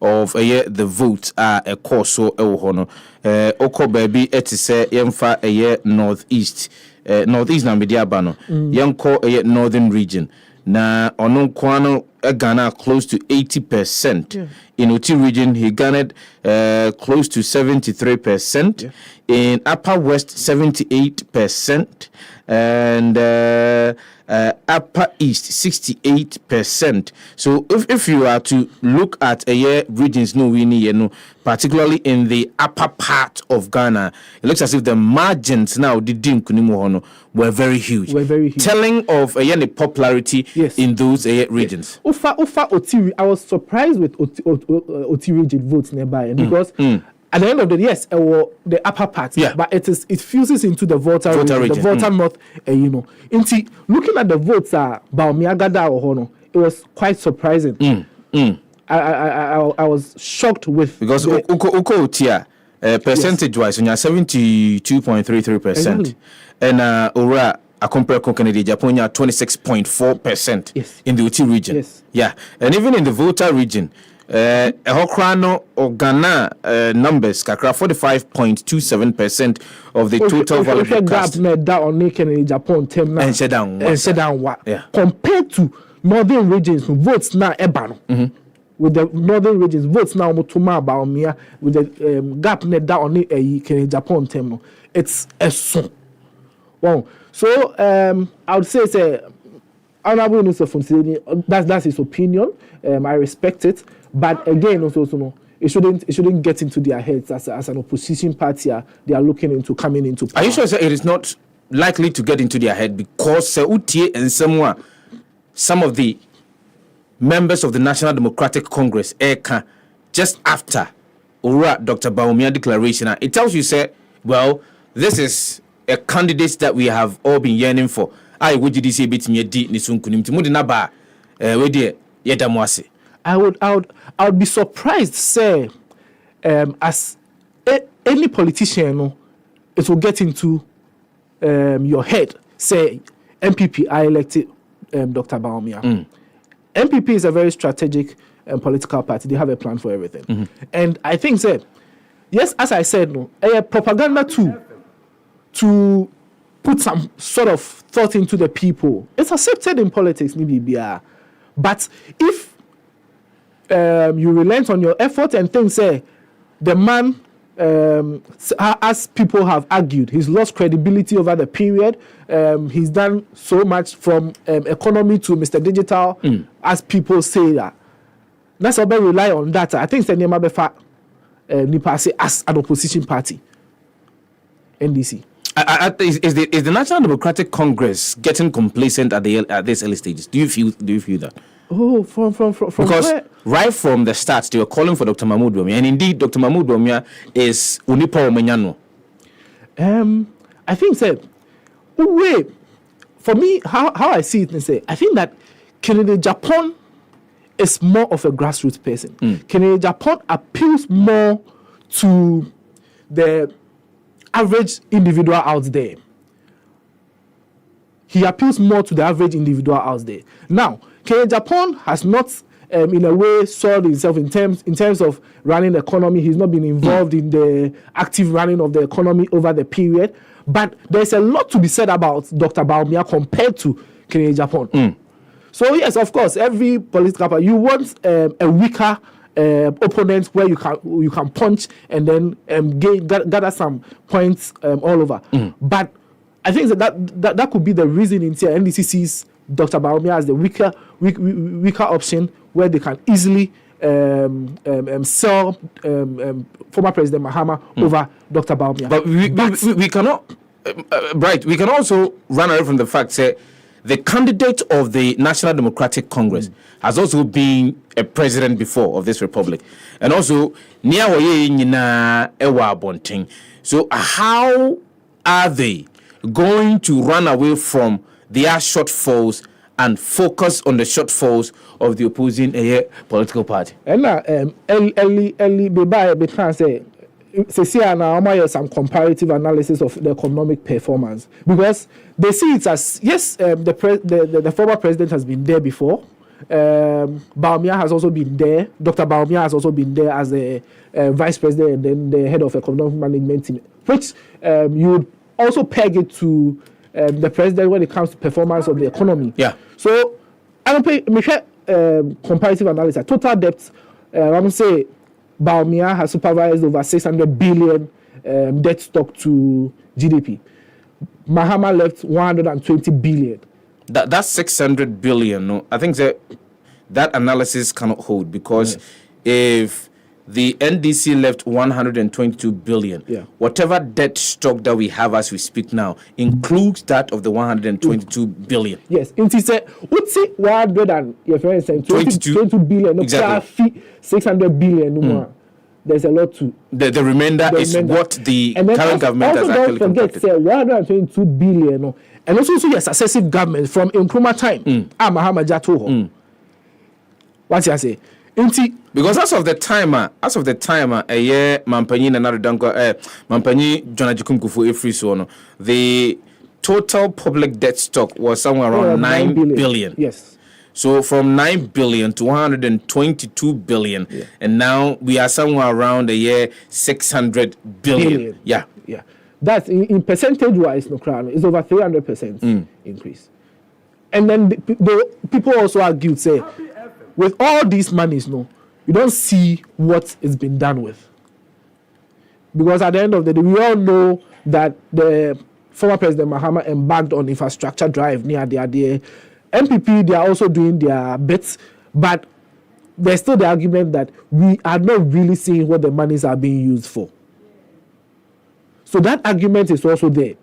of the votes are a course so hono. Oko baby etise yemfa northeast. Northeast na media bano. Yanko northern region. Na ono kwano Ghana close to 80%. In Oti region, he garnered close to 73%. In Upper West, 78%. And Upper East, 68%. So if you are to look at regions, particularly in the upper part of Ghana, it looks as if the margins now were very huge. Telling of the popularity in those regions. Ufa Oti, I was surprised with Oti region votes nearby because at the end of the day, yes, the upper part, but it fuses into the Volta region. The Volta North, looking at the votes Baumia Gada or Hono, it was quite surprising. I was shocked with because Uko Otia percentage-wise, on 72.33%, and Ora. I compare Kennedy Japan 26.4% in the Uti region. And even in the Volta region, Hokrano or Ghana numbers, 45.27% of the total value cast. Compared to northern regions, votes now ebano. With the northern regions, votes now mutuma Baumia with the gap net down on Japan term. It's a song. Wow. So I would say Honorable Minister Fonsini, that's his opinion. I respect it, but again, also it shouldn't get into their heads as an opposition party. They are looking into coming into power. Are you sure it is not likely to get into their head because Utie and some of the members of the National Democratic Congress, just after Dr. Baumia declaration, it tells you well, this is a candidate that we have all been yearning for. I would say bit me di ni sunkunim ti mudina ba we de yedamwase. I would be surprised say as any politician it will get into your head say MPP I elected Dr. Baumia. MPP is a very strategic political party. They have a plan for everything. And I think, yes, as I said, no, a propaganda tool to put some sort of thought into the people. It's accepted in politics, but if you relent on your effort and think, the man, as people have argued, he's lost credibility over the period. He's done so much from economy to Mr. Digital, as people say that. That's why we rely on that. I think it's the Nipa say as an opposition party, NDC. Is the National Democratic Congress getting complacent at this early stages? Do you feel that? Oh, from because where? Right from the start, they were calling for Dr. Mahmoud Bawumia, and indeed, Dr. Mahmoud Bawumia is Unipa Omenyano. I think for me, how I see it, I think that Kennedy Japan is more of a grassroots person. Kennedy Japan appeals more to the average individual out there. He appeals more to the average individual out there. Now, Kennedy Japan has not, in a way, soiled himself in terms of running the economy. He's not been involved in the active running of the economy over the period. But there's a lot to be said about Dr. Bawumia compared to Kennedy Japan. So yes, of course, every political party, you want a weaker opponent where you can punch and then gather some points all over. But I think that could be the reason in here NDC sees Dr. Bawumia as the weaker option where they can easily sell former President Mahama over Dr. Bawumia. But we cannot, we can also run away from the fact that the candidate of the National Democratic Congress has also been a president before of this republic. And also, so how are they going to run away from their shortfalls and focus on the shortfalls of the opposing political party? And now, some comparative analysis of the economic performance because they see it as yes, the former president has been there before. Bawumia has also been there. Dr. Bawumia has also been there as the vice president and then the head of economic management team, which you would also peg it to the president when it comes to performance of the economy. Yeah. So I don't pay comparative analysis. Total debt, I'm say. Bawumia has supervised over 600 billion debt stock to GDP. Mahama left 120 billion. That's 600 billion. No, I think that analysis cannot hold because if the NDC left 122 billion, whatever debt stock that we have as we speak now includes that of the 122 billion. Yes, it is what's it 122 billion. Exactly. 600 billion. There's a lot to. The remainder is what the current government has actually contracted. Don't forget, 122 billion. And also, yes, successive government from Nkrumah time. Mahama Jatuho. What you say? Because as of the time, a year Mampanyi and another Danquah, Mampanyi Jonajukum Kufu Efrisono, the total public debt stock was somewhere around 9 billion. Yes. So from 9 billion to 122 billion, and now we are somewhere around a year 600 billion. Yeah. That's in percentage wise, no crown. It's over 300% increase. And then the people also argue, say, with all these monies, you don't see what is being done with. Because at the end of the day, we all know that the former President Mahama embarked on infrastructure drive near the idea. MPP, they are also doing their bits, but there's still the argument that we are not really seeing what the monies are being used for. So that argument is also there.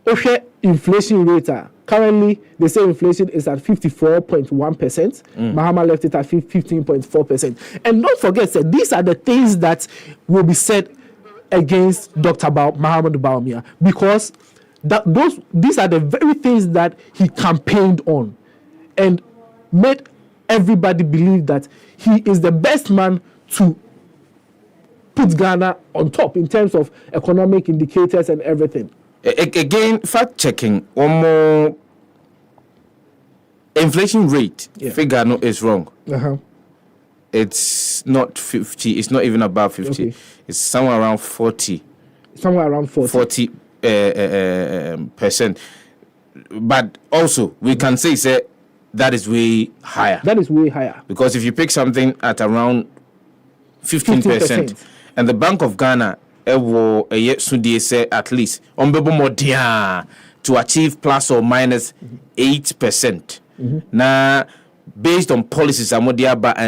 Okay, inflation rate. Currently, they say inflation is at 54.1%. Mahama left it at 15.4%. And don't forget, these are the things that will be said against Dr. Mahmoud Bawumia because these are the very things that he campaigned on and made everybody believe that he is the best man to put Ghana on top in terms of economic indicators and everything. Again, fact checking. One more inflation rate figure no is wrong. It's not 50. It's not even above 50. Okay. It's somewhere around 40. Somewhere around 40. 40%. But also, we can say that is way higher. That is way higher. Because if you pick something at around 15%, and the Bank of Ghana say at least to achieve plus or minus 8%. Now, based on policies and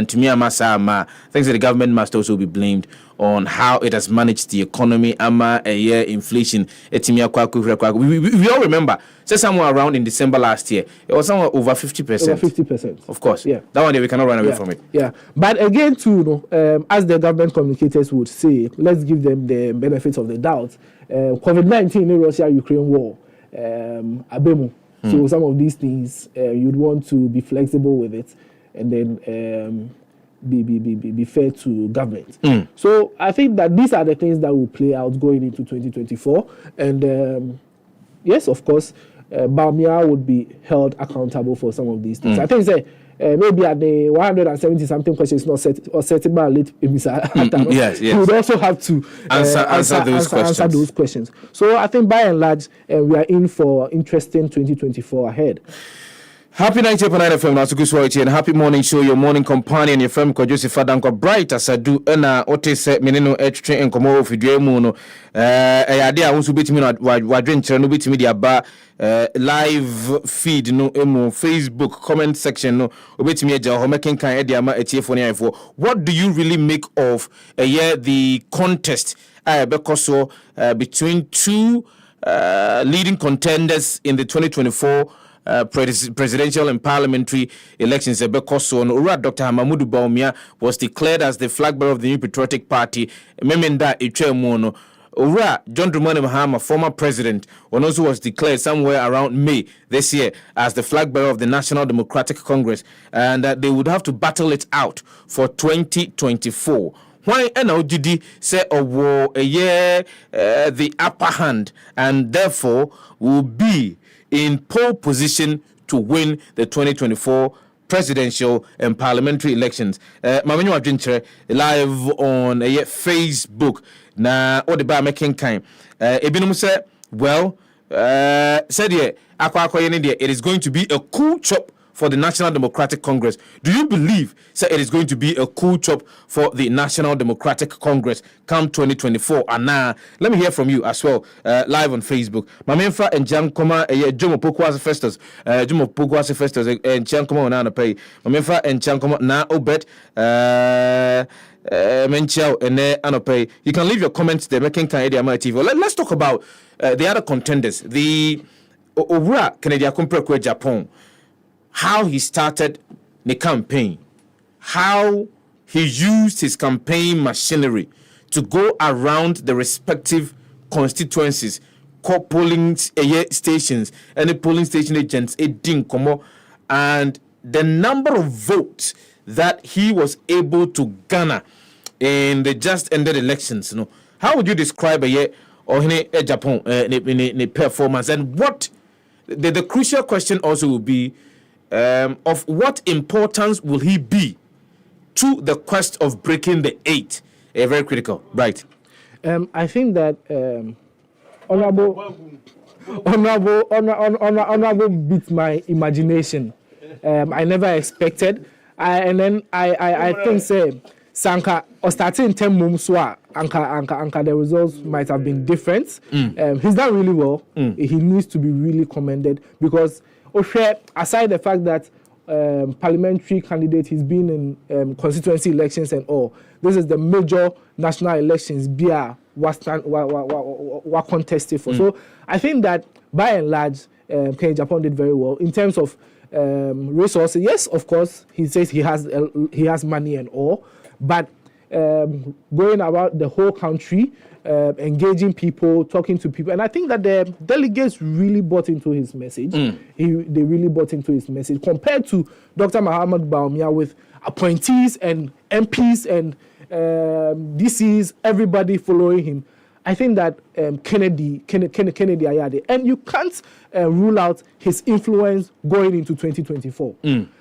to me, I think that the government must also be blamed on how it has managed the economy, inflation. We all remember, say somewhere around in December last year, it was somewhere over 50%. Over 50%. Of course. Yeah. That one day we cannot run away from it. Yeah. But again, too, as the government communicators would say, let's give them the benefits of the doubt. COVID-19 in Russia-Ukraine war, Agyemang. So some of these things, you'd want to be flexible with it and then be fair to government. So I think that these are the things that will play out going into 2024. And yes, of course, Bawumia would be held accountable for some of these things. I think maybe at the 170 something questions not set or setting by late yes. You would also have to answer those questions. So I think by and large we are in for interesting 2024 ahead. Happy 90.9 FM, Nasuku and happy morning show, your morning companion, your friend Sefah Danquah bright as I do, and Otis Menino H and Komo Fiduemuno. Idea also bit me not wadrin channel bit media bar live feed no emo Facebook comment section no bit me a making kind of diama for. What do you really make of the contest because between two leading contenders in the 2024 presidential and parliamentary elections? Dr. Hamamudu Bawumia was declared as the flag bearer of the New Patriotic Party. Memenda Ichemono. John Dramani Mahama, former president, also was declared somewhere around May this year as the flag bearer of the National Democratic Congress, and that they would have to battle it out for 2024. Why NOGD say a year the upper hand and therefore will be in pole position to win the 2024 presidential and parliamentary elections. Mamenyo Adwintre live on Facebook. Na what the bar making kind. Ebinum say, well, said it is going to be a cool chop for the National Democratic Congress. Do you believe, sir, it is going to be a cool chop for the National Democratic Congress come 2024? And now, let me hear from you as well, live on Facebook. Mamenfa and Jankoma, Jomo Poakwa Festus, Jomo Poakwa Festus, and Jankoma on pay. Mamenfa and Jankoma na obet, Menchao and Anopay. You can leave your comments there, making Canadian TV. Let's talk about the other contenders. The Owura Canadian Compre Japan. How he started the campaign, how he used his campaign machinery to go around the respective constituencies, polling stations, and the polling station agents, and the number of votes that he was able to garner in the just ended elections. How would you describe Japan performance, and what the crucial question also will be, of what importance will he be to the quest of breaking the 8? Very critical, right? I think that honorable beats my imagination. I never expected, I think say Sanka or starting 10 months Anka the results might have been different. He's done really well. He needs to be really commended because aside the fact that parliamentary candidate, he's been in constituency elections and all. This is the major national elections what contested for. So I think that by and large, Kenya Japan did very well in terms of resources. Yes, of course, he says he has money and all, but going about the whole country, engaging people, talking to people. And I think that the delegates really bought into his message. They really bought into his message compared to Dr. Muhammad Bawumia with appointees and MPs and DCs, everybody following him. I think that Kennedy Ayade, and you can't rule out his influence going into 2024.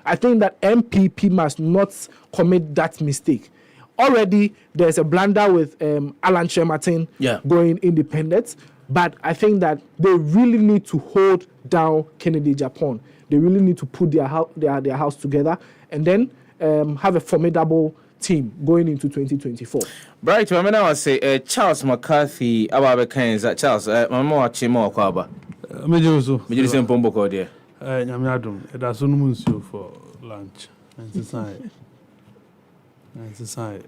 I think that MPP must not commit that mistake. Already, there's a blunder with Alan Shermartin going independent, but I think that they really need to hold down Kennedy Japan. They really need to put their house together and then have a formidable team going into 2024. Right, I mean, I would say Charles McCarthy, Ababe Kainza, Charles, Mama Chimo Kwaba. Mejoso. Mejoso Pombo Cordia. Yamiadum, it has no for lunch. And society.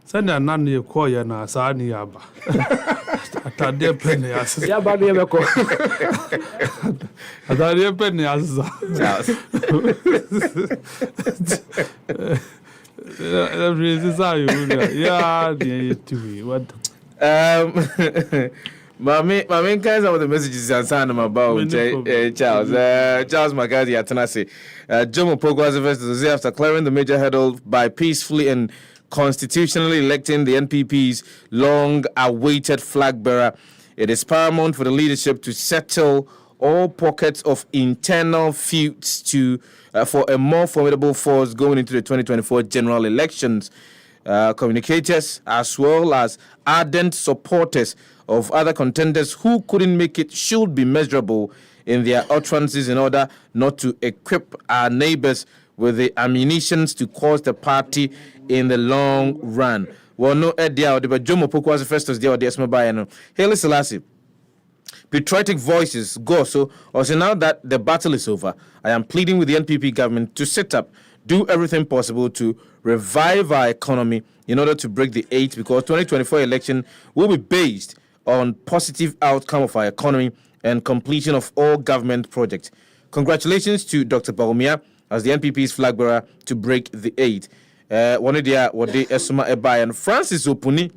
Send a nanny a choir na Sani Yaba. At a dear penny as Yaba never call. At a dear penny as what? My main kinds of the messages and sound about Charles McCarthy at Tennessee. Jomo Poakwa first after clearing the major hurdle by peacefully and constitutionally electing the NPP's long-awaited flag bearer. It is paramount for the leadership to settle all pockets of internal feuds for a more formidable force going into the 2024 general elections. Communicators as well as ardent supporters of other contenders who couldn't make it should be measurable in their utterances in order not to equip our neighbors with the ammunitions to cause the party in the long run. Well, no idea. The Jomo Poakwa first was there. Haile Selassie. Patriotic voices go. So now that the battle is over, I am pleading with the NPP government to sit up, do everything possible to revive our economy in order to break the 8, because 2024 election will be based on positive outcome of our economy and completion of all government projects. Congratulations to Dr. Bawumia as the NPP's flag bearer to break the 8. One idea what they estima ebai and Francis Opuni.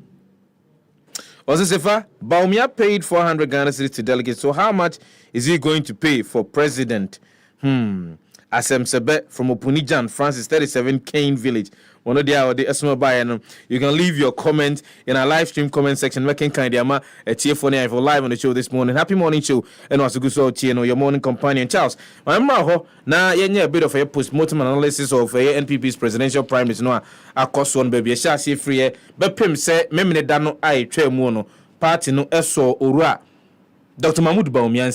Also, Sefah, Bawumia paid 400 Ghana cedis to delegates. So how much is he going to pay for president? Asem Sebe from Opunijan, Francis 37 Kane Village. One of the estima ebai and you can leave your comment in our live stream comment section. Making kind of a cheer for live on the show this morning. Happy morning show and also good so your morning companion Charles. I'm now a bit of a post-mortem analysis of NPP's presidential primaries. No, a cost one baby a shasi free. But Pim say memine dano I tre mono party no eso ora. Dr. Mahmoud Bawumia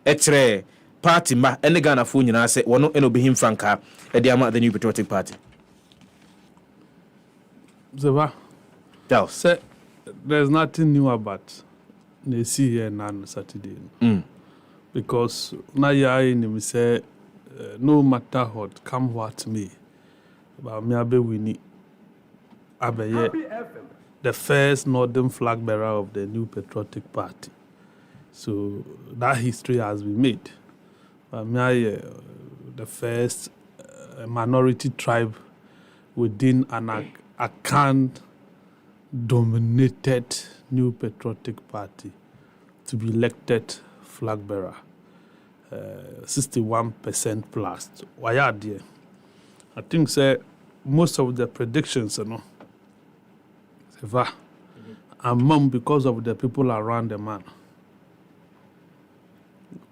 etre party ma ene Ghana fu nyina say wono eno be him franka e dey ama the New Patriotic Party. Sefah, there's nothing new about the see here now on Saturday. Because now you say no matter what, come what may, but me abe winnie abe the first northern flag bearer of the New Patriotic Party. So that history has been made. But me the first minority tribe within an Akan-dominated New Patriotic Party to be elected flag bearer, 61% plus. Why are there? I think most of the predictions, Sefah, are because of the people around the man.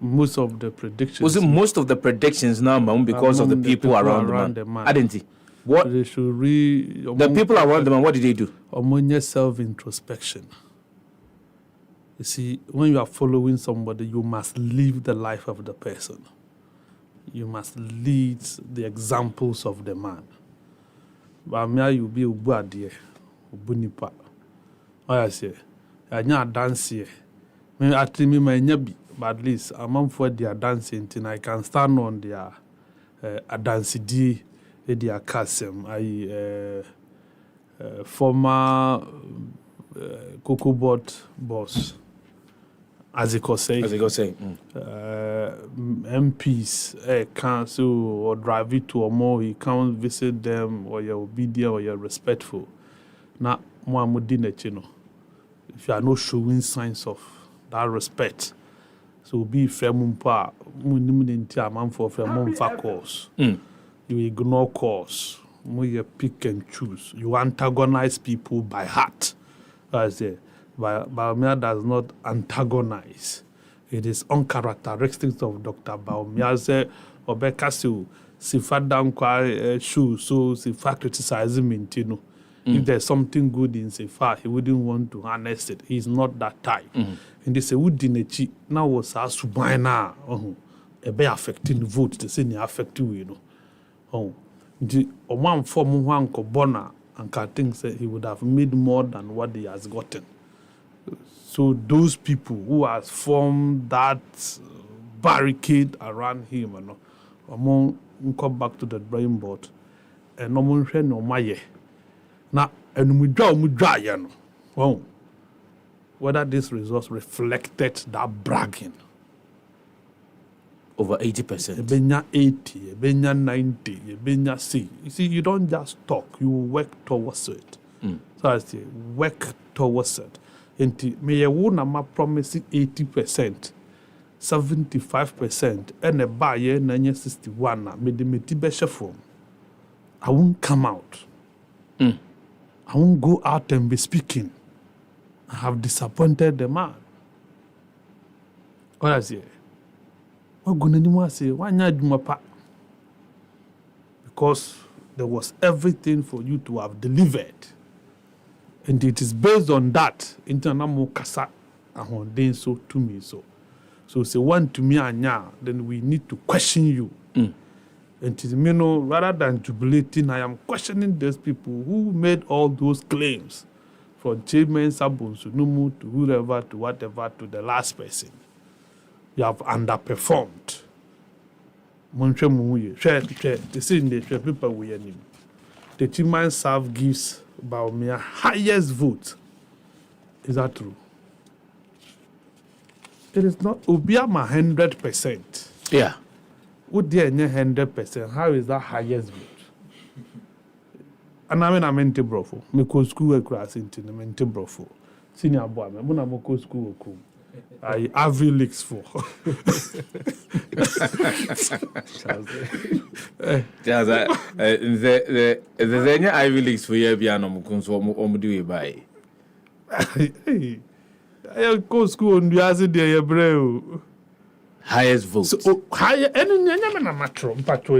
Most of the predictions. Was it most of the predictions now, because of the people around the man? I didn't see. What they should read the people around them, and what did they do? Self-introspection. You see, when you are following somebody, you must live the life of the person. You must lead the examples of the man. But me, you be ubadie, ubunipa. I say, I not dance here. Me actually me my nyabi, but at least I'm for their dancing thing. I can stand on their dance di. Edia Kasem, former Cocoa Board boss, as he was saying, MPs, council or drive it to or more, he can't visit them, or you're obedient or you're respectful. Now, if you are not showing signs of that respect, so be fair, mumpa, for fair course. You ignore cause. You pick and choose. You antagonize people by heart. So I say, Bawumia does not antagonize. It is uncharacteristic of Dr. Bawumia. Say, Obekasi, Sefah Danquah shoe, so Sefah criticizing Mintino. If there's something good in Sefah, he wouldn't want to harness it. He's not that type. And they say, "Who did now was us to buy now? A be affecting the vote. They say they affect you, the one form one Kobona and can think say he would have made more than what he has gotten. So those people who has formed that barricade around him, among come back to the drawing board, and no one share no maye. Now, and we draw, whether this results reflected that bragging. Over 80%. Benya 80, benya 90, benya C. You see, you don't just talk, you work towards it. So I say, work towards it. And may you nama promising 80%, 75%, and a buyer 61, may the metibesha form. I won't come out. I won't go out and be speaking. I have disappointed the man. What I say? What going to say? Why not do my part? Because there was everything for you to have delivered. And it is based on that. Internal kasa ahondin so to me so. So say one to me anya, then we need to question you. And it is rather than jubilating, I am questioning those people who made all those claims, from Chairman Sabon Sunumu to whoever to whatever to the last person. You have underperformed. They say in the people we are in. The Chairman Sav gives Bawumia highest vote. Is that true? It is not Obiama 100%. Yeah. Would there 100%? How is that highest vote? And I mean brofo. Me go school class into the mente brofo. Senior boy, me na mo go school ko. I Ivy Leagues for. The Ivy Leagues for you be no mo kunso mo do e bai. I go school on the as there breo. Highest vote. So higher any na matro mpatro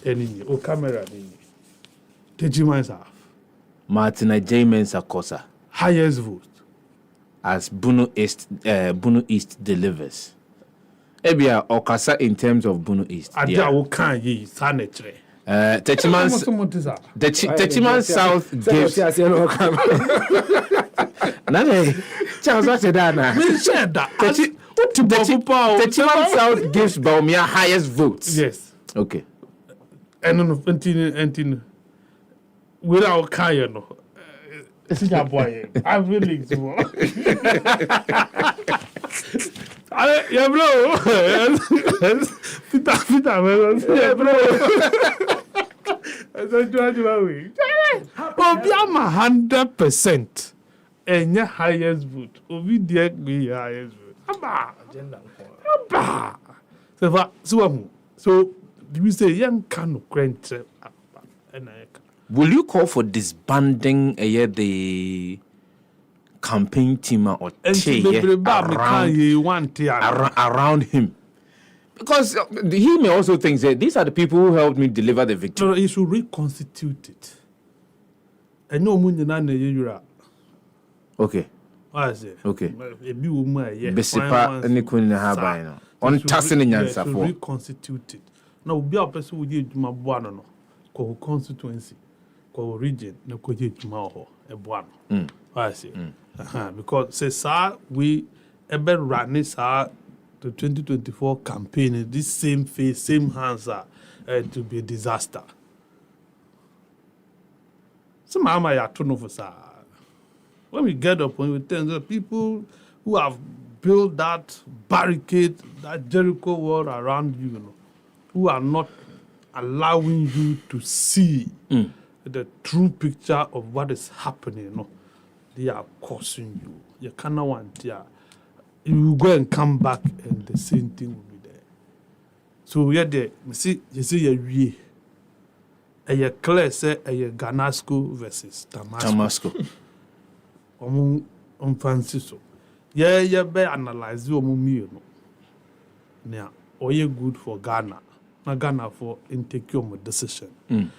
any o camera ni. Tejiman's half. Martin Agyemang Sakosa. Highest vote. As Bunu East delivers. Ebia Okasa in terms of Bunu East. Adia wokan ye sanetre. Techiman South gives. Nane. Charles what said that? Me said that. Techiman South gives Bawumia highest votes. Yes. Okay. And no without Kaya no. Senior boy, I really do. Yeah, bro. Fita, yeah, bro. Obiama 100%. And your highest vote. Obi direct me highest vote. Abba. So you say young can of grant and I. Will you call for disbanding the campaign team or around him? Because he may also think that these are the people who helped me deliver the victory. No, he should reconstitute it. I know Munina. Okay. What is it? Okay. Besipa and Nikunina on Tassin in Yansa for reconstitute it. No, be a person who did my buano, constituency. Region no koje juma ho ebuano I say because say sir we ebe run sir to 2024 campaign this same face same hands to be a disaster. So mama ya to know for sir when we get up when we tell the people who have built that barricade, that Jericho wall around you, who are not allowing you to see the true picture of what is happening, they are causing you. You cannot want you will go and come back and the same thing will be there. So you see you clear say Ganasco versus Damasco. fancy so. Yeah, be analyze you no. Now, oye good for Ghana. Not Ghana for insecure decision.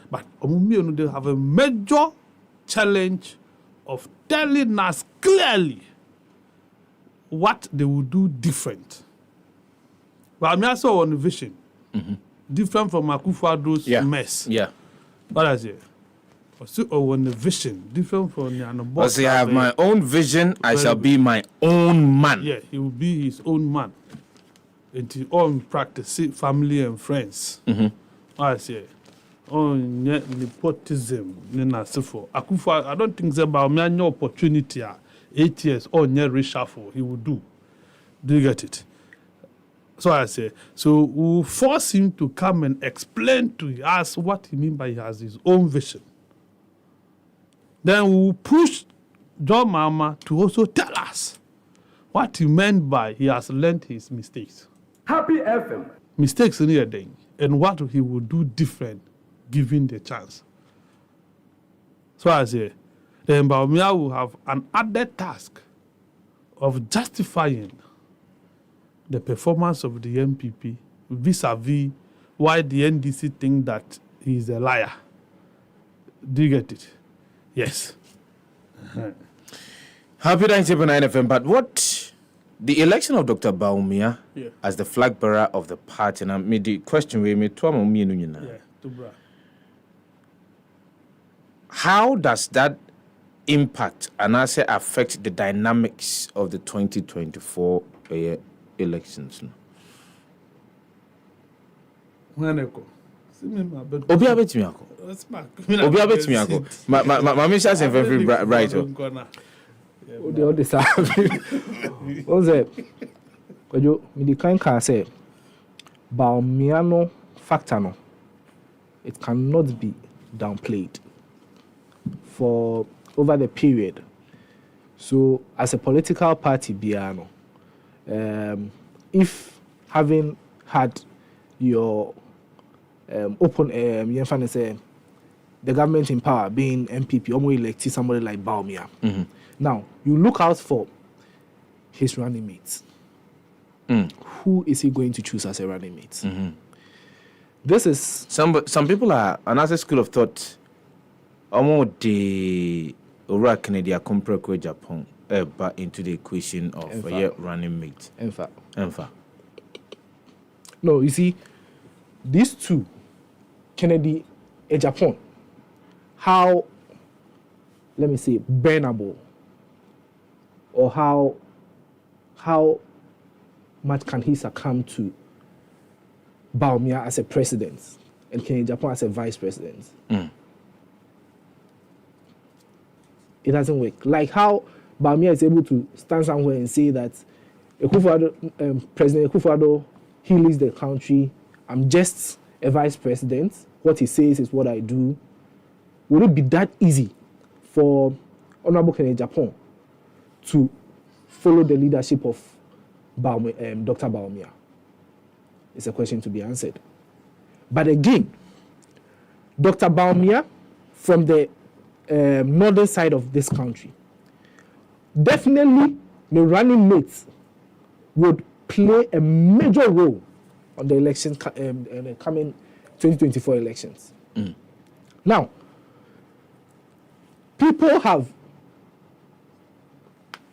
But they have a major challenge of telling us clearly what they will do different. But I also on the vision. Different from Akufo-Addo's mess. Yeah. What I say? Also on the vision. Different from the I say I have my own vision, I shall be my own man. Yeah, he will be his own man. Into all practice, family and friends. What I say? On nepotism, Akufo, I don't think about me no opportunity 8 years or near reshuffle he will do. Do you get it? So I say, so we'll force him to come and explain to us what he means by he has his own vision. Then we'll push John Mahama to also tell us what he meant by he has learned his mistakes. Happy FM. Mistakes in here thing, and what he will do different given the chance. So I say, then Bawumia will have an added task of justifying the performance of the MPP vis-a-vis why the NDC think that he is a liar. Do you get it? Yes. Happy 90.9 FM, but what the election of Dr. Bawumia as the flag bearer of the party, and I made the question we made to how does that impact and also affect the dynamics of the 2024 elections? Obi abetimi ako. Obi abetimi ako. Ma me share very bright. All this what's it? Kojo me the kind can say Bawumia no factor no. It cannot be downplayed for over the period. So as a political party biano, if having had your open the government in power being MPP, almost elected somebody like Bawumia. Now you look out for his running mates. Who is he going to choose as a running mate? This is some people are another school of thought. Almost the Ora Canada compare with Japan back into the equation of running mate. Enfa. No, you see, these two, Kennedy and Japan, how, let me say, burnable, or how much can he succumb to Bawumia as a president and Kennedy Japan as a vice president? It doesn't work. Like how Bawumia is able to stand somewhere and say that President Akufo-Addo, he leads the country, I'm just a vice president, what he says is what I do. Would it be that easy for Honorable Kennedy Japan to follow the leadership of Dr. Bawumia? It's a question to be answered. But again, Dr. Bawumia, from the northern side of this country, definitely the running mates would play a major role on the election coming 2024 elections. Now, people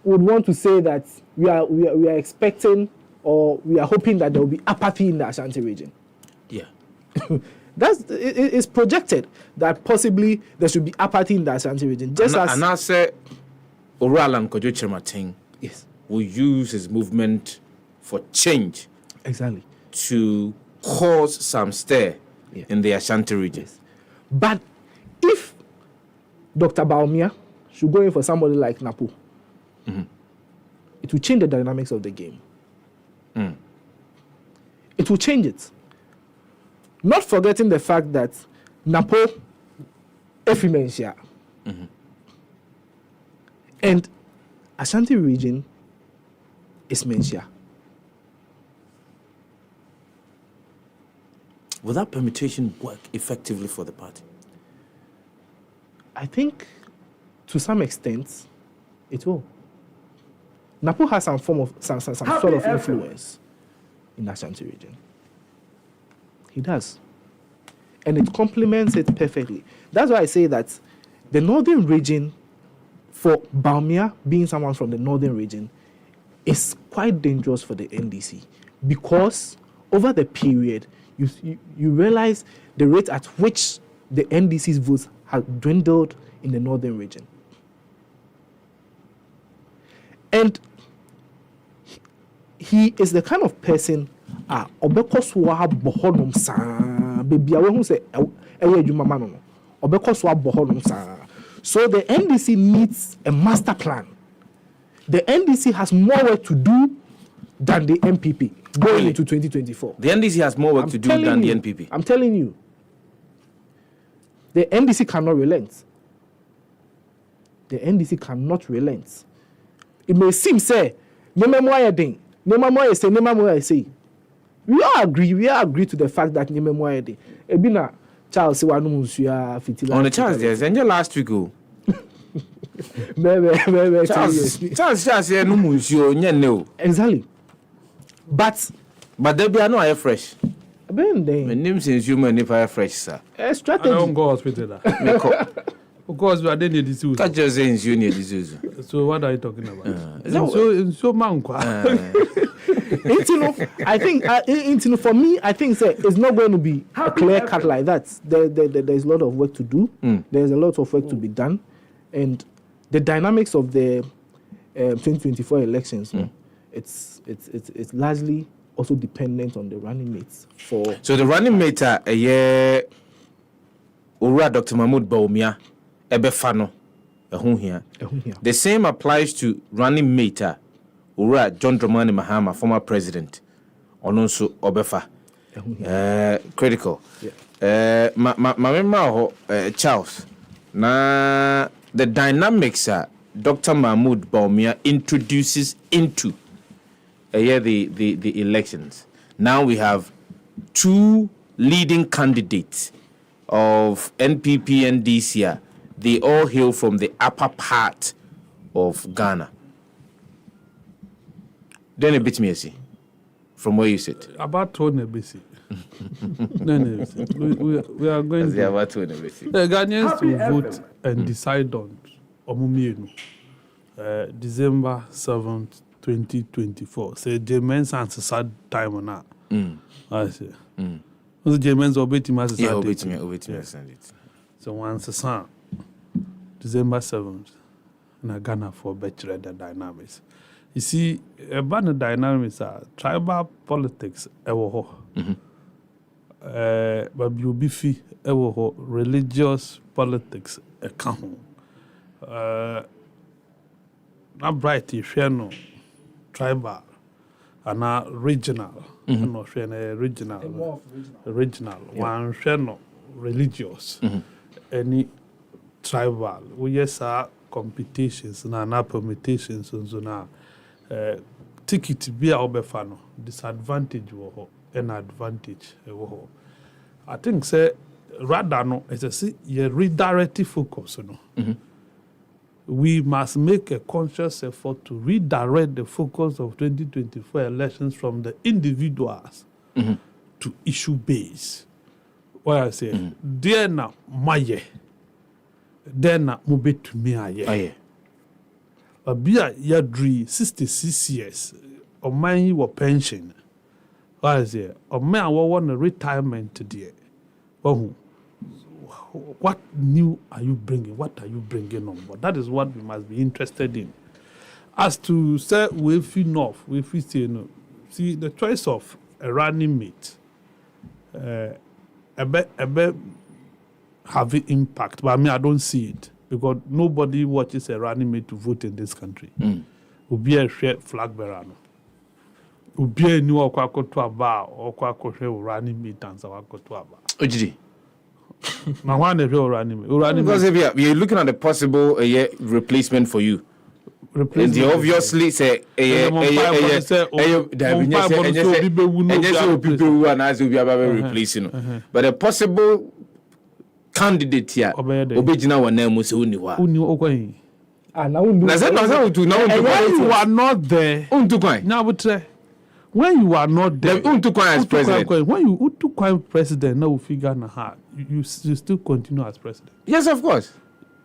would want to say that we are expecting or we are hoping that there will be apathy in the Ashanti region. Yeah. It's projected that possibly there should be apathy in the Ashanti region. Just as and I say, Oralan Kojo Chirmating will use his movement for change. Exactly. To cause some stir in the Ashanti region. But if Dr. Bawumia should go in for somebody like Napo, it will change the dynamics of the game. It will change it. Not forgetting the fact that Napo, Efimensia, and Ashanti region is Mensia. Will that permutation work effectively for the party? I think to some extent It will. Napo has some form of some sort of influence in the Ashanti region. He does. And it complements it perfectly. That's why I say that the northern region, for Bawumia being someone from the northern region, is quite dangerous for the NDC, because over the period, you realize the rate at which the NDC's votes have dwindled in the northern region. And he is the kind of person obekoswa bohonom sa baby awe hu say eye adwuma ma no obekoswa bohonom sa. So the NDC needs a master plan. The NDC has more work to do than the MPP going into 2024. The NDC has more work to do than the NPP. I'm telling you. The NDC cannot relent. The NDC cannot relent. It may seem say, we all agree to the fact that Ebina Charles on the Charles there's and last week go. Charles no. Exactly. But there be no air fresh. My name since you man if I fresh, sir. Strategy. I don't go hospital. Of course, we are then in disease. Catch your saying you need disease. So what are you talking about? So manqua. I think for me, I think it's not going to be a clear cut like that. There's a lot of work to do. There's a lot of work to be done, and the dynamics of the 2024 elections, it's largely also dependent on the running mates. So the running mates are Dr. Mahmoud Bawumia, Ebefano, here. The same applies to running mate John Dramani Mahama, former president, and also Obefa. Critical. Charles. Now the dynamics Dr. Mahmoud Bawumia introduces into the elections. Now we have two leading candidates of NPP and DCA. They all hail from the upper part of Ghana. Then a bit me from where you sit. About 20 BC. We are going to about 20 BC. The Ghanaians to vote and decide on Omumienu, December 7th, 2024. Say Agyemang sans sad time on that. I say. So Agyemang's obey me as a So once a son, December 7th, na Ghana for better the dynamics. You see, about the dynamics are tribal politics, but you be fee, religious politics, account. Not bright, if you know, tribal, and not regional, no, regional, one channel, religious, any tribal. We yes are competitions, na permutations, and so now. Ticket be a obefano disadvantage wo an advantage wo. I think say rather no as I see ye redirective focus no. We must make a conscious effort to redirect the focus of 2024 elections from the individuals to issue base. What I say, there na maye, there na mube to me aye. Bia yadri 66 years or man you pension. What is it? Or man want a retirement today. What new are you bringing? What are you bringing on board? That is what we must be interested in. As to say we feel north, we feel say no. See the choice of a running mate. A bit have an impact, but I mean I don't see it. Because nobody watches a running mate to vote in this country. Ubi a shared flag bearer. Ubi a new okwa to a bar or kwa running mate and sawako to a bar. Ojidi. Now one is your running mate. Because if you're looking at a possible replacement for you. And they obviously say people who are nice will be replacing. But a possible candidate here, Obejina wa name was Uniwa. When you are not there, when you are not there, as president. When you took president, now figure na hard. You still continue as president. Yes, of course.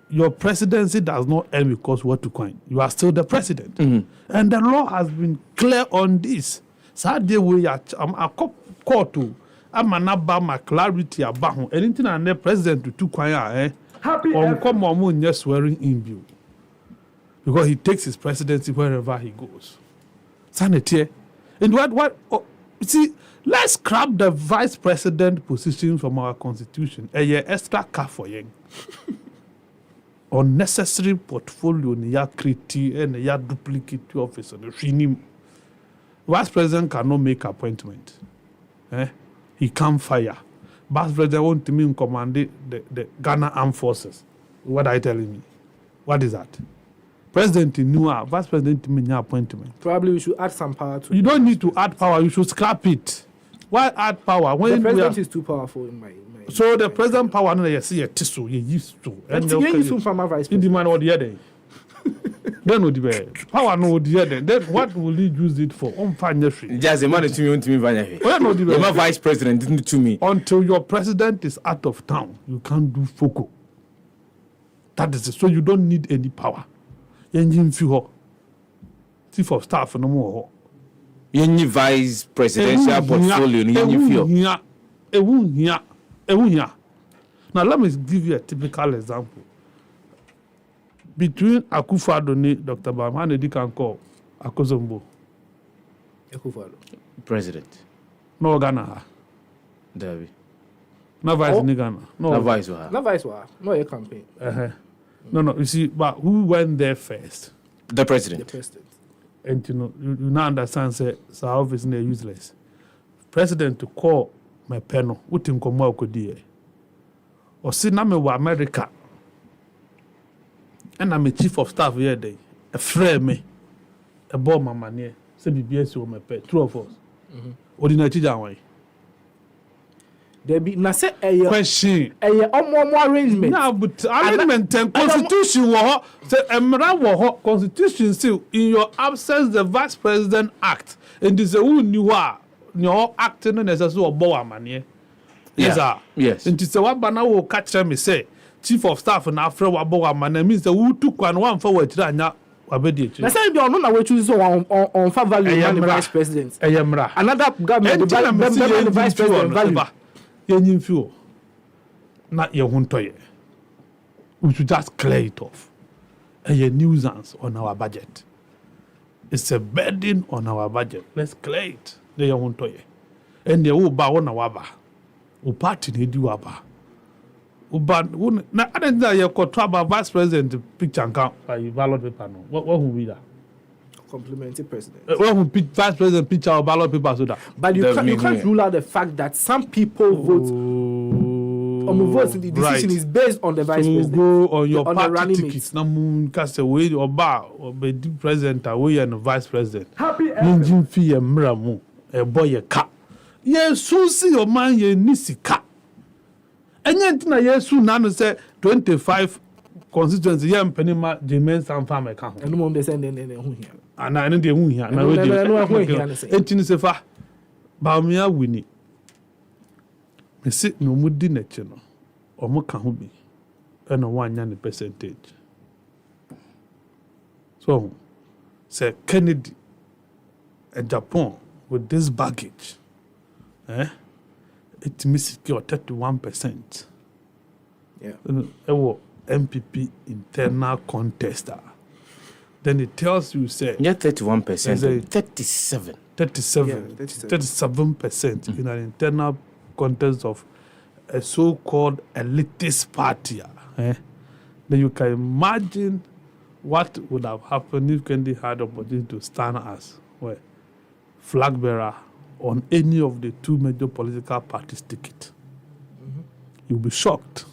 Your presidency does not end because what to coin. You are still the president, and the law has been clear on this. So the way I'm a court to. I'm an about my clarity about anything and the president to coin. Come on, just swearing in view because he takes his presidency wherever he goes. Sanity. And see, let's scrap the vice president position from our constitution. Extra car for you. Unnecessary portfolio near create and near duplicate office on the vice president cannot make appointment. He can't fire. Vice president want to mean command the Ghana Armed Forces. What are you telling me? What is that? President knew vice president to mean appointment. Probably we should add some power to it. You don't need to add power, you should scrap it. Why add power? When the president is too powerful in my so the president power no you see a tissue you used to. And you use some farmer vice president. In the man or the other. Then would be power no the other. Then what will he use it for? On financial. Just a man to me want to me financial. Why no the my vice president didn't to me. Until your president is out of town, you can't do FOCO. That is it. So you don't need any power. Engine fuel. Chief of staff no more. Any vice presidential portfolio ni Now let me give you a typical example. Between Akufo-Addo and Dr. Bamhan Edikanko Akosombo. Akufo-Addo. President. No Ghana. David. No vice in Ghana. No vice. No vice. No your campaign. No. You see, but who went there first? The president. The president. And you now understand, say, office is useless. President to call my panel, what him come out could do. Or see, now me America. And I'm a chief of staff here, day. A friend me, a bomb my money. Say BBS or my pet, two of us. Ordinary way. There be na say a question. A arrangement. Now, but arrangement and constitution war. Say Emra war constitution still in your absence the vice president act. And this is who you are. Your acting necessary or bow money. Yes, sir. Yes. And it's a one banner will catch me say chief of staff and after what bow money means the who took one forward to now. Let's say you are not aware choose on for value the vice president. Another government the vice president value. Engine fuel. Not your own toy. We should just clear it off. A nuisance on our budget. It's a burden on our budget. Let's clear it. They own toy. And they will bow on our bar. O party need you aba. Uba na I didn't you could trouble vice president picture and count by ballot paper. No. What will be that? Complimentary president. When we vice president picture or ballot paper so that. But you can't rule out the fact that some people vote. Votes in the decision is based on the vice president. Go on your party tickets. Now, cast away or bar or be the president away and the vice president. Happy engine fee and mramu a boy a cat. Yes, so see your man ye nisi cat. And yet, yes, soon none say 25 constituency young penima Agyemang some farm account. And no one they send in here. And I know they won't hear. And I Sefah Bamia Winnie. Me sit no mudi neche no. Omo ka ho bi. E no wanya ne percentage. So, say Kennedy and Japan with this baggage, it misses 31%. Yeah. MPP internal contester. Then it tells you, say, 31%. 37% in an internal contest of a so-called elitist party. Then you can imagine what would have happened if Kennedy had the opportunity to stand as flag bearer on any of the two major political parties' ticket. You'll be shocked.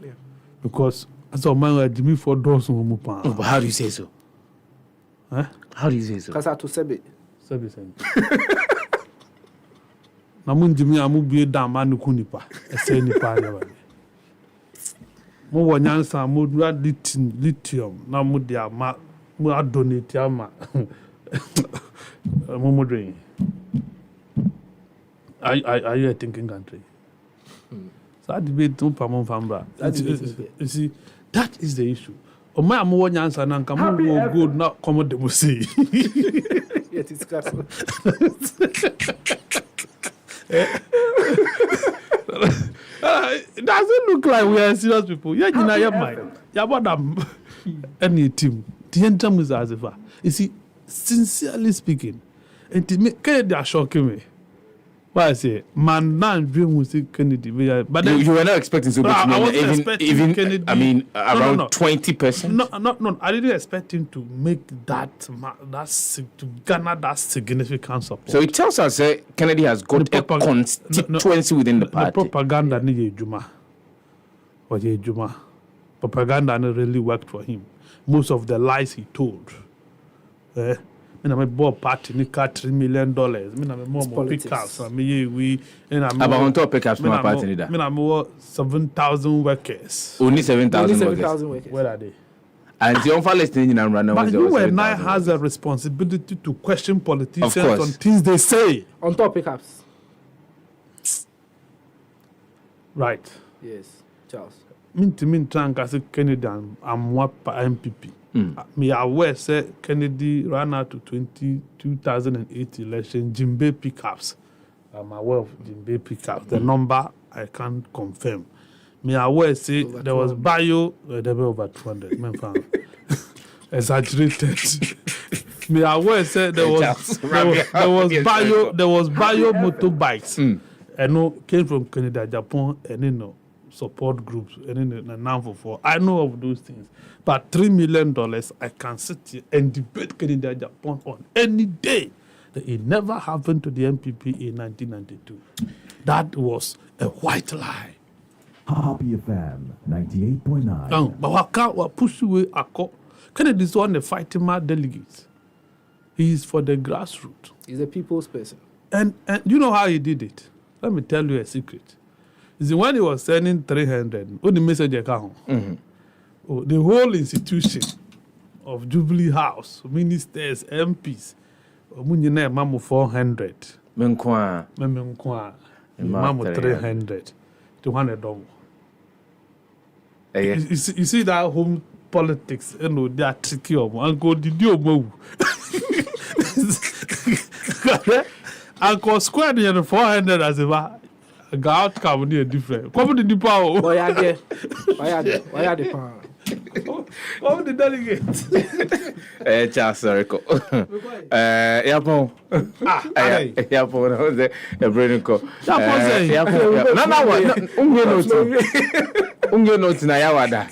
Yeah. Because as a man like Jimmy Ford does but how do you say so? How do you say so? Because I have to say Namun Jimmy amu be damn man kunipa. Say nipa never. mo wɔ nyansa mo dua lithium na mo de ama mo adonate ama mo doing. Are you a thinking country? So I debate to Pamon Fambra. You see, that is the issue. O my am wɔ nyansa na nka mo go good na come de mo say. Yet it's castle. It doesn't look like we are serious people. Yeah, you know, your mind. Yeah, but any team. The entire is as ever. You see, sincerely speaking, and to me, Kennedy are shocking me. Why I say, man, now dream will see Kennedy. But then, you were not expecting so much. I wasn't expecting Kennedy. I mean, around 20%. No. I didn't expect him to make that to garner that significant support. So it tells us Kennedy has got a constituency within the party. The propaganda ni Juma. Propaganda really worked for him. Most of the lies he told. I bought party ni $3 million. I more pickups. About on top pickups from a party leader. I more 7,000 workers. Only 7,000 workers. Where are they? And the unfairness thing in Rwanda. But you and I has a responsibility to question politicians on things they say. On top pickups. Right. Yes, Charles. Mean trunk as a Kennedy and what MPP. Me aware say Kennedy ran out to 2008 election Jimbe pickups. I'm aware of Jimbe pickups. The number I can't confirm. Me aware say over there 200. Was bio there were over 200. Exaggerated. Me aware say there was bio motorbikes. I know came from Canada, Japan, and you know support groups and now for I know of those things. But $3 million, I can sit here and debate Canada, Japan on any day. That it never happened to the MPP in 1992. That was a white lie. Happy FM 98.9. But what push away a call? Kennedy is one of the fighting mad delegates. He is for the grassroots. He's a people's person. And you know how he did it? Let me tell you a secret. Is when he was sending 300, when the message account, the whole institution of Jubilee House, ministers, MPs, Munyene Mamu 400, Menkwa, Mamu 300, $200. You see that home politics, you know, they are tricky. Uncle, did you move? Uncle squared the 400 as if the outcome is different. Come to the power. Why are the power? Come the delegate. Charles, sorry. Yapon. Yapon, I was there. A brain call. No, notes na yawada.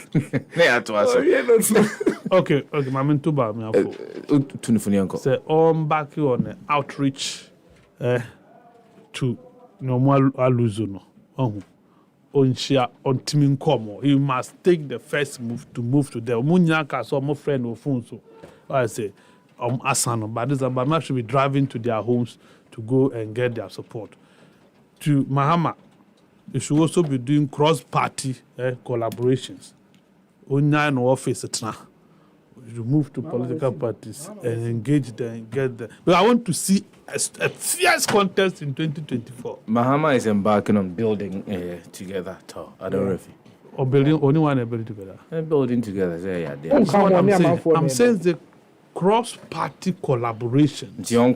Okay, Mamin Tuba, me afo. Tunifunianko. Say on back on outreach to normal aluzono. Onshia on Timin Como. He must take the first move to the Munyaka, so my friend Ofunso. I say, Asano, but this Abama should be driving to their homes to go and get their support. To Mahama, you should also be doing cross-party collaborations. Onya no office now. You move to political parties and engage them and get them. But I want to see a fierce contest in 2024. Mahama is embarking on building together. I don't know if or building only one building together. Building together. I'm saying the cross-party collaboration. You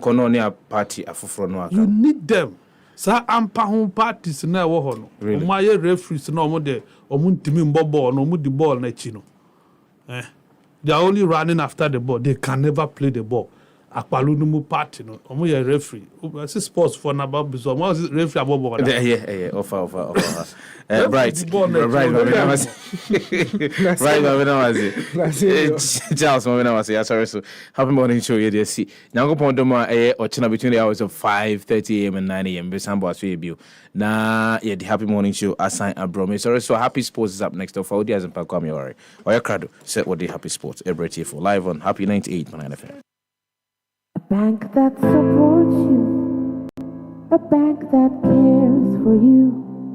need them. Sa ampa home parties na wo ho no. O ma ye referees na o mo de o mu ntimi mbo ball no o mu di ball na chi no. They are only running after the ball. They can never play the ball. Akpalu no mu party no. O mo ye referee. O say sports for na ba biso. O mo referee abo ball. Yeah. Offer. Right. Charles, sorry. So happy morning show here. See. Now go pon demo ochina between the hours of 5:30 a.m. and 9 a.m. Besambo aswe na the happy morning show assign Abrome. Sorry, so happy sports is up next. For Audi as in Poakwa mi worry. Oya Crado set what the happy sports every day for live on Happy 98.9 FM. A bank that supports you, a bank that cares for you.